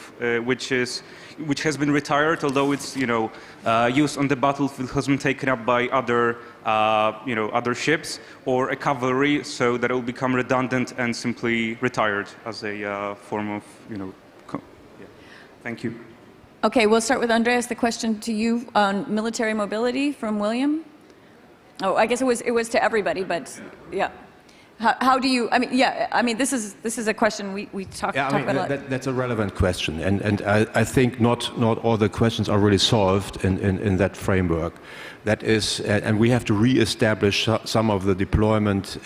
which has been retired, although it's used on the battlefield, has been taken up by other other ships, or a cavalry, so that it will become redundant and simply retired as a form of yeah. Thank you. Okay, we'll start with Andreas. The question to you on military mobility from William. Oh, I guess it was to everybody, but yeah. How do you? I mean, this is a question we talk about a lot. That's a relevant question, and I think not all the questions are really solved in that framework. That is, and we have to re-establish some of the deployment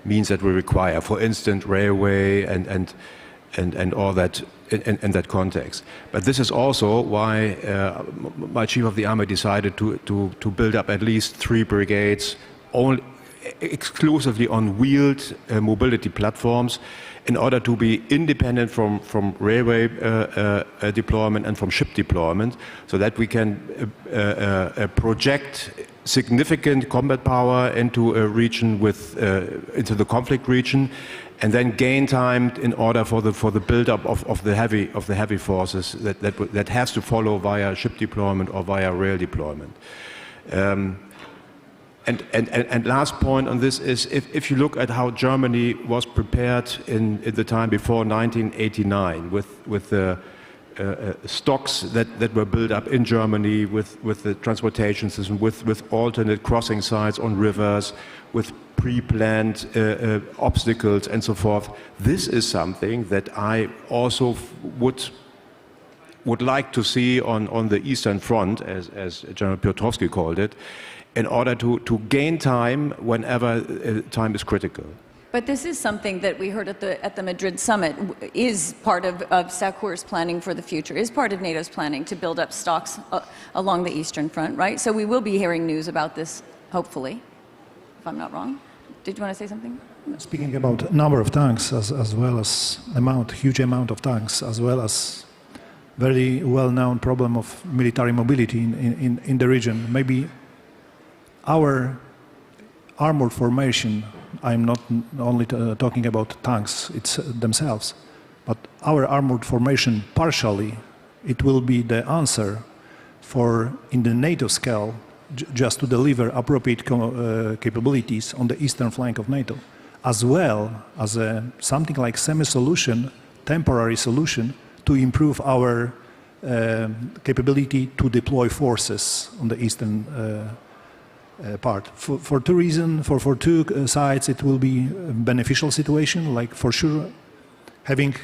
means that we require. For instance, railway and all that in that context. But this is also why my chief of the army decided to build up at least 3 brigades only exclusively on wheeled mobility platforms in order to be independent from railway deployment and from ship deployment, so that we can project significant combat power into a region into the conflict region, and then gain time in order for the build-up of the heavy forces that has to follow via ship deployment or via rail deployment. And last point on this is, if you look at how Germany was prepared in the time before 1989 with the stocks that were built up in Germany with the transportation system, with alternate crossing sites on rivers, with pre-planned obstacles and so forth. This is something that I also would like to see on the Eastern Front, as General Piotrowski called it, in order to gain time whenever time is critical. But this is something that we heard at the Madrid summit is part of SACEUR's planning for the future, is part of NATO's planning to build up stocks along the Eastern Front, right? So we will be hearing news about this, hopefully, if I'm not wrong. Did you want to say something? Speaking about number of tanks as well as huge amount of tanks, as well as very well-known problem of military mobility in the region. Maybe our armored formation, I'm not only talking about tanks themselves, but our armored formation partially, it will be the answer for, in the NATO scale, just to deliver appropriate capabilities on the eastern flank of NATO, as well as something like semi-solution, temporary solution to improve our capability to deploy forces on the eastern part. For two reasons, for two sides, it will be a beneficial situation, like for sure having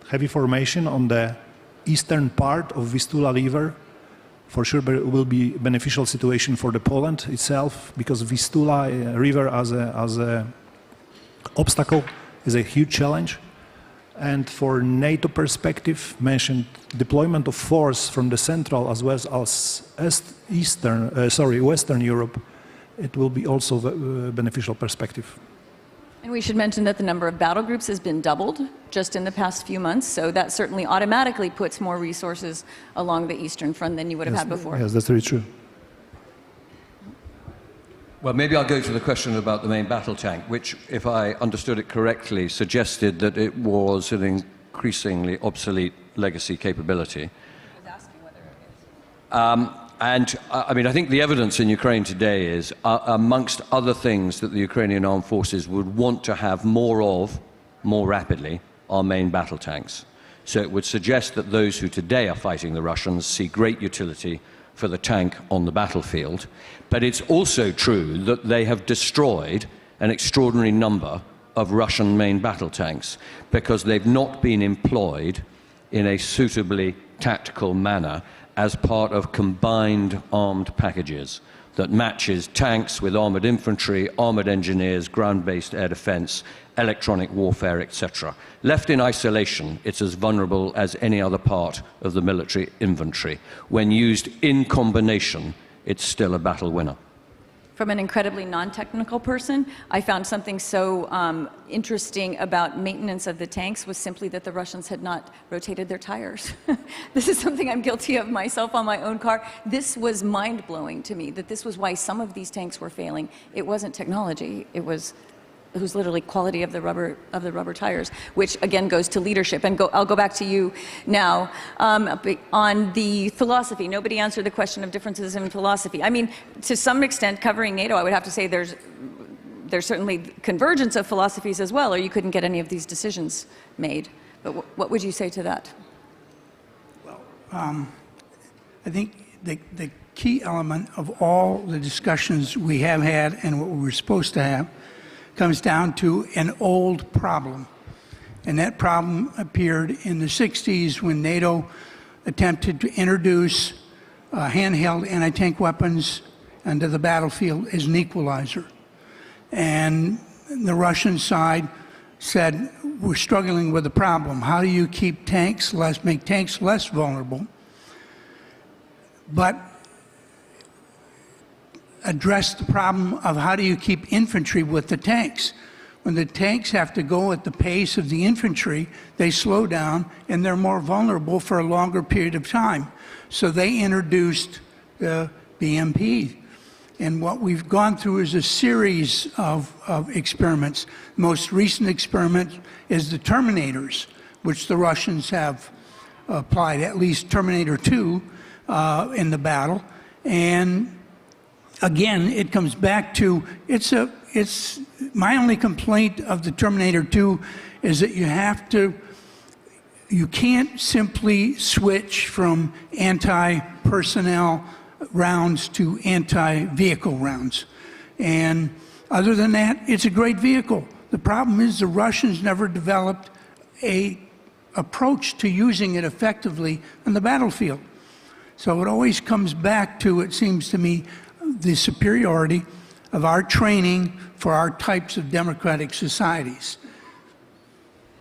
heavy formation on the eastern part of Vistula River, for sure will be a beneficial situation for the Poland itself, because Vistula River as a obstacle is a huge challenge. And for NATO perspective, mentioned deployment of force from the central as well as Western Europe, it will be also a beneficial perspective. And we should mention that the number of battle groups has been doubled just in the past few months, so that certainly automatically puts more resources along the Eastern Front than you would have had before. Yes, that's very true. Well, maybe I'll go to the question about the main battle tank, which, if I understood it correctly, suggested that it was an increasingly obsolete legacy capability. And I mean, I think the evidence in Ukraine today is, amongst other things that the Ukrainian armed forces would want to have more of, more rapidly, are main battle tanks. So it would suggest that those who today are fighting the Russians see great utility for the tank on the battlefield. But it's also true that they have destroyed an extraordinary number of Russian main battle tanks because they've not been employed in a suitably tactical manner as part of combined armed packages that matches tanks with armored infantry, armored engineers, ground-based air defense, electronic warfare, etc. Left in isolation, it's as vulnerable as any other part of the military inventory. When used in combination, it's still a battle winner. From an incredibly non-technical person, I found something so interesting about maintenance of the tanks was simply that the Russians had not rotated their tires. This is something I'm guilty of myself on my own car. This was mind-blowing to me, that this was why some of these tanks were failing. It wasn't technology, it was literally quality of the rubber tires, which again goes to leadership. And I'll go back to you now on the philosophy. Nobody answered the question of differences in philosophy. I mean, to some extent, covering NATO, I would have to say there's certainly convergence of philosophies as well, or you couldn't get any of these decisions made. But what would you say to that? Well, I think the key element of all the discussions we have had and what we were supposed to have comes down to an old problem. And that problem appeared in the 60s when NATO attempted to introduce handheld anti-tank weapons onto the battlefield as an equalizer. And the Russian side said, we're struggling with a problem. How do you keep tanks make tanks less vulnerable, but address the problem of how do you keep infantry with the tanks? When the tanks have to go at the pace of the infantry, they slow down and they're more vulnerable for a longer period of time. So they introduced the BMP. And what we've gone through is a series of experiments. The most recent experiment is the Terminators, which the Russians have applied, at least Terminator 2 in the battle. And again, it comes back to, my only complaint of the Terminator 2 is that you have to you can't simply switch from anti-personnel rounds to anti-vehicle rounds. And other than that, it's a great vehicle. The problem is the Russians never developed an approach to using it effectively on the battlefield. So it always comes back to, it seems to me, the superiority of our training for our types of democratic societies.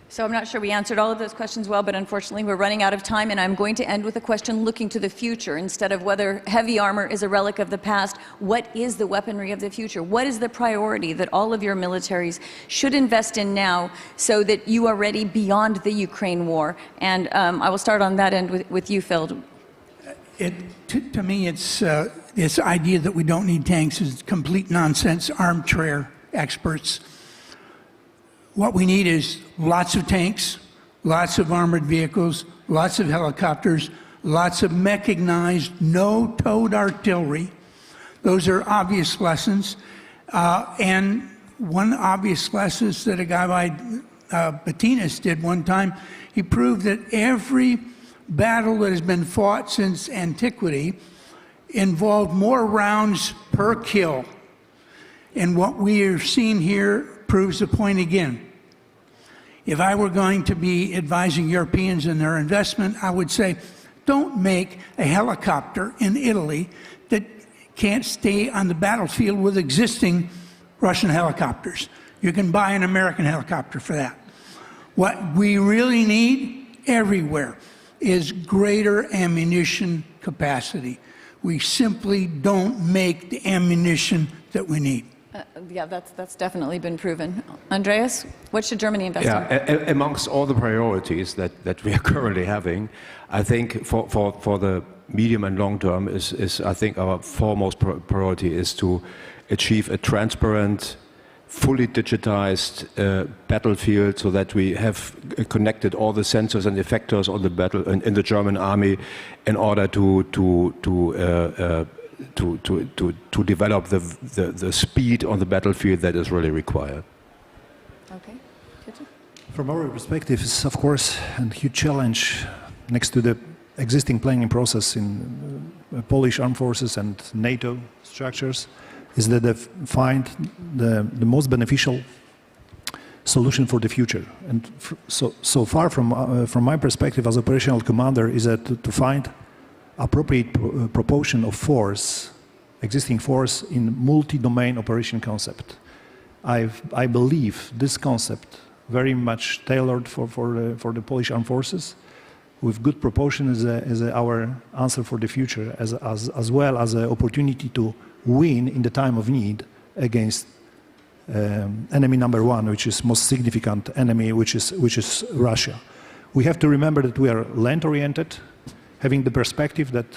So I'm not sure we answered all of those questions well, but unfortunately we're running out of time, and I'm going to end with a question looking to the future. Instead of whether heavy armor is a relic of the past, what is the weaponry of the future? What is the priority that all of your militaries should invest in now so that you are ready beyond the Ukraine war? And I will start on that end with you, Phil. To me, it's this idea that we don't need tanks is complete nonsense, armchair experts. What we need is lots of tanks, lots of armored vehicles, lots of helicopters, lots of mechanized, no-towed artillery. Those are obvious lessons. And one obvious lesson is that a guy by Batinas did one time. He proved that every battle that has been fought since antiquity involved more rounds per kill. And what we are seeing here proves the point again. If I were going to be advising Europeans in their investment, I would say, don't make a helicopter in Italy that can't stay on the battlefield with existing Russian helicopters. You can buy an American helicopter for that. What we really need everywhere is greater ammunition capacity. We simply don't make the ammunition that we need. Yeah, that's definitely been proven. Andreas, what should Germany invest in? Amongst all the priorities that we are currently having, I think for the medium and long term is I think our foremost priority is to achieve a transparent, fully digitized battlefield so that we have connected all the sensors and effectors on the battle in the German army in order to develop the speed on the battlefield that is really required. Okay. From our perspective, it's of course a huge challenge next to the existing planning process in Polish armed forces and NATO structures, is that they find the most beneficial solution for the future. And so far from my perspective as operational commander is that to find appropriate proportion of force, existing force in multi-domain operation concept. I believe this concept very much tailored for the Polish armed forces, with good proportion as our answer for the future, as well as an opportunity to win in the time of need against enemy number one, which is most significant enemy, which is Russia. We have to remember that we are land-oriented, having the perspective that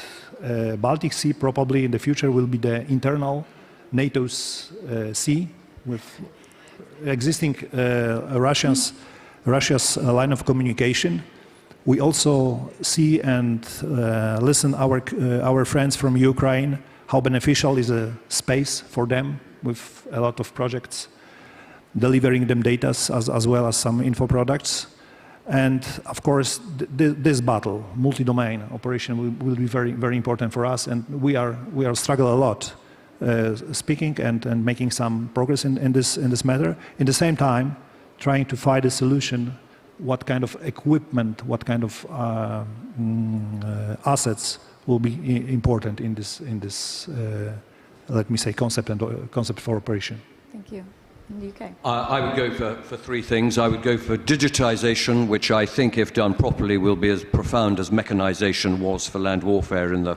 Baltic Sea probably in the future will be the internal NATO's sea, with existing Russia's line of communication. We also see and listen our friends from Ukraine, how beneficial is a space for them with a lot of projects, delivering them data as well as some info products. And of course, this battle, multi-domain operation, will be very, very important for us. And we are struggling a lot, speaking and making some progress in this matter. In the same time, trying to find a solution. What kind of equipment, what kind of assets will be important in this let me say, concept for operation. Thank you. In the UK. I would go for three things. I would go for digitization, which I think, if done properly, will be as profound as mechanization was for land warfare in the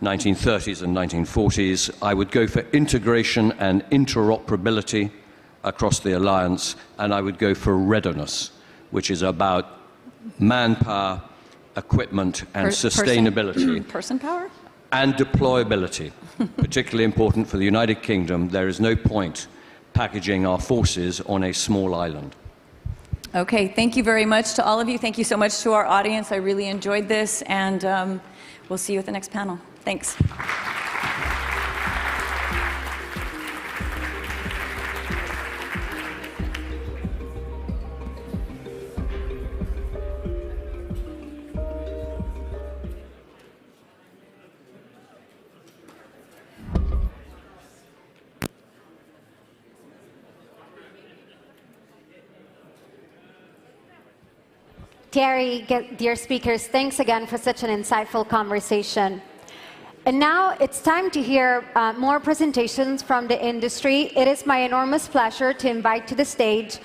1930s and 1940s. I would go for integration and interoperability across the alliance, and I would go for readiness, which is about manpower, equipment, and sustainability. Person power? And deployability, particularly important for the United Kingdom. There is no point packaging our forces on a small island. Okay, thank you very much to all of you. Thank you so much to our audience. I really enjoyed this, and we'll see you at the next panel. Thanks. Gary, dear speakers, thanks again for such an insightful conversation. And now it's time to hear more presentations from the industry. It is my enormous pleasure to invite to the stage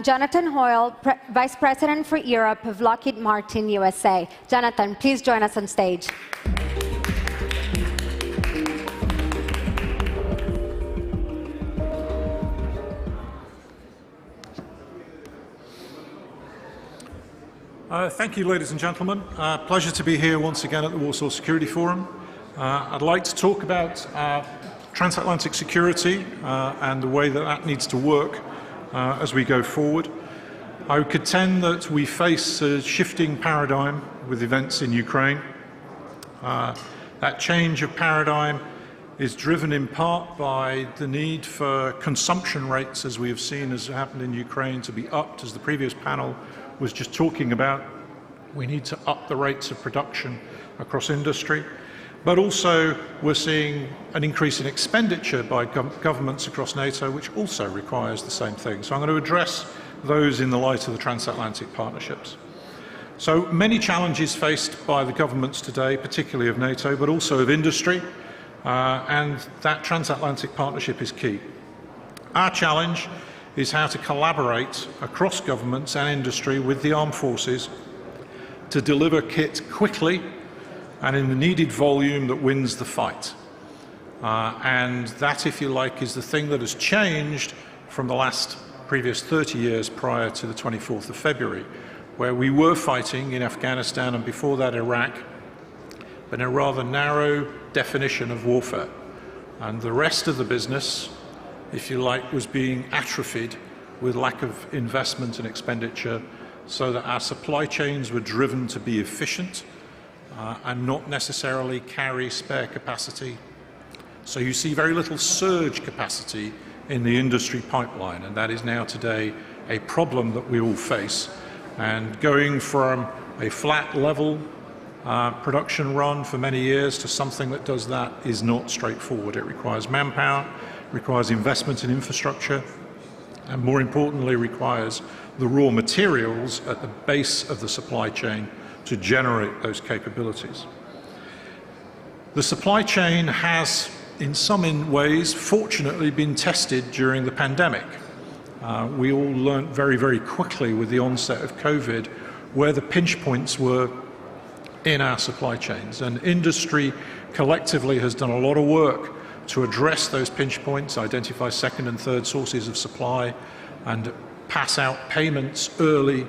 Jonathan Hoyle, Vice President for Europe of Lockheed Martin, USA. Jonathan, please join us on stage. Thank you, ladies and gentlemen. Pleasure to be here once again at the Warsaw Security Forum. I'd like to talk about transatlantic security and the way that that needs to work as we go forward. I would contend that we face a shifting paradigm with events in Ukraine. That change of paradigm is driven in part by the need for consumption rates, as we have seen has happened in Ukraine, to be upped, as the previous panel was just talking about. We need to up the rates of production across industry. But also we're seeing an increase in expenditure by governments across NATO, which also requires the same thing. So I'm going to address those in the light of the transatlantic partnerships. So many challenges faced by the governments today, particularly of NATO, but also of industry, and that transatlantic partnership is key. Our challenge is how to collaborate across governments and industry with the armed forces to deliver kit quickly and in the needed volume that wins the fight. And that, if you like, is the thing that has changed from the previous 30 years prior to the 24th of February, where we were fighting in Afghanistan and before that Iraq, but in a rather narrow definition of warfare. And the rest of the business, if you like, was being atrophied with lack of investment and expenditure, so that our supply chains were driven to be efficient and not necessarily carry spare capacity. So you see very little surge capacity in the industry pipeline, and that is now today a problem that we all face. And going from a flat level production run for many years to something that does that is not straightforward. It requires manpower, requires investment in infrastructure, and more importantly requires the raw materials at the base of the supply chain to generate those capabilities. The supply chain has, in some ways, fortunately been tested during the pandemic. We all learned very, very quickly with the onset of COVID where the pinch points were in our supply chains, and industry collectively has done a lot of work to address those pinch points, identify second and third sources of supply, and pass out payments early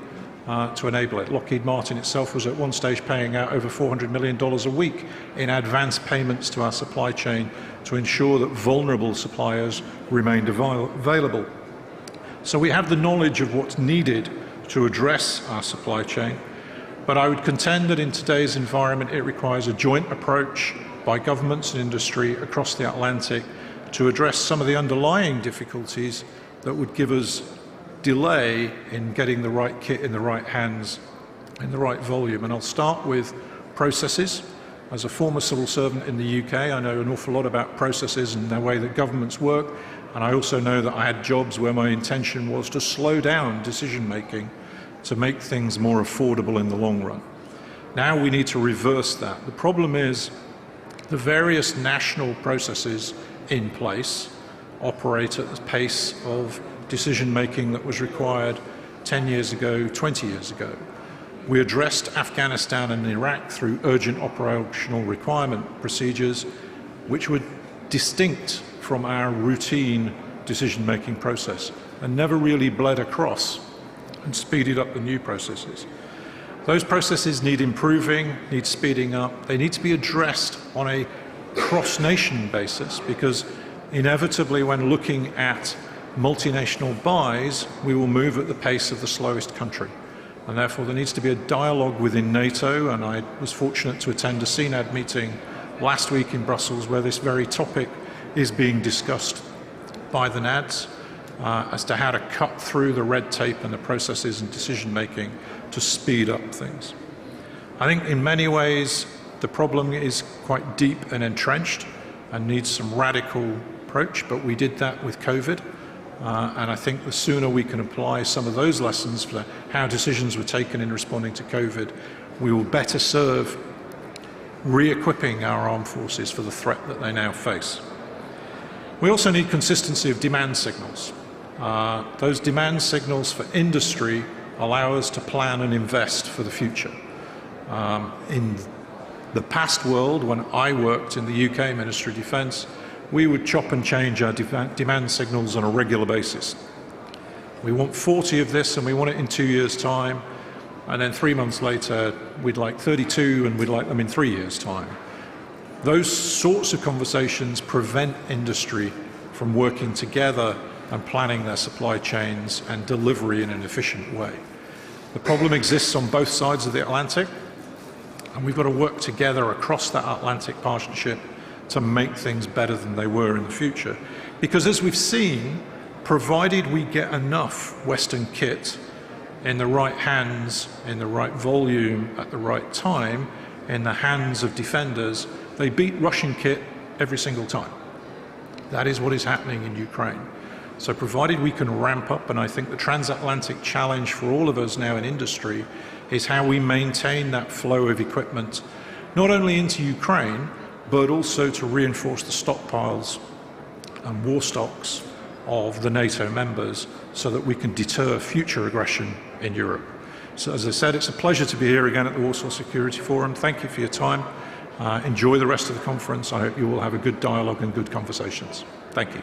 to enable it. Lockheed Martin itself was at one stage paying out over $400 million a week in advance payments to our supply chain to ensure that vulnerable suppliers remained available. So we have the knowledge of what's needed to address our supply chain, but I would contend that in today's environment it requires a joint approach by governments and industry across the Atlantic to address some of the underlying difficulties that would give us delay in getting the right kit in the right hands in the right volume. And I'll start with processes. As a former civil servant in the UK, I know an awful lot about processes and the way that governments work, and I also know that I had jobs where my intention was to slow down decision making to make things more affordable in the long run. Now we need to reverse that. The problem is the various national processes in place operate at the pace of decision-making that was required 10 years ago, 20 years ago. We addressed Afghanistan and Iraq through urgent operational requirement procedures, which were distinct from our routine decision-making process and never really bled across and speeded up the new processes. Those processes need improving, need speeding up. They need to be addressed on a cross-nation basis, because inevitably when looking at multinational buys, we will move at the pace of the slowest country. And therefore there needs to be a dialogue within NATO, and I was fortunate to attend a CNAD meeting last week in Brussels where this very topic is being discussed by the NADs as to how to cut through the red tape and the processes and decision making to speed up things. I think in many ways the problem is quite deep and entrenched and needs some radical approach, but we did that with COVID. And I think the sooner we can apply some of those lessons for how decisions were taken in responding to COVID, we will better serve re-equipping our armed forces for the threat that they now face. We also need consistency of demand signals. Those demand signals for industry allow us to plan and invest for the future. In the past world, when I worked in the UK Ministry of Defence, we would chop and change our demand signals on a regular basis. We want 40 of this and we want it in 2 years' time, and then 3 months later we'd like 32 and we'd like them in 3 years' time. Those sorts of conversations prevent industry from working together and planning their supply chains and delivery in an efficient way. The problem exists on both sides of the Atlantic, and we've got to work together across that Atlantic partnership to make things better than they were in the future. Because as we've seen, provided we get enough Western kit in the right hands, in the right volume, at the right time, in the hands of defenders, they beat Russian kit every single time. That is what is happening in Ukraine. So provided we can ramp up, and I think the transatlantic challenge for all of us now in industry is how we maintain that flow of equipment, not only into Ukraine, but also to reinforce the stockpiles and war stocks of the NATO members so that we can deter future aggression in Europe. So as I said, it's a pleasure to be here again at the Warsaw Security Forum. Thank you for your time. Enjoy the rest of the conference. I hope you will have a good dialogue and good conversations. Thank you.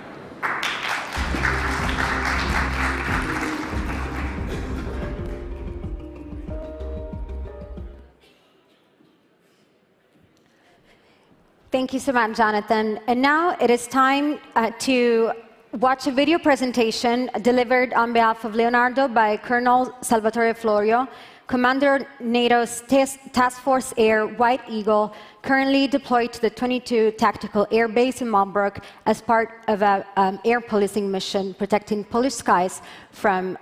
Thank you so much, Jonathan. And now it is time to watch a video presentation delivered on behalf of Leonardo by Colonel Salvatore Florio, Commander NATO's Task Force Air White Eagle, currently deployed to the 22 Tactical Air Base in Malmberg as part of an air policing mission protecting Polish skies from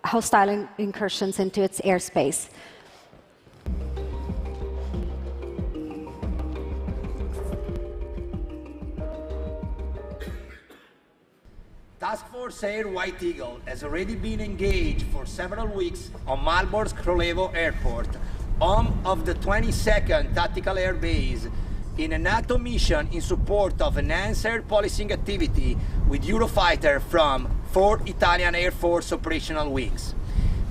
hostile incursions into its airspace. Task Force Air White Eagle has already been engaged for several weeks on Malbor's Krolevo Airport, home of the 22nd Tactical Air Base, in a NATO mission in support of enhanced air policing activity with Eurofighter from 4 Italian Air Force operational wings.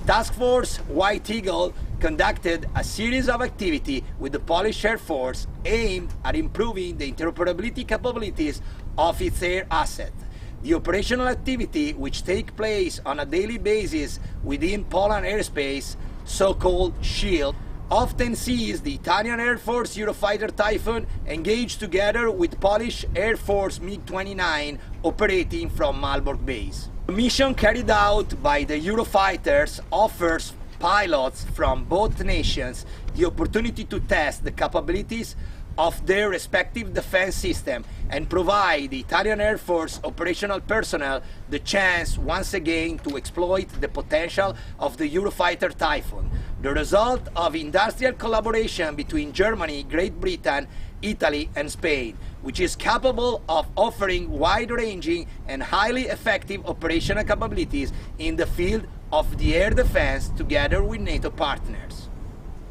Task Force White Eagle conducted a series of activity with the Polish Air Force aimed at improving the interoperability capabilities of its air asset. The operational activity, which take place on a daily basis within Poland airspace, so-called SHIELD, often sees the Italian Air Force Eurofighter Typhoon engage together with Polish Air Force MiG-29 operating from Malbork base. The mission carried out by the Eurofighters offers pilots from both nations the opportunity to test the capabilities of their respective defense system and provide the Italian Air Force operational personnel the chance once again to exploit the potential of the Eurofighter Typhoon, the result of industrial collaboration between Germany, Great Britain, Italy and Spain, which is capable of offering wide-ranging and highly effective operational capabilities in the field of the air defense together with NATO partners.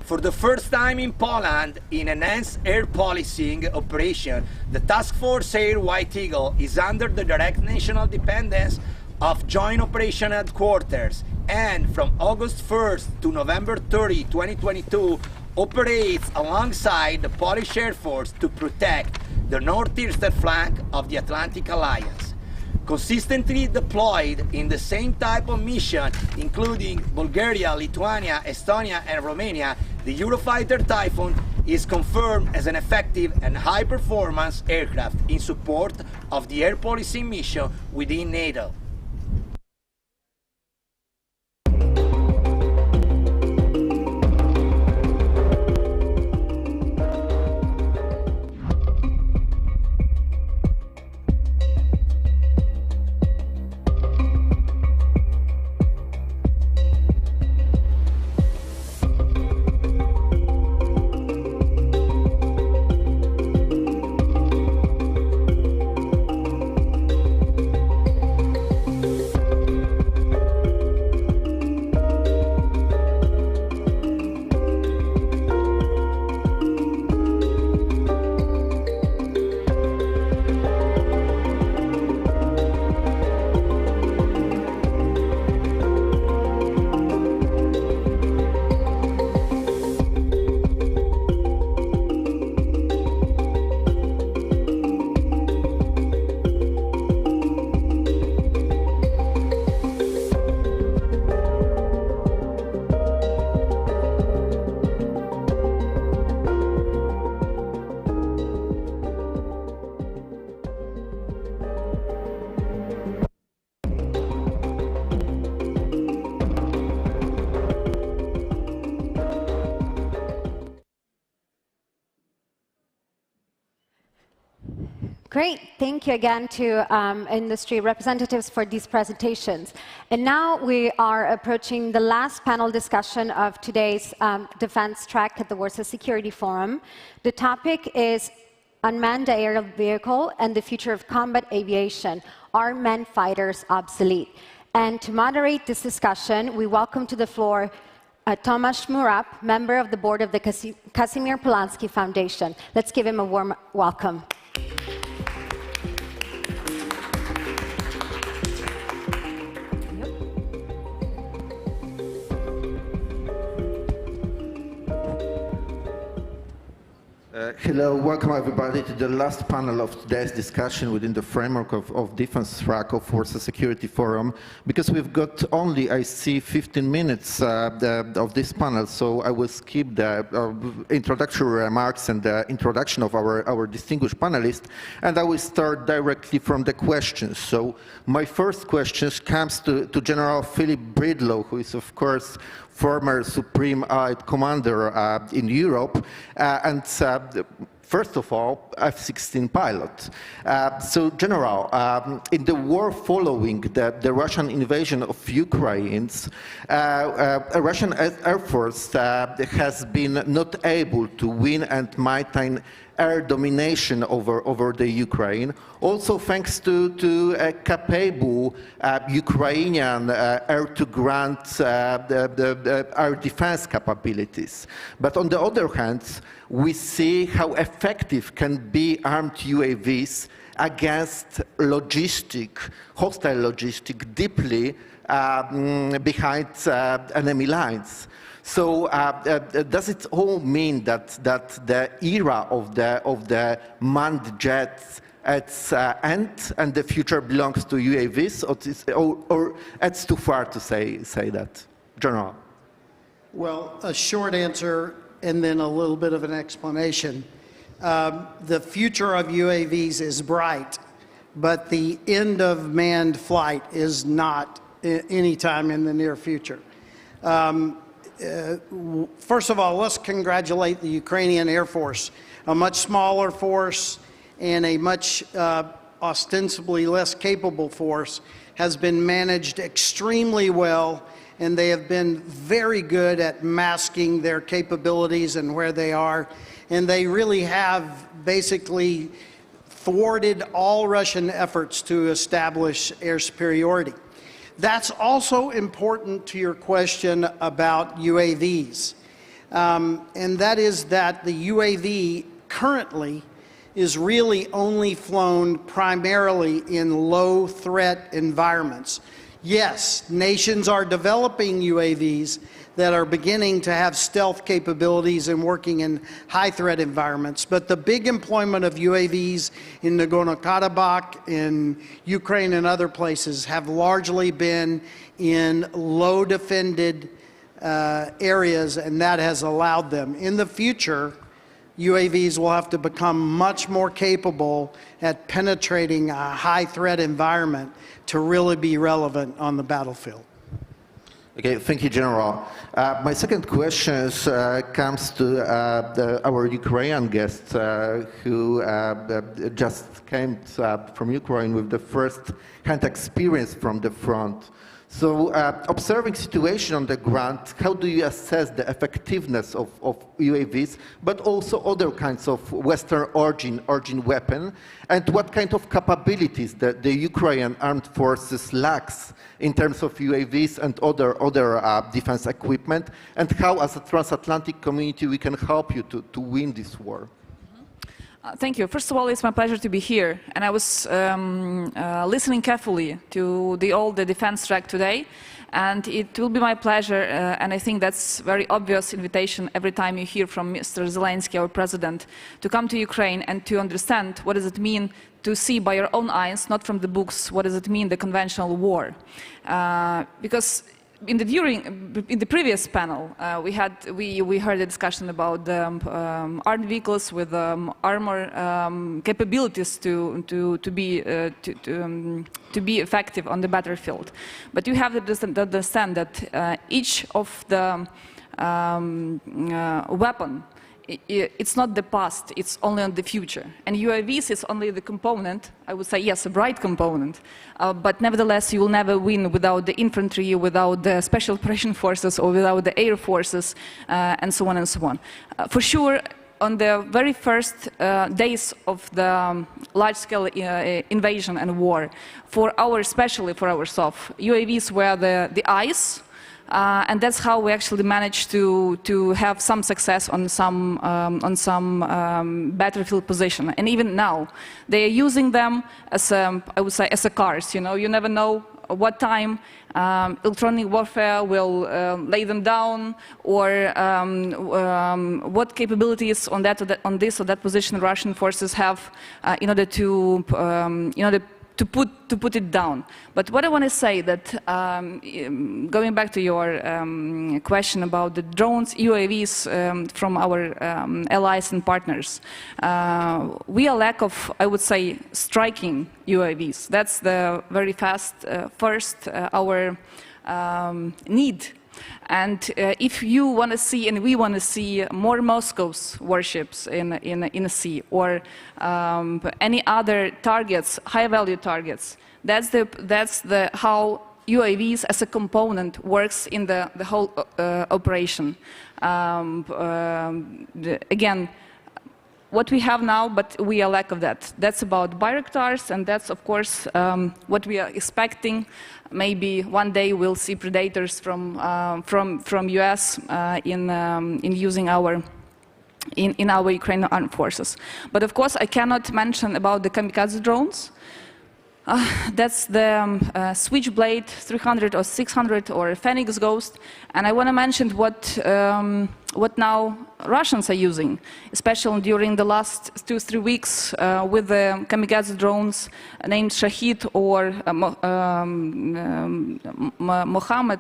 For the first time in Poland, in enhanced air policing operation, the Task Force Air White Eagle is under the direct national dependence of Joint Operation Headquarters, and from August 1st to November 30, 2022, operates alongside the Polish Air Force to protect the northeastern flank of the Atlantic Alliance. Consistently deployed in the same type of mission, including Bulgaria, Lithuania, Estonia and Romania, the Eurofighter Typhoon is confirmed as an effective and high-performance aircraft in support of the air policing mission within NATO. Great. Thank you again to industry representatives for these presentations. And now we are approaching the last panel discussion of today's defense track at the Warsaw Security Forum. The topic is unmanned aerial vehicle and the future of combat aviation. Are manned fighters obsolete? And to moderate this discussion, we welcome to the floor Tomasz Murab, member of the board of the Kazimierz Polański Foundation. Let's give him a warm welcome. Hello, welcome everybody to the last panel of today's discussion within the framework of defense track of Warsaw Security Forum. Because we've got only, I see, 15 minutes of this panel, so I will skip the introductory remarks and the introduction of our distinguished panelists, and I will start directly from the questions. So my first question comes to General Philip Bridlow, who is, of course, former Supreme Allied Commander in Europe, and first of all, F-16 pilot. So, General, in the war following the Russian invasion of Ukraine, Russian Air Force has been not able to win and maintain air domination over the Ukraine, also thanks to capable Ukrainian air-to-ground air defense capabilities. But on the other hand, we see how effective can be armed UAVs against hostile logistic deeply behind enemy lines. So does it all mean that the era of the manned jets at end and the future belongs to UAVs, or it's too far to say that? General. Well, a short answer and then a little bit of an explanation. The future of UAVs is bright, but the end of manned flight is not anytime in the near future. First of all, let's congratulate the Ukrainian Air Force, a much smaller force and a much ostensibly less capable force, has been managed extremely well, and they have been very good at masking their capabilities and where they are, and they really have basically thwarted all Russian efforts to establish air superiority. That's also important to your question about UAVs, and that is that the UAV currently is really only flown primarily in low-threat environments. Yes, nations are developing UAVs that are beginning to have stealth capabilities and working in high-threat environments, but the big employment of UAVs in Nagorno-Karabakh, in Ukraine and other places have largely been in low-defended areas, and that has allowed them. In the future, UAVs will have to become much more capable at penetrating a high-threat environment to really be relevant on the battlefield. Okay, thank you, General. My second question comes to our Ukrainian guest who just came from Ukraine with the first-hand experience from the front. So, observing situation on the ground, how do you assess the effectiveness of UAVs, but also other kinds of Western origin weapon, and what kind of capabilities the Ukrainian armed forces lacks in terms of UAVs and other defense equipment, and how, as a transatlantic community, we can help you to win this war? Thank you. First of all, it's my pleasure to be here. And I was listening carefully to the defense track today. And it will be my pleasure, and I think that's a very obvious invitation every time you hear from Mr. Zelensky, our president, to come to Ukraine and to understand what does it mean to see by your own eyes, not from the books, what does it mean, the conventional war. Because in the previous panel, we heard a discussion about the armed vehicles with armor capabilities to be effective on the battlefield. But you have to understand that each of the weapon it's not the past, it's only on the future. And UAVs is only the component, I would say, yes, a bright component, but nevertheless, you will never win without the infantry, without the special operation forces, or without the air forces, and so on and so on. For sure, on the very first days of the large-scale invasion and war, especially for ourselves, UAVs were the eyes, and that's how we actually managed to have some success on some battlefield position. And even now, they are using them as I would say, as a cars. You know, you never know what time electronic warfare will lay them down, or what capabilities on this or that position Russian forces have in order to put it down. But what I want to say that, going back to your question about the drones, UAVs from our allies and partners, we are lack of, I would say, striking UAVs. That's the very first our need. And if you want to see, and we want to see, more Moscow's warships in the sea, or any other targets, high-value targets, that's how UAVs as a component works in the whole operation. Again, what we have now, but we are lack of that. That's about Bayraktars, and that's, of course, what we are expecting. Maybe one day we'll see Predators from US in using in our Ukrainian armed forces. But of course, I cannot mention about the kamikaze drones. That's the Switchblade 300 or 600 or Phoenix Ghost, and I want to mention what now Russians are using, especially during the last 2-3 weeks with the kamikaze drones named Shahid or Mohammed,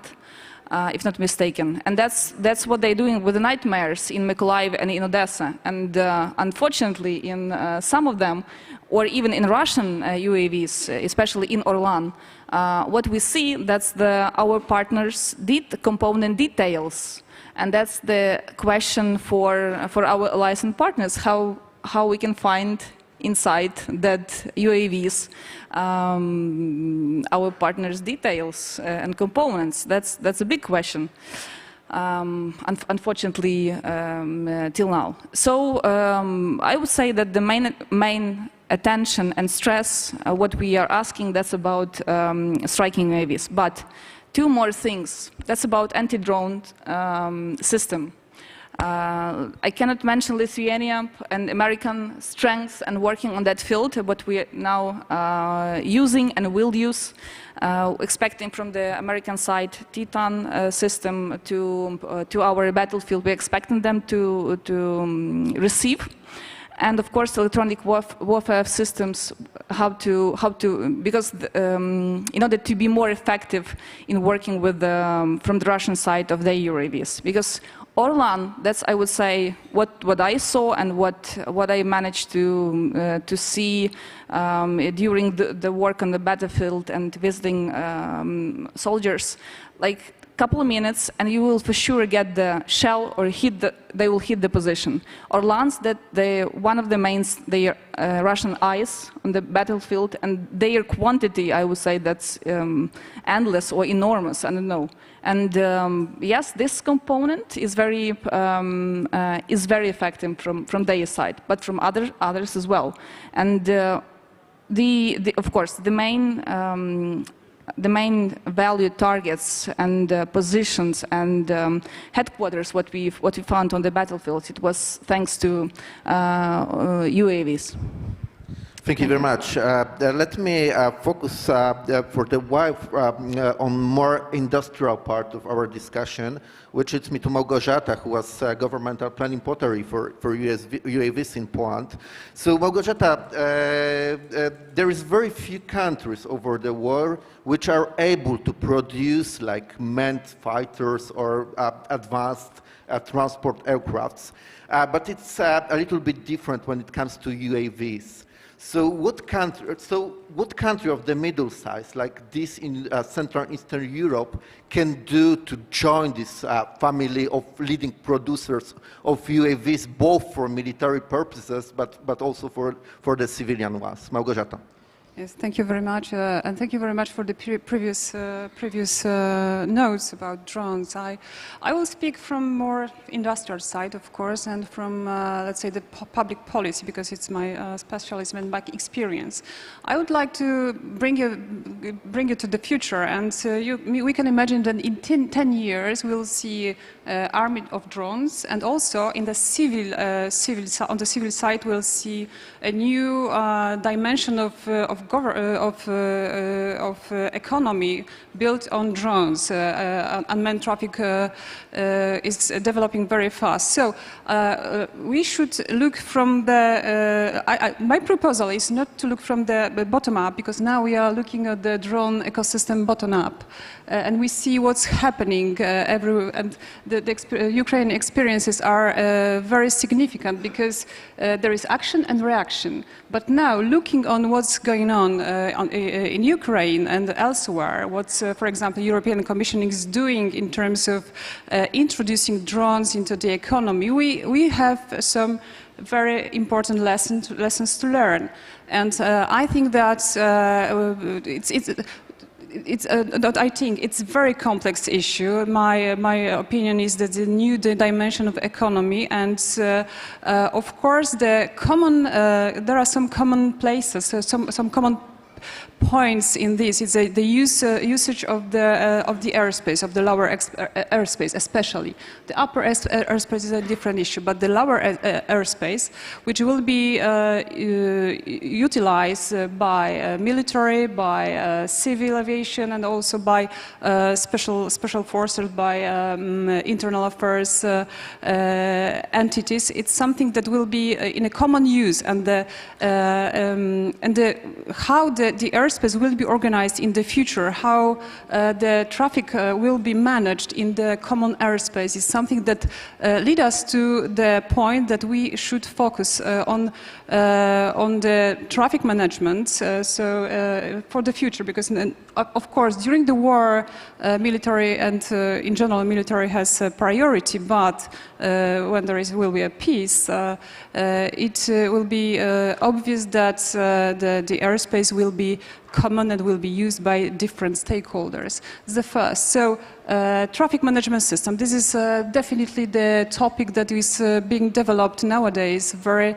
if not mistaken. And that's what they're doing with the nightmares in Mykolaiv and in Odessa. And unfortunately, in some of them, or even in Russian UAVs, especially in Orlan, what we see, that's our partners did the component details. And that's the question for our allies and partners, how we can find inside that UAVs our partners' details and components. That's a big question, unfortunately, till now. So I would say that the main attention and stress, what we are asking, that's about striking UAVs. But two more things. That's about anti-drone system. I cannot mention Lithuania and American strengths and working on that field, but we are now using and will use, expecting from the American side, Titan system to our battlefield. We're expecting them to receive. And of course, electronic warfare systems, because in order to be more effective in working with from the Russian side of their UAVs. Because Orlan, that's, I would say, what I saw and what I managed to see during the work on the battlefield and visiting soldiers, like couple of minutes, and you will for sure get the shell or they will hit the position. Orlans, that one of the main Russian eyes on the battlefield, and their quantity, I would say, that's endless or enormous. I don't know. And yes, this component is very effective from their side, but from others as well. And of course, the main value targets and positions and headquarters, what we found on the battlefield, it was thanks to UAVs. Thank you very much. Let me focus for the while on more industrial part of our discussion, which is me to Małgorzata, who was governmental plenipotentiary for UAVs in Poland. So Małgorzata, there is very few countries over the world which are able to produce like manned fighters or advanced transport aircrafts. But it's a little bit different when it comes to UAVs. So what country of the middle size, like this in Central and Eastern Europe, can do to join this family of leading producers of UAVs, both for military purposes, but also for the civilian ones? Małgorzata. Yes, thank you very much, and thank you very much for the previous notes about drones. I will speak from more industrial side, of course, and from let's say the public policy, because it's my specialism and my experience. I would like to bring you to the future, and we can imagine that in 10 years we'll see army of drones, and also in the on the civil side we'll see a new dimension of economy built on drones. Unmanned traffic is developing very fast. So we should look from the. My proposal is not to look from the bottom up, because now we are looking at the drone ecosystem bottom up, and we see what's happening and the Ukrainian experiences are very significant, because there is action and reaction. But now, looking on what's going on in Ukraine and elsewhere, what, for example, European Commission is doing in terms of introducing drones into the economy, we have some very important lessons to learn. And I think that I think it's a very complex issue. My opinion is that the new dimension of economy, and of course there are some common places, some common points in this. It's the usage of the airspace, of the lower airspace especially. The upper airspace is a different issue, but the lower airspace, which will be utilized by military, by civil aviation, and also by special forces, by internal affairs entities. It's something that will be in a common use, and how the airspace will be organized in the future, how the traffic will be managed in the common airspace is something that leads us to the point that we should focus on the traffic management for the future, because of course during the war military and in general military has a priority, but when there will be a peace it will be obvious that the airspace will be common and will be used by different stakeholders. It's the first. So traffic management system. This is definitely the topic that is being developed nowadays very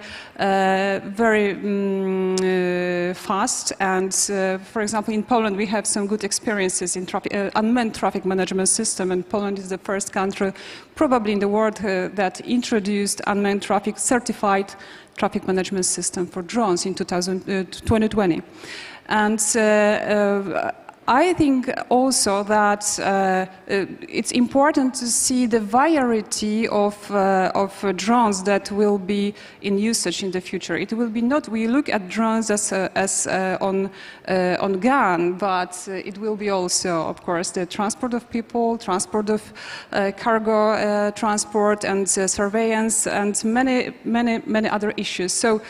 fast. And for example, in Poland we have some good experiences in unmanned traffic management system, and Poland is the first country probably in the world that introduced unmanned traffic certified traffic management system for drones in 2020. And I think also that it's important to see the variety of drones that will be in usage in the future. It will be not, we look at drones as on gun, but it will be also, of course, the transport of people, transport of cargo transport, and surveillance, and many other issues. So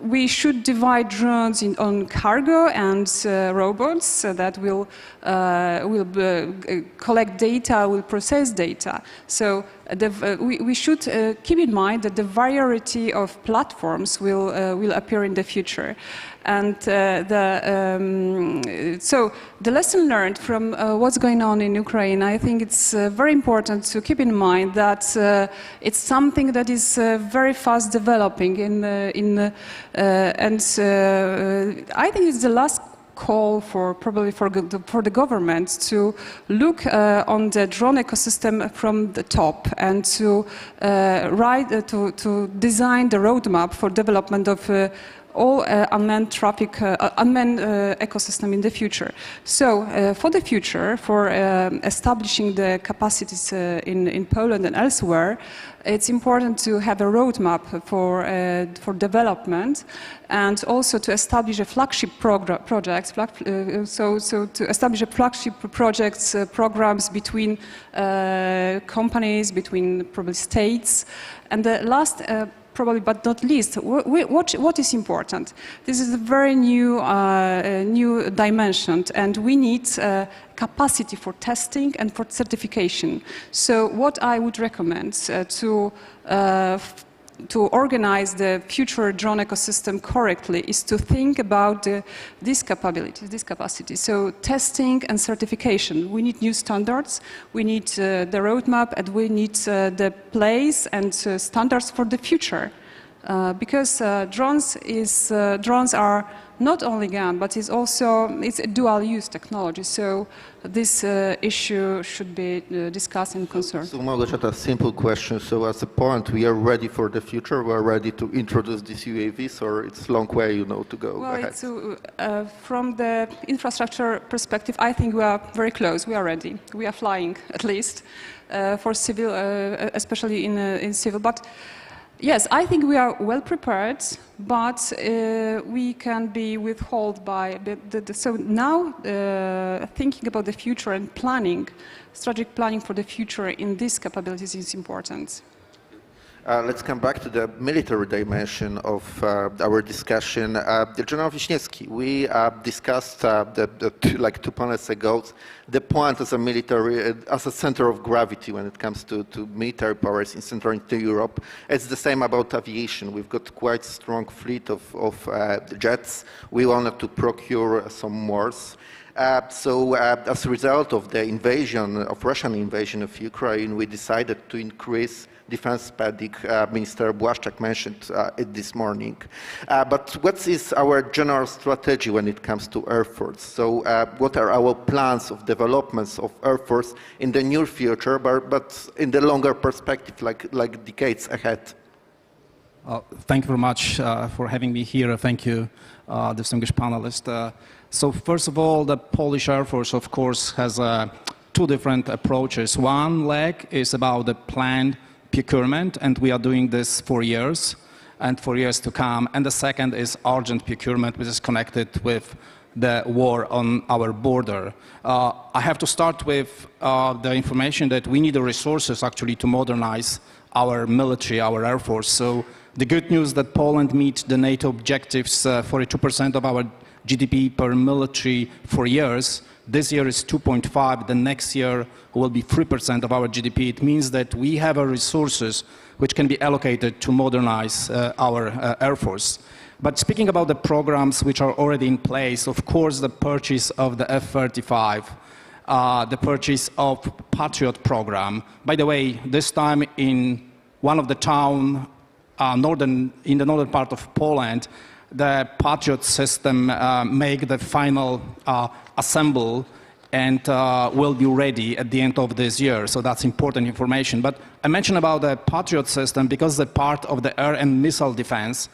we should divide drones on cargo and robots that will collect data, will process data. So we should keep in mind that the variety of platforms will appear in the future. And so the lesson learned from what's going on in Ukraine, I think it's very important to keep in mind that it's something that is very fast developing, and I think it's the last call probably for the government to look on the drone ecosystem from the top, and to design the roadmap for development of all unmanned traffic, unmanned ecosystem in the future. So for the future, for establishing the capacities in Poland and elsewhere, it's important to have a roadmap for development, and also to establish a flagship projects. So to establish a flagship projects programs between companies, between probably states, and the last probably but not least, what is important? This is a very new dimension, and we need capacity for testing and for certification. So what I would recommend to organize the future drone ecosystem correctly is to think about these capabilities, this capacity. So testing and certification. We need new standards, we need the roadmap, and we need the place and standards for the future. Because drones are not only gun, but it's a dual-use technology. So this issue should be discussed and concerned. So, just a simple question. So, as a point, we are ready for the future. We are ready to introduce these UAVs, or it's a long way, to go ahead. From the infrastructure perspective, I think we are very close. We are ready. We are flying, at least, for civil, especially in civil. But yes, I think we are well prepared, but we can be withheld by so now thinking about the future and planning, strategic planning for the future in these capabilities is important. Let's come back to the military dimension of our discussion. General Wiśniewski, we discussed like 2 panels ago the point as a military, as a center of gravity when it comes to military powers in Central and Eastern Europe. It's the same about aviation. We've got quite a strong fleet of jets. We wanted to procure some more. So as a result of the Russian invasion of Ukraine, we decided to increase defense spending. Minister Błaszczak mentioned it this morning. But what is our general strategy when it comes to Air Force? So what are our plans of developments of Air Force in the near future, but in the longer perspective, like decades ahead? Thank you very much for having me here. Thank you, distinguished panelists. So first of all, the Polish Air Force, of course, has 2 different approaches. One leg is about the planned procurement, and we are doing this for years and for years to come. And the second is urgent procurement, which is connected with the war on our border. I have to start with the information that we need the resources actually to modernize our military, our Air Force. So the good news that Poland meets the NATO objectives, 42% of our GDP per military for years. This year is 2.5. The next year will be 3% of our GDP. It means that we have resources which can be allocated to modernize our Air Force. But speaking about the programs which are already in place, of course, the purchase of the F-35, the purchase of Patriot program. By the way, this time in one of the town in the northern part of Poland, the Patriot system make the final assemble and will be ready at the end of this year. So that's important information. But I mentioned about the Patriot system because the part of the air and missile defense,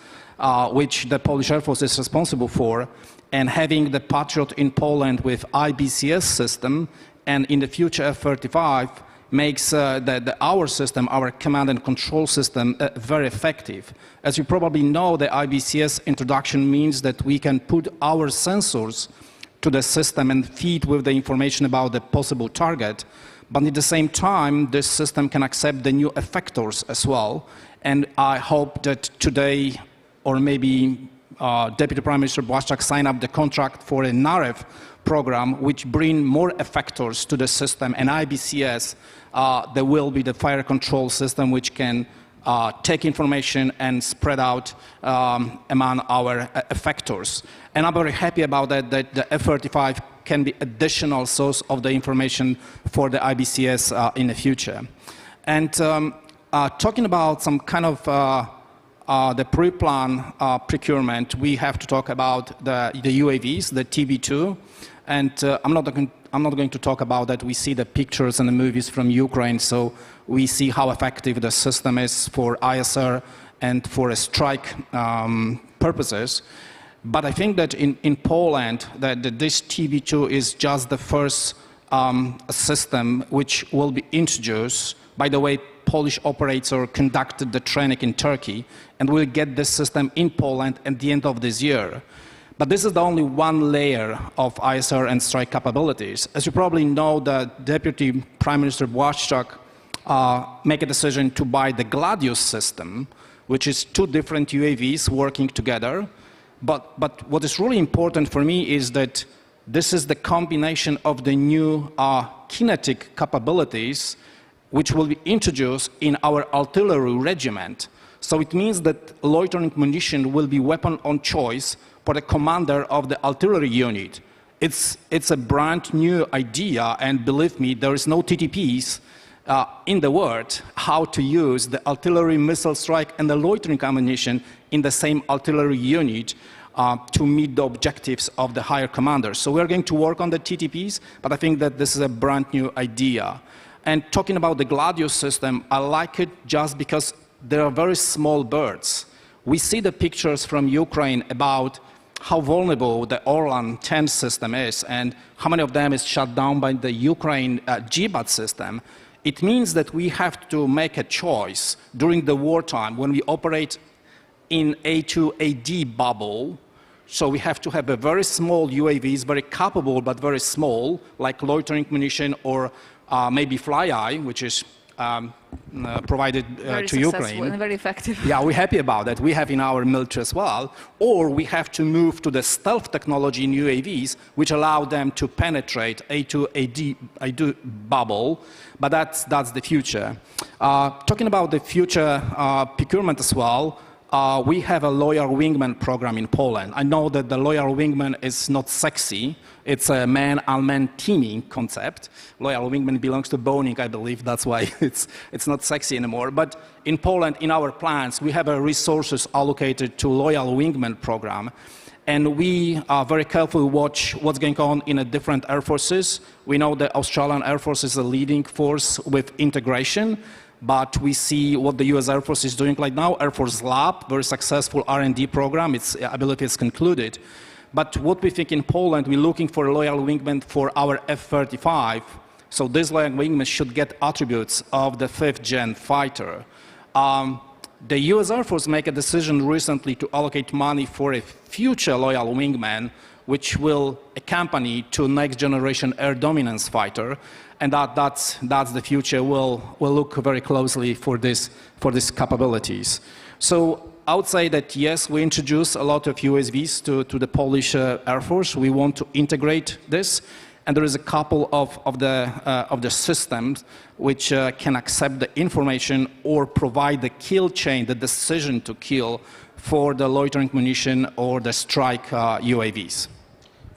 which the Polish Air Force is responsible for, and having the Patriot in Poland with IBCS system, and in the future F-35, makes our system, our command and control system, very effective. As you probably know, the IBCS introduction means that we can put our sensors to the system and feed with the information about the possible target. But at the same time, this system can accept the new effectors as well. And I hope that today, or maybe Deputy Prime Minister Błaszczak signed up the contract for a NAREW program, which bring more effectors to the system. And IBCS, there will be the fire control system, which can take information and spread out among our effectors. And I'm very happy about that the F-35 can be additional source of the information for the IBCS in the future. And talking about some kind of the pre-plan procurement, we have to talk about the UAVs, the TB2. And I'm not going to talk about that. We see the pictures and the movies from Ukraine, so we see how effective the system is for ISR and for strike purposes. But I think that in Poland, that this TB2 is just the first system which will be introduced. By the way, Polish operator conducted the training in Turkey, and we'll get this system in Poland at the end of this year. But this is the only one layer of ISR and strike capabilities. As you probably know, the Deputy Prime Minister Błaszczak made a decision to buy the Gladius system, which is two different UAVs working together. But what is really important for me is that this is the combination of the new kinetic capabilities which will be introduced in our artillery regiment. So it means that loitering munition will be weapon on choice for the commander of the artillery unit. It's a brand new idea, and believe me, there is no TTPs in the world how to use the artillery missile strike and the loitering ammunition in the same artillery unit to meet the objectives of the higher commanders. So we're going to work on the TTPs, but I think that this is a brand new idea. And talking about the Gladius system, I like it just because they are very small birds. We see the pictures from Ukraine about how vulnerable the Orlan 10 system is and how many of them is shut down by the Ukraine GBAT system. It means that we have to make a choice during the wartime when we operate in A2AD bubble. So we have to have a very small UAVs, very capable but very small, like loitering munition or maybe FlyEye, which is provided to Ukraine. And very effective. Yeah, we're happy about that. We have in our military as well. Or we have to move to the stealth technology in UAVs, which allow them to penetrate A2AD bubble. But that's the future. Talking about the future procurement as well, we have a loyal wingman program in Poland. I know that the loyal wingman is not sexy. It's a man-on-man teaming concept. Loyal wingman belongs to Boeing, I believe. That's why it's not sexy anymore. But in Poland, in our plans, we have resources allocated to loyal wingman program. And we very carefully watch what's going on in the different air forces. We know the Australian Air Force is a leading force with integration. But we see what the US Air Force is doing right now. Air Force Lab, very successful R&D program. I believe it's concluded. But what we think in Poland, we're looking for a loyal wingman for our F-35. So this loyal wingman should get attributes of the 5th gen fighter. The US Air Force made a decision recently to allocate money for a future loyal wingman, which will accompany to next generation air dominance fighter. And that's the future. We'll look very closely for these capabilities. So I would say that yes, we introduce a lot of USVs to the Polish Air Force. We want to integrate this, and there is a couple of the systems which can accept the information or provide the kill chain, the decision to kill for the loitering munition or the strike UAVs.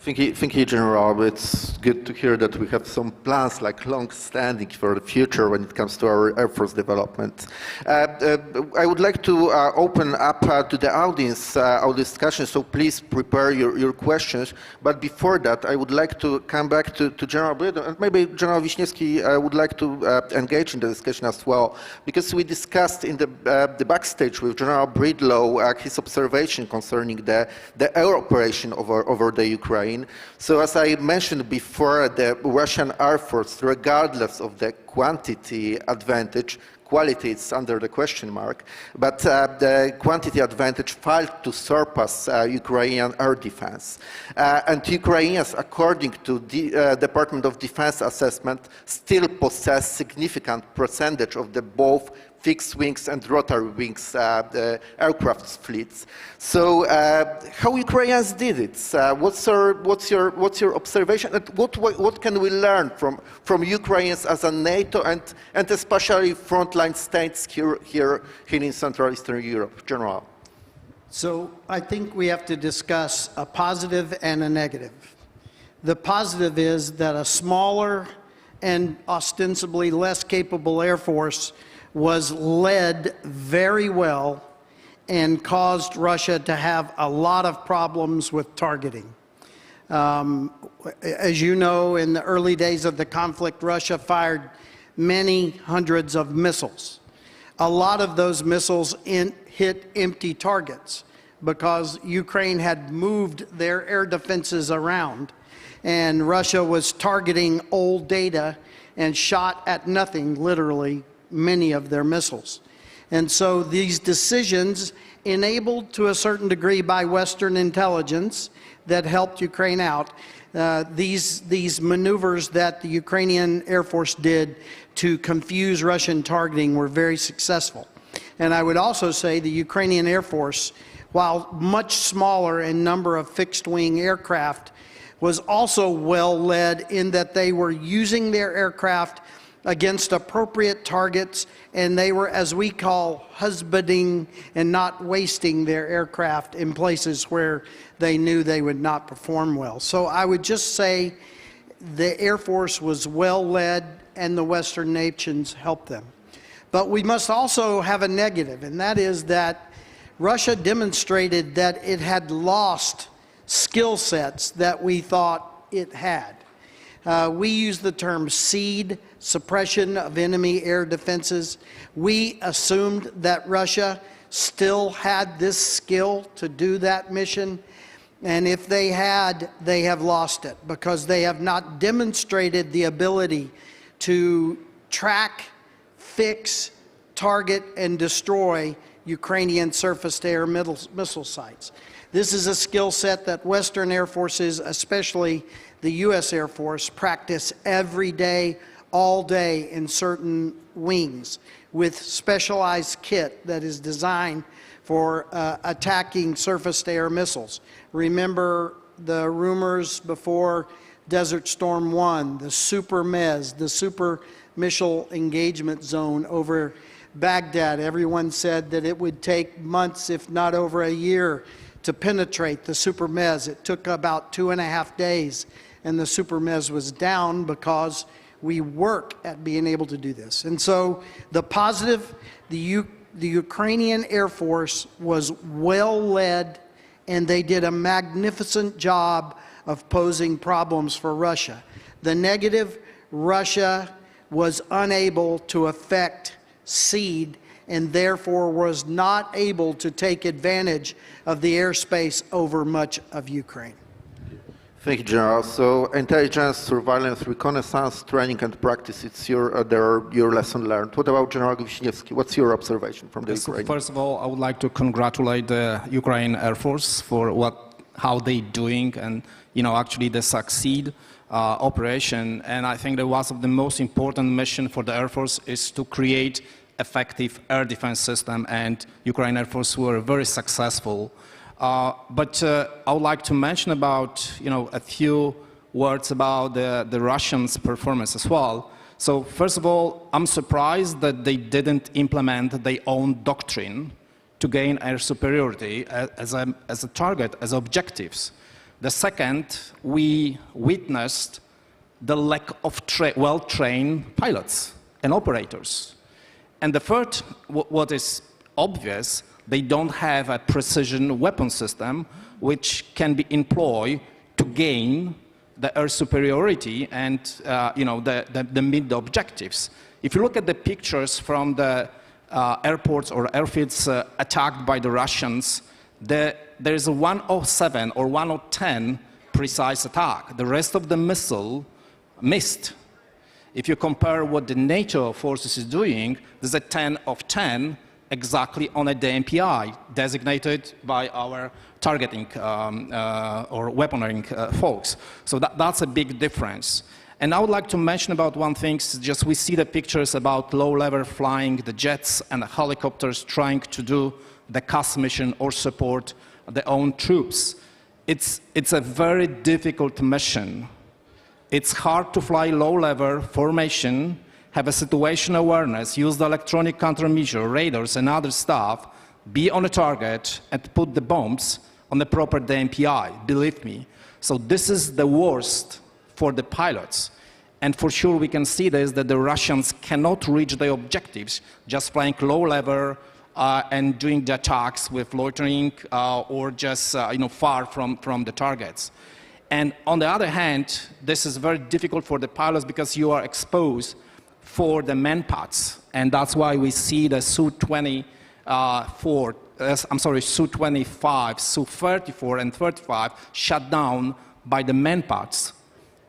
Thank you, General. It's good to hear that we have some plans, like long-standing for the future when it comes to our Air Force development. I would like to open up to the audience our discussion, so please prepare your questions. But before that, I would like to come back to General Breedlove, and maybe General Wiśniewski would like to engage in the discussion as well, because we discussed in the backstage with General Breedlove his observation concerning the air operation over the Ukraine. So as I mentioned before, the Russian Air Force, regardless of the quantity advantage, quality is under the question mark, but the quantity advantage failed to surpass Ukrainian air defense. And Ukrainians, according to the Department of Defense assessment, still possess significant percentage of the both fixed wings and rotary wings aircraft fleets. So how Ukrainians did it? What's your observation? And what can we learn from Ukrainians as a NATO and especially frontline states here in Central Eastern Europe? General. So I think we have to discuss a positive and a negative. The positive is that a smaller and ostensibly less capable Air Force was led very well and caused Russia to have a lot of problems with targeting. As you know, in the early days of the conflict, Russia fired many hundreds of missiles. A lot of those missiles hit empty targets because Ukraine had moved their air defenses around, and Russia was targeting old data and shot at nothing, literally, many of their missiles. And so these decisions, enabled to a certain degree by Western intelligence that helped Ukraine out, these maneuvers that the Ukrainian Air Force did to confuse Russian targeting were very successful. And I would also say the Ukrainian Air Force, while much smaller in number of fixed-wing aircraft, was also well led in that they were using their aircraft against appropriate targets, and they were, as we call, husbanding and not wasting their aircraft in places where they knew they would not perform well. So I would just say the Air Force was well led and the Western nations helped them. But we must also have a negative, and that is that Russia demonstrated that it had lost skill sets that we thought it had. We use the term SEED, suppression of enemy air defenses. We assumed that Russia still had this skill to do that mission, and if they had, they have lost it because they have not demonstrated the ability to track, fix, target, and destroy Ukrainian surface-to-air missile sites. This is a skill set that Western Air Forces, especially the U.S. Air Force, practice every day, all day in certain wings with specialized kit that is designed for attacking surface-to-air missiles. Remember the rumors before Desert Storm 1, the Super MES, the Super Missile Engagement Zone over Baghdad. Everyone said that it would take months, if not over a year, to penetrate the Super MES. It took about 2.5 days, and the Super MES was down because we work at being able to do this. And so the positive, the Ukrainian Air Force was well led, and they did a magnificent job of posing problems for Russia. The negative, Russia was unable to affect SEED and therefore was not able to take advantage of the airspace over much of Ukraine. Thank you, General. So intelligence, surveillance, reconnaissance, training and practice, it's your lesson learned. What about General Wiśniewski? What's your observation from the Ukraine? First of all, I would like to congratulate the Ukraine Air Force for how they doing, and actually the succeed operation. And I think that one of the most important mission for the Air Force is to create effective air defense system, and Ukraine Air Force were very successful. But I would like to mention about a few words about the Russians' performance as well. So first of all, I'm surprised that they didn't implement their own doctrine to gain air superiority as a target, as objectives. The second, we witnessed the lack of well-trained pilots and operators. And the third, what is obvious, they don't have a precision weapon system which can be employed to gain the air superiority and meet the objectives. If you look at the pictures from the airports or airfields attacked by the Russians, there is a 107 or 110 precise attack. The rest of the missile missed. If you compare what the NATO forces is doing, there's a 10 of 10 exactly on a DMPI designated by our targeting or weaponering folks. So that's a big difference. And I would like to mention about one thing, just we see the pictures about low-level flying, the jets and the helicopters trying to do the CAS mission or support their own troops. It's a very difficult mission. It's hard to fly low-level formation, have a situation awareness, use the electronic countermeasure, radars and other stuff, be on a target and put the bombs on the proper DMPI, believe me. So this is the worst for the pilots. And for sure we can see this, that the Russians cannot reach their objectives just flying low-level and doing the attacks with loitering or just far from the targets. And on the other hand, this is very difficult for the pilots because you are exposed for the manpads, and that's why we see the Su-25, Su-34 and 35 shut down by the manpads.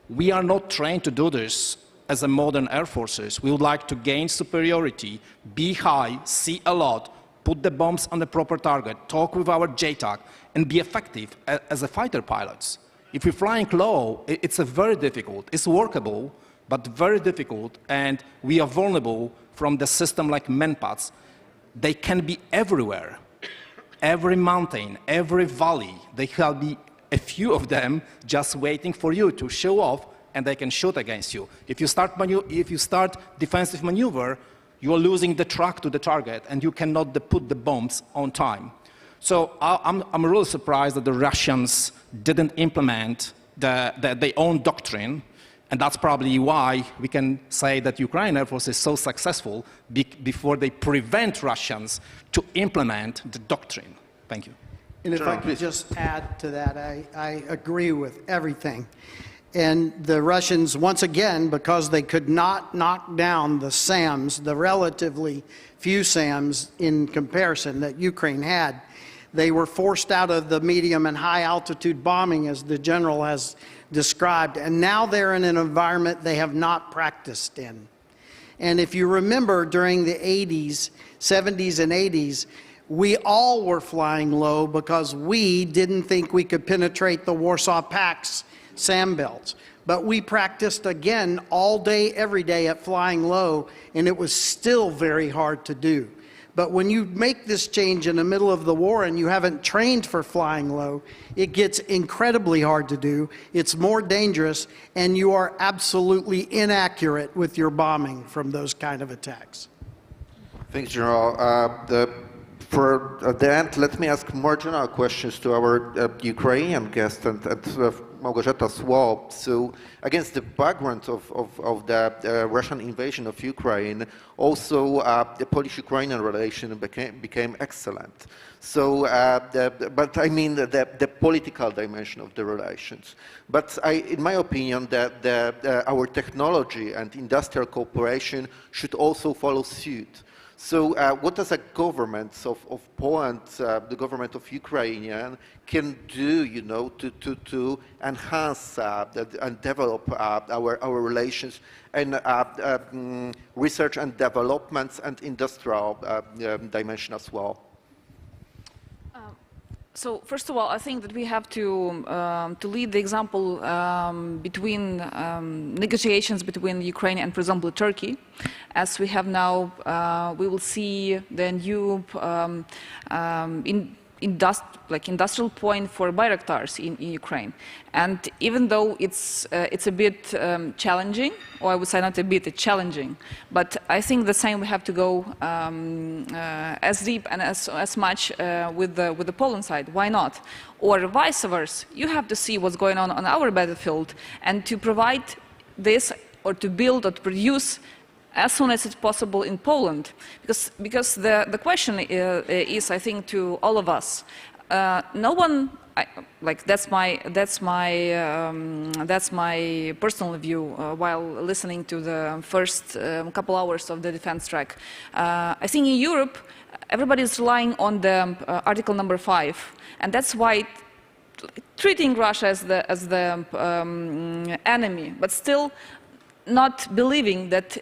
We are not trained to do this as a modern air forces. We would like to gain superiority, be high, see a lot, put the bombs on the proper target, talk with our JTAC, and be effective as a fighter pilots. If you're flying low, it's very difficult. It's workable, but very difficult, and we are vulnerable from the system like manpads. they can be everywhere. Every mountain, every valley, they will be a few of them just waiting for you to show off, and they can shoot against you. If you start defensive maneuver, you are losing the track to the target, and you cannot put the bombs on time. So I'm really surprised that the Russians didn't implement their own doctrine, and that's probably why we can say that Ukraine Air Force is so successful before they prevent Russians to implement the doctrine. Thank you. And if I could just add to that, I agree with everything. And the Russians, once again, because they could not knock down the SAMs, the relatively few SAMs in comparison that Ukraine had, they were forced out of the medium and high altitude bombing, as the general has described. And now they're in an environment they have not practiced in. And if you remember, during the 80s, 70s and 80s, we all were flying low because we didn't think we could penetrate the Warsaw Pact's SAM belts. But we practiced again all day, every day at flying low, and it was still very hard to do. But when you make this change in the middle of the war and you haven't trained for flying low, it gets incredibly hard to do. It's more dangerous, and you are absolutely inaccurate with your bombing from those kind of attacks. Thanks, General. For the end, let me ask more general questions to our Ukrainian guest and Małgorzata as well. So, against the background of the Russian invasion of Ukraine, also the Polish-Ukrainian relation became excellent. So, but I mean the political dimension of the relations. But in my opinion, our technology and industrial cooperation should also follow suit. So what does a government of Poland, the government of Ukraine, can do, you know, to enhance and develop our relations and research and developments and industrial dimension as well? So first of all, I think that we have to lead the example between negotiations between Ukraine and, for example, Turkey. As we have now, we will see the new industrial point for Bayraktars in Ukraine. And even though it's a bit challenging, or I would say not a bit, it's challenging, but I think the same we have to go as deep and as much with the Poland side. Why not? Or vice versa. You have to see what's going on our battlefield and to provide this or to build or to produce as soon as it's possible in Poland, because the question is, I think, to all of us. No one, that's my personal view while listening to the first couple hours of the defense track. I think in Europe, everybody is relying on the Article number 5, and that's why treating Russia as the enemy, but still not believing that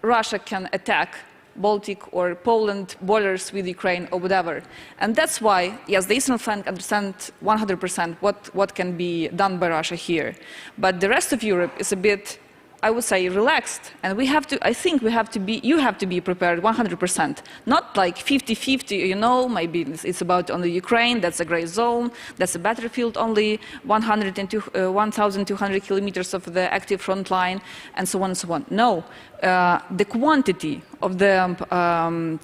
Russia can attack Baltic or Poland borders with Ukraine or whatever. And that's why, yes, the Eastern flank understands 100% what can be done by Russia here. But the rest of Europe is a bit, I would say, relaxed. And we have to, I think we have to be, you have to be prepared 100%. Not like 50-50, you know, maybe it's about only Ukraine, that's a gray zone, that's a battlefield, only 1,200 kilometers of the active front line, and so on and so on. No, the quantity of the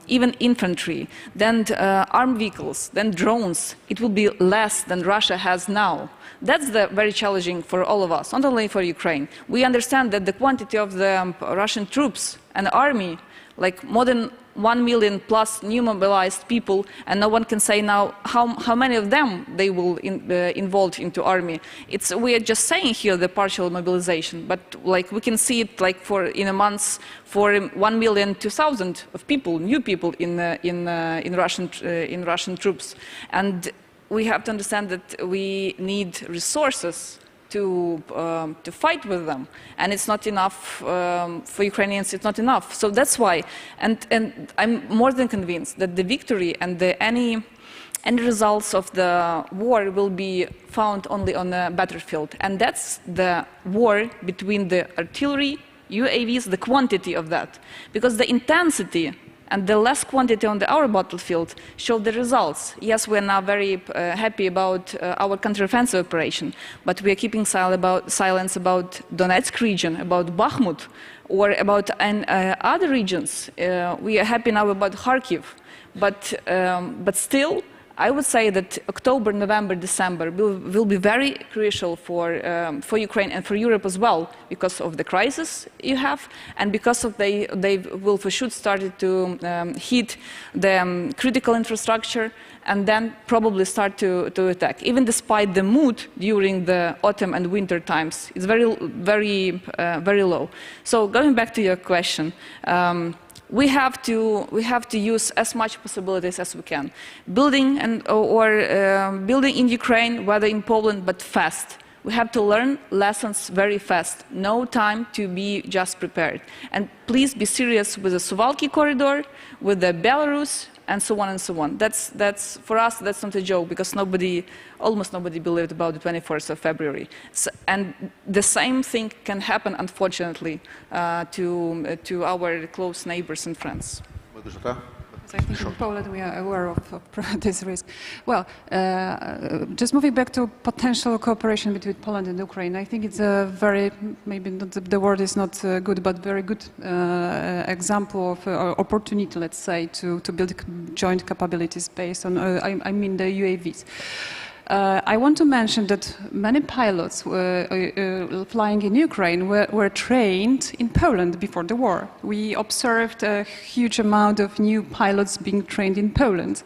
even infantry, then armed vehicles, then drones, it will be less than Russia has now. That's very challenging for all of us, not only for Ukraine. We understand that the quantity of the Russian troops and army, like more than 1 million plus new mobilized people, and no one can say now how many of them they will involve into army. We are just saying here the partial mobilization, but like we can see it like in a month for 1,200,000 of people, new people in Russian troops, and we have to understand that we need resources to fight with them, and it's not enough for Ukrainians. It's not enough. So that's why, and I'm more than convinced that the victory and any results of the war will be found only on the battlefield, and that's the war between the artillery, UAVs, the quantity of that, because the intensity And the less quantity on our battlefield showed the results. Yes, we are now very happy about our counteroffensive operation, but we are keeping silence about Donetsk region, about Bakhmut, or about other regions. We are happy now about Kharkiv, but still, I would say that October, November, December will be very crucial for Ukraine and for Europe as well, because of the crisis you have, and because of they will for sure start to hit the critical infrastructure, and then probably start to attack. Even despite the mood during the autumn and winter times, it's very low. So going back to your question. We have to use as much possibilities as we can, building building in Ukraine, whether in Poland, but fast. We have to learn lessons very fast. No time to be just prepared. And please be serious with the Suwalki corridor, with the Belarus, and so on and so on. That's for us. That's not a joke, because almost nobody believed about the 21st of February. So, and the same thing can happen, unfortunately, to our close neighbors and friends. I think in Poland we are aware of this risk. Well, just moving back to potential cooperation between Poland and Ukraine, I think it's a very, maybe not the word is not good, but very good example of opportunity, let's say, to build joint capabilities based on, I mean, the UAVs. I want to mention that many pilots flying in Ukraine were trained in Poland before the war. We observed a huge amount of new pilots being trained in Poland.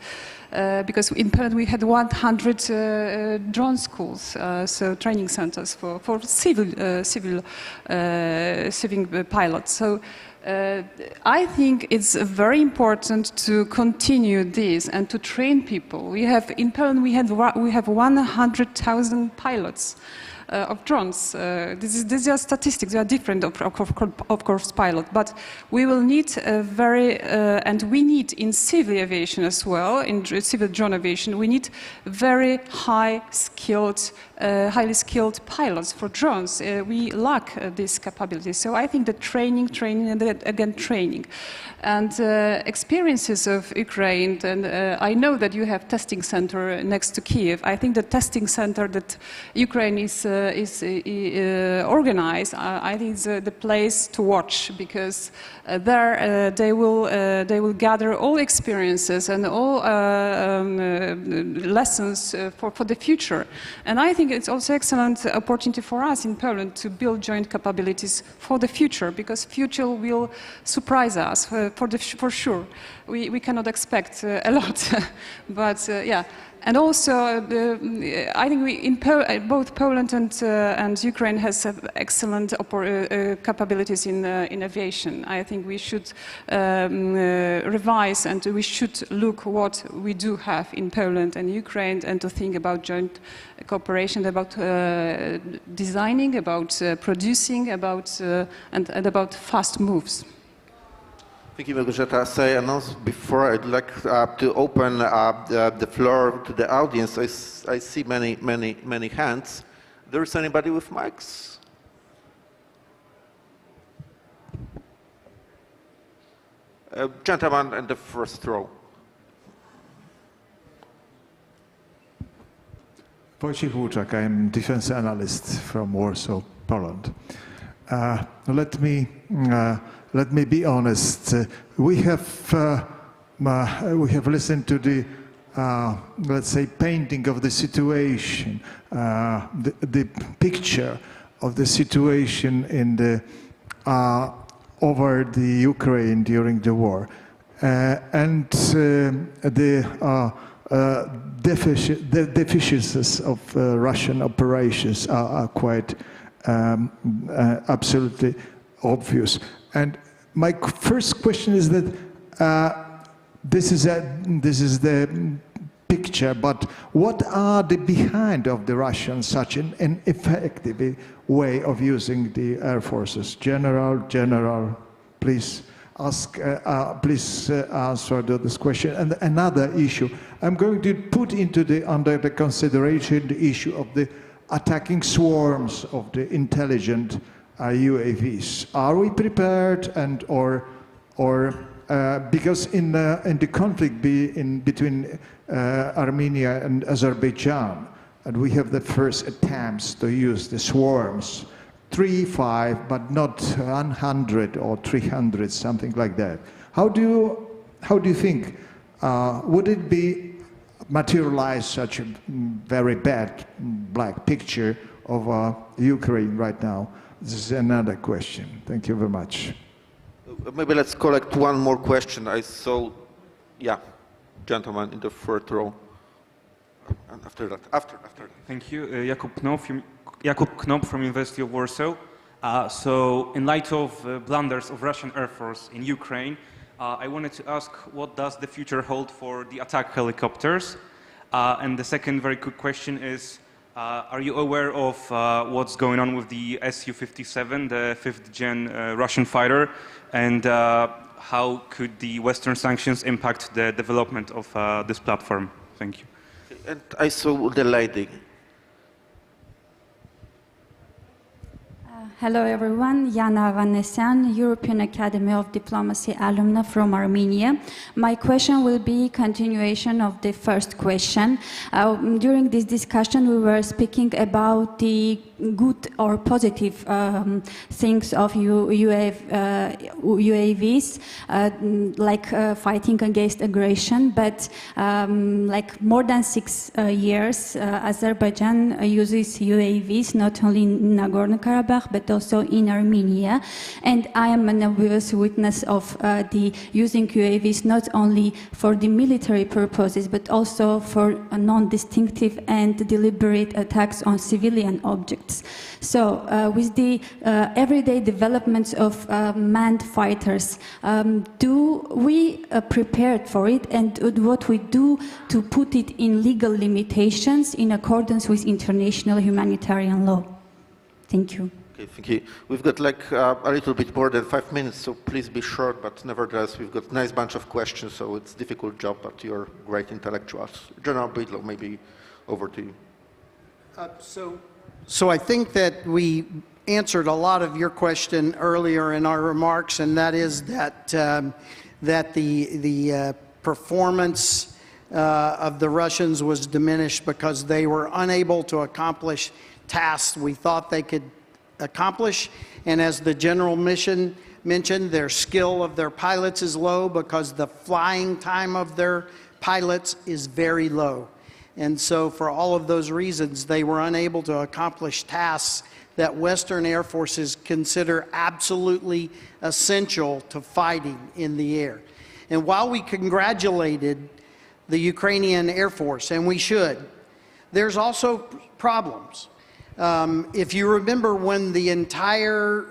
Because in Poland we had 100 drone schools, so training centers for civil pilots. So I think it's very important to continue this and to train people. In Poland we have 100,000 pilots of drones. These are statistics. They are different, of course, pilot. But we will need and we need in civil aviation as well, in civil drone aviation, we need very highly skilled pilots for drones. We lack this capability. So I think that training, and again training. And experiences of Ukraine, and I know that you have testing center next to Kiev. I think the testing center that Ukraine is organized, I think is the place to watch, because there they will gather all experiences and all lessons for the future. And I think it's also excellent opportunity for us in Poland to build joint capabilities for the future, because future will surprise us for sure. We cannot expect a lot, but yeah. And also, I think both Poland and Ukraine has excellent capabilities in aviation. I think we should revise and we should look what we do have in Poland and Ukraine, and to think about joint cooperation, about designing, about producing, and about fast moves. Thank you, Małgorzata. As I announced before, I'd like to open the floor to the audience. I see many hands. There is anybody with mics? Gentleman in the first row. Wojciech Łuczak, I'm defense analyst from Warsaw, Poland. Let me be honest. We have listened to the let's say painting of the situation, the picture of the situation in the over the Ukraine during the war, and the deficiencies of Russian operations are quite absolutely obvious. And my first question is that this is the picture, but what are the behind of the Russians such an effective way of using the air forces? General, please answer this question. And another issue, I'm going to put under the consideration the issue of the attacking swarms of the intelligent UAVs. Are we prepared, or because in the conflict between Armenia and Azerbaijan, and we have the first attempts to use the swarms, 3, 5, but not 100 or 300, something like that. How do you think, would it be materialize such a very bad black picture of Ukraine right now? This is another question. Thank you very much. Maybe let's collect one more question. I saw, yeah, gentleman in the third row. And after that. Thank you. Jakub Knop from University of Warsaw. So in light of blunders of Russian Air Force in Ukraine, I wanted to ask, what does the future hold for the attack helicopters? And the second very quick question is, are you aware of what's going on with the Su-57, the 5th gen Russian fighter, and how could the Western sanctions impact the development of this platform? Thank you. And I saw the lady. Hello everyone, Yana Vanessian, European Academy of Diplomacy alumna from Armenia. My question will be continuation of the first question. During this discussion we were speaking about the good or positive things of UAVs, like fighting against aggression, but like more than 6 years Azerbaijan uses UAVs not only in Nagorno-Karabakh but also in Armenia, and I am an obvious witness of the using UAVs not only for the military purposes but also for non-distinctive and deliberate attacks on civilian objects. So with the everyday developments of manned fighters, do we prepared for it, and what we do to put it in legal limitations in accordance with international humanitarian law? Thank you. Okay, thank you. We've got like a little bit more than 5 minutes, so please be short, but nevertheless, we've got a nice bunch of questions, so it's a difficult job, but you're great intellectuals. General Bidlow, maybe over to you. So I think that we answered a lot of your question earlier in our remarks, and that is that, that the performance of the Russians was diminished because they were unable to accomplish tasks we thought they could accomplish, and as the general mission mentioned, their skill of their pilots is low because the flying time of their pilots is very low. And so for all of those reasons, they were unable to accomplish tasks that Western air forces consider absolutely essential to fighting in the air. And while we congratulated the Ukrainian Air Force, and we should, there's also problems. If you remember when the entire,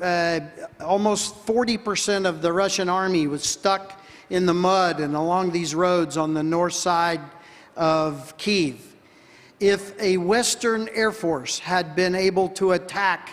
almost 40% of the Russian army was stuck in the mud and along these roads on the north side of Kyiv, if a Western Air Force had been able to attack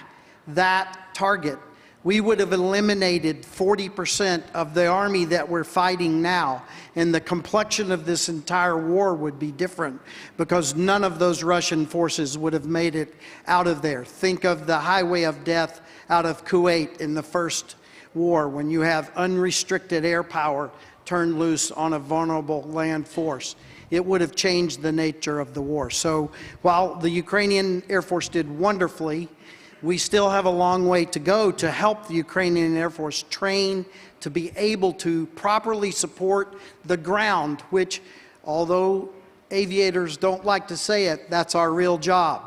that target, we would have eliminated 40% of the army that we're fighting now. And the complexion of this entire war would be different because none of those Russian forces would have made it out of there. Think of the highway of death out of Kuwait in the first war when you have unrestricted air power turned loose on a vulnerable land force. It would have changed the nature of the war. So while the Ukrainian Air Force did wonderfully, we still have a long way to go to help the Ukrainian Air Force train to be able to properly support the ground, which, although aviators don't like to say it, that's our real job.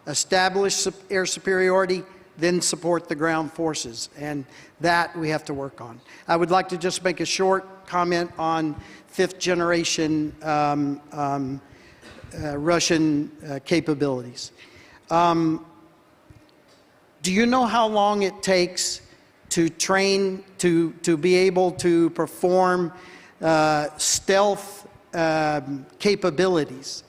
Establish air superiority, then support the ground forces, and that we have to work on. I would like to just make a short comment on fifth generation Russian capabilities. Do you know how long it takes to train, to be able to perform stealth capabilities?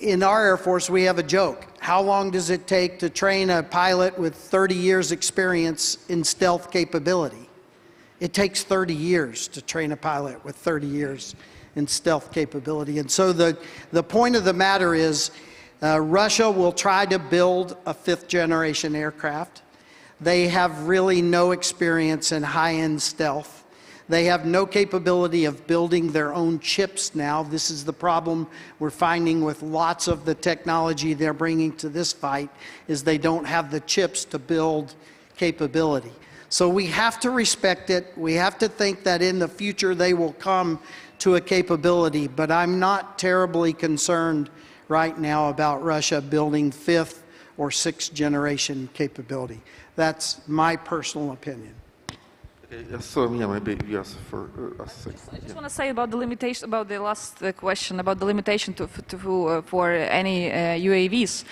In our Air Force, we have a joke. How long does it take to train a pilot with 30 years experience in stealth capability? It takes 30 years to train a pilot with 30 years in stealth capability. And so the point of the matter is, Russia will try to build a fifth generation aircraft. They have really no experience in high-end stealth. They have no capability of building their own chips now. This is the problem we're finding with lots of the technology they're bringing to this fight, is they don't have the chips to build capability. So we have to respect it. We have to think that in the future they will come to a capability, but I'm not terribly concerned right now about Russia building 5th or 6th generation capability. That's my personal opinion. So yeah, maybe yes for us. I just want to say about the limitation, about the last question, about the limitation for any UAVs.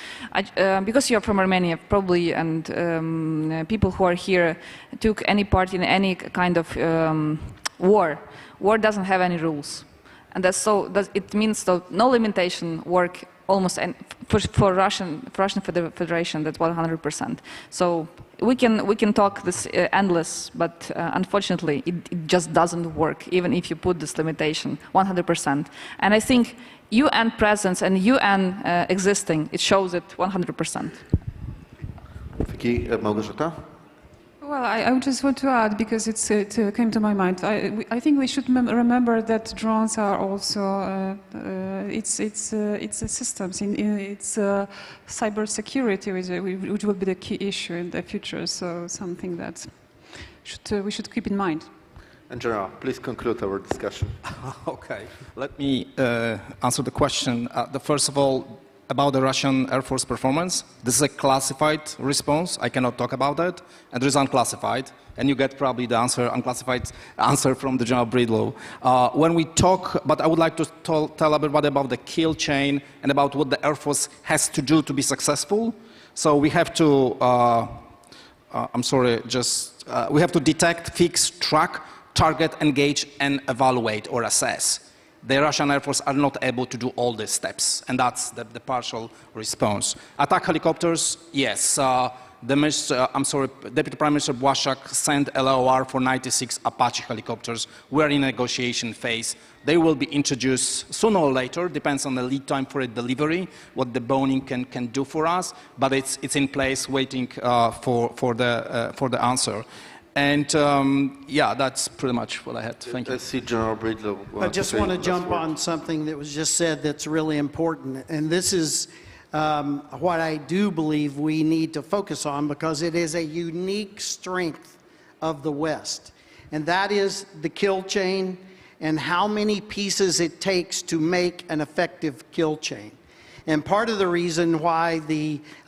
Because you're from Armenia, probably, and people who are here took any part in any kind of war. War doesn't have any rules, and that's so. It means that no limitation work almost for Russian Federation. That's 100%. So. We can talk this endless, but unfortunately it just doesn't work, even if you put this limitation 100%. And I think UN presence and UN existing, it shows it 100%. Małgorzata? Well, I just want to add, because it came to my mind. I think we should remember that drones are also it's systems. It's cybersecurity, which will be the key issue in the future. So something that we should keep in mind. And General, please conclude our discussion. Okay, let me answer the question. First of all, about the Russian Air Force performance, this is a classified response. I cannot talk about that. And there is unclassified. And you get probably the unclassified answer from the General Breedlove. When we talk, but I would like to tell a bit about the kill chain and about what the Air Force has to do to be successful. So we have to, we have to detect, fix, track, target, engage, and evaluate or assess. The Russian Air Force are not able to do all these steps, and that's the partial response. Attack helicopters, yes. Deputy Prime Minister Błaszczak sent LOR for 96 Apache helicopters. We're in a negotiation phase. They will be introduced sooner or later, depends on the lead time for a delivery, what the Boeing can do for us, but it's in place waiting for the answer. And yeah, that's pretty much what I had. Thank you. I see General Breedlove. I just want to jump on something that was just said that's really important. And this is what I do believe we need to focus on, because it is a unique strength of the West. And that is the kill chain and how many pieces it takes to make an effective kill chain. And part of the reason why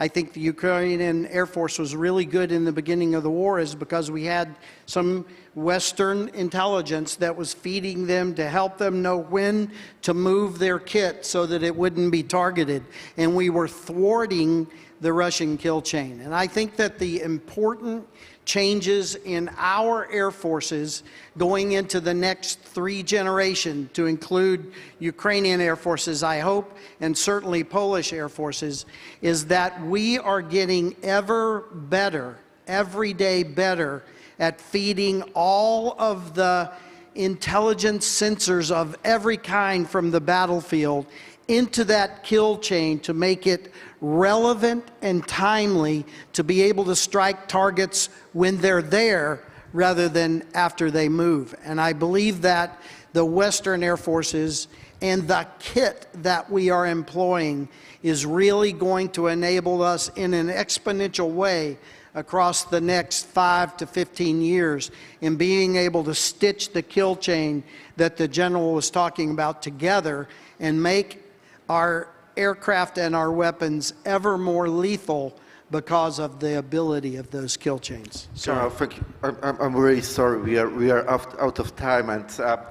I think the Ukrainian Air Force was really good in the beginning of the war is because we had some Western intelligence that was feeding them to help them know when to move their kit so that it wouldn't be targeted. And we were thwarting the Russian kill chain. And I think that the important changes in our air forces going into the next 3 generations, to include Ukrainian air forces, I hope, and certainly Polish air forces, is that we are getting ever better, every day better, at feeding all of the intelligence sensors of every kind from the battlefield into that kill chain to make it relevant and timely to be able to strike targets when they're there rather than after they move. And I believe that the Western Air Forces and the kit that we are employing is really going to enable us in an exponential way across the next 5 to 15 years in being able to stitch the kill chain that the General was talking about together and make our aircraft and our weapons ever more lethal because of the ability of those kill chains. Sorry. Thank you. I'm really sorry. We are out of time, and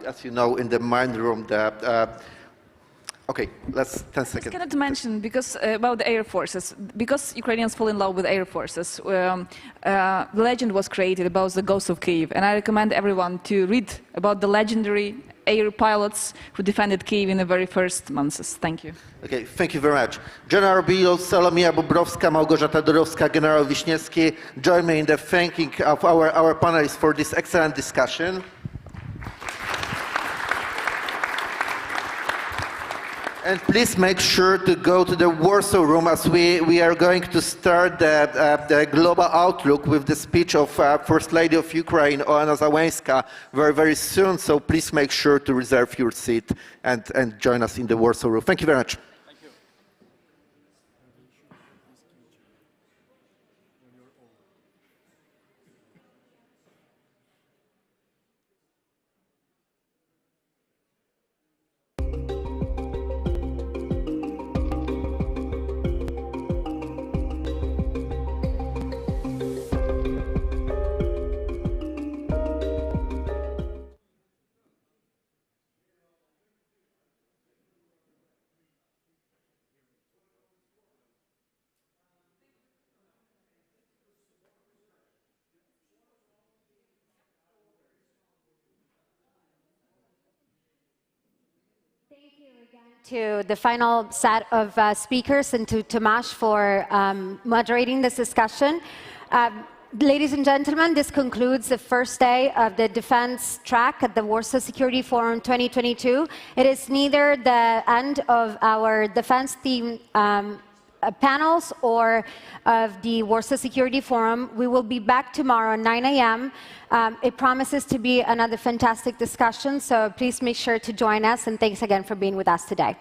as you know, in the mind room, okay, let's 10 seconds. I cannot mention because about the air forces, because Ukrainians fall in love with air forces. The legend was created about the Ghost of Kyiv, and I recommend everyone to read about the legendary air pilots who defended Kyiv in the very first months. Thank you. Okay, thank you very much. General Breedlove, Solomia Bobrowska, Małgorzata Dorowska, General Wiśniewski, join me in the thanking of our panelists for this excellent discussion. And please make sure to go to the Warsaw room, as we are going to start the global outlook with the speech of First Lady of Ukraine, Oana Załęska, very, very soon. So please make sure to reserve your seat and join us in the Warsaw room. Thank you very much. To the final set of speakers and to Tomasz for moderating this discussion. Ladies and gentlemen, this concludes the first day of the defense track at the Warsaw Security Forum 2022. It is neither the end of our defense theme panels or of the Warsaw Security Forum. We will be back tomorrow at 9 a.m. It promises to be another fantastic discussion, so please make sure to join us, and thanks again for being with us today.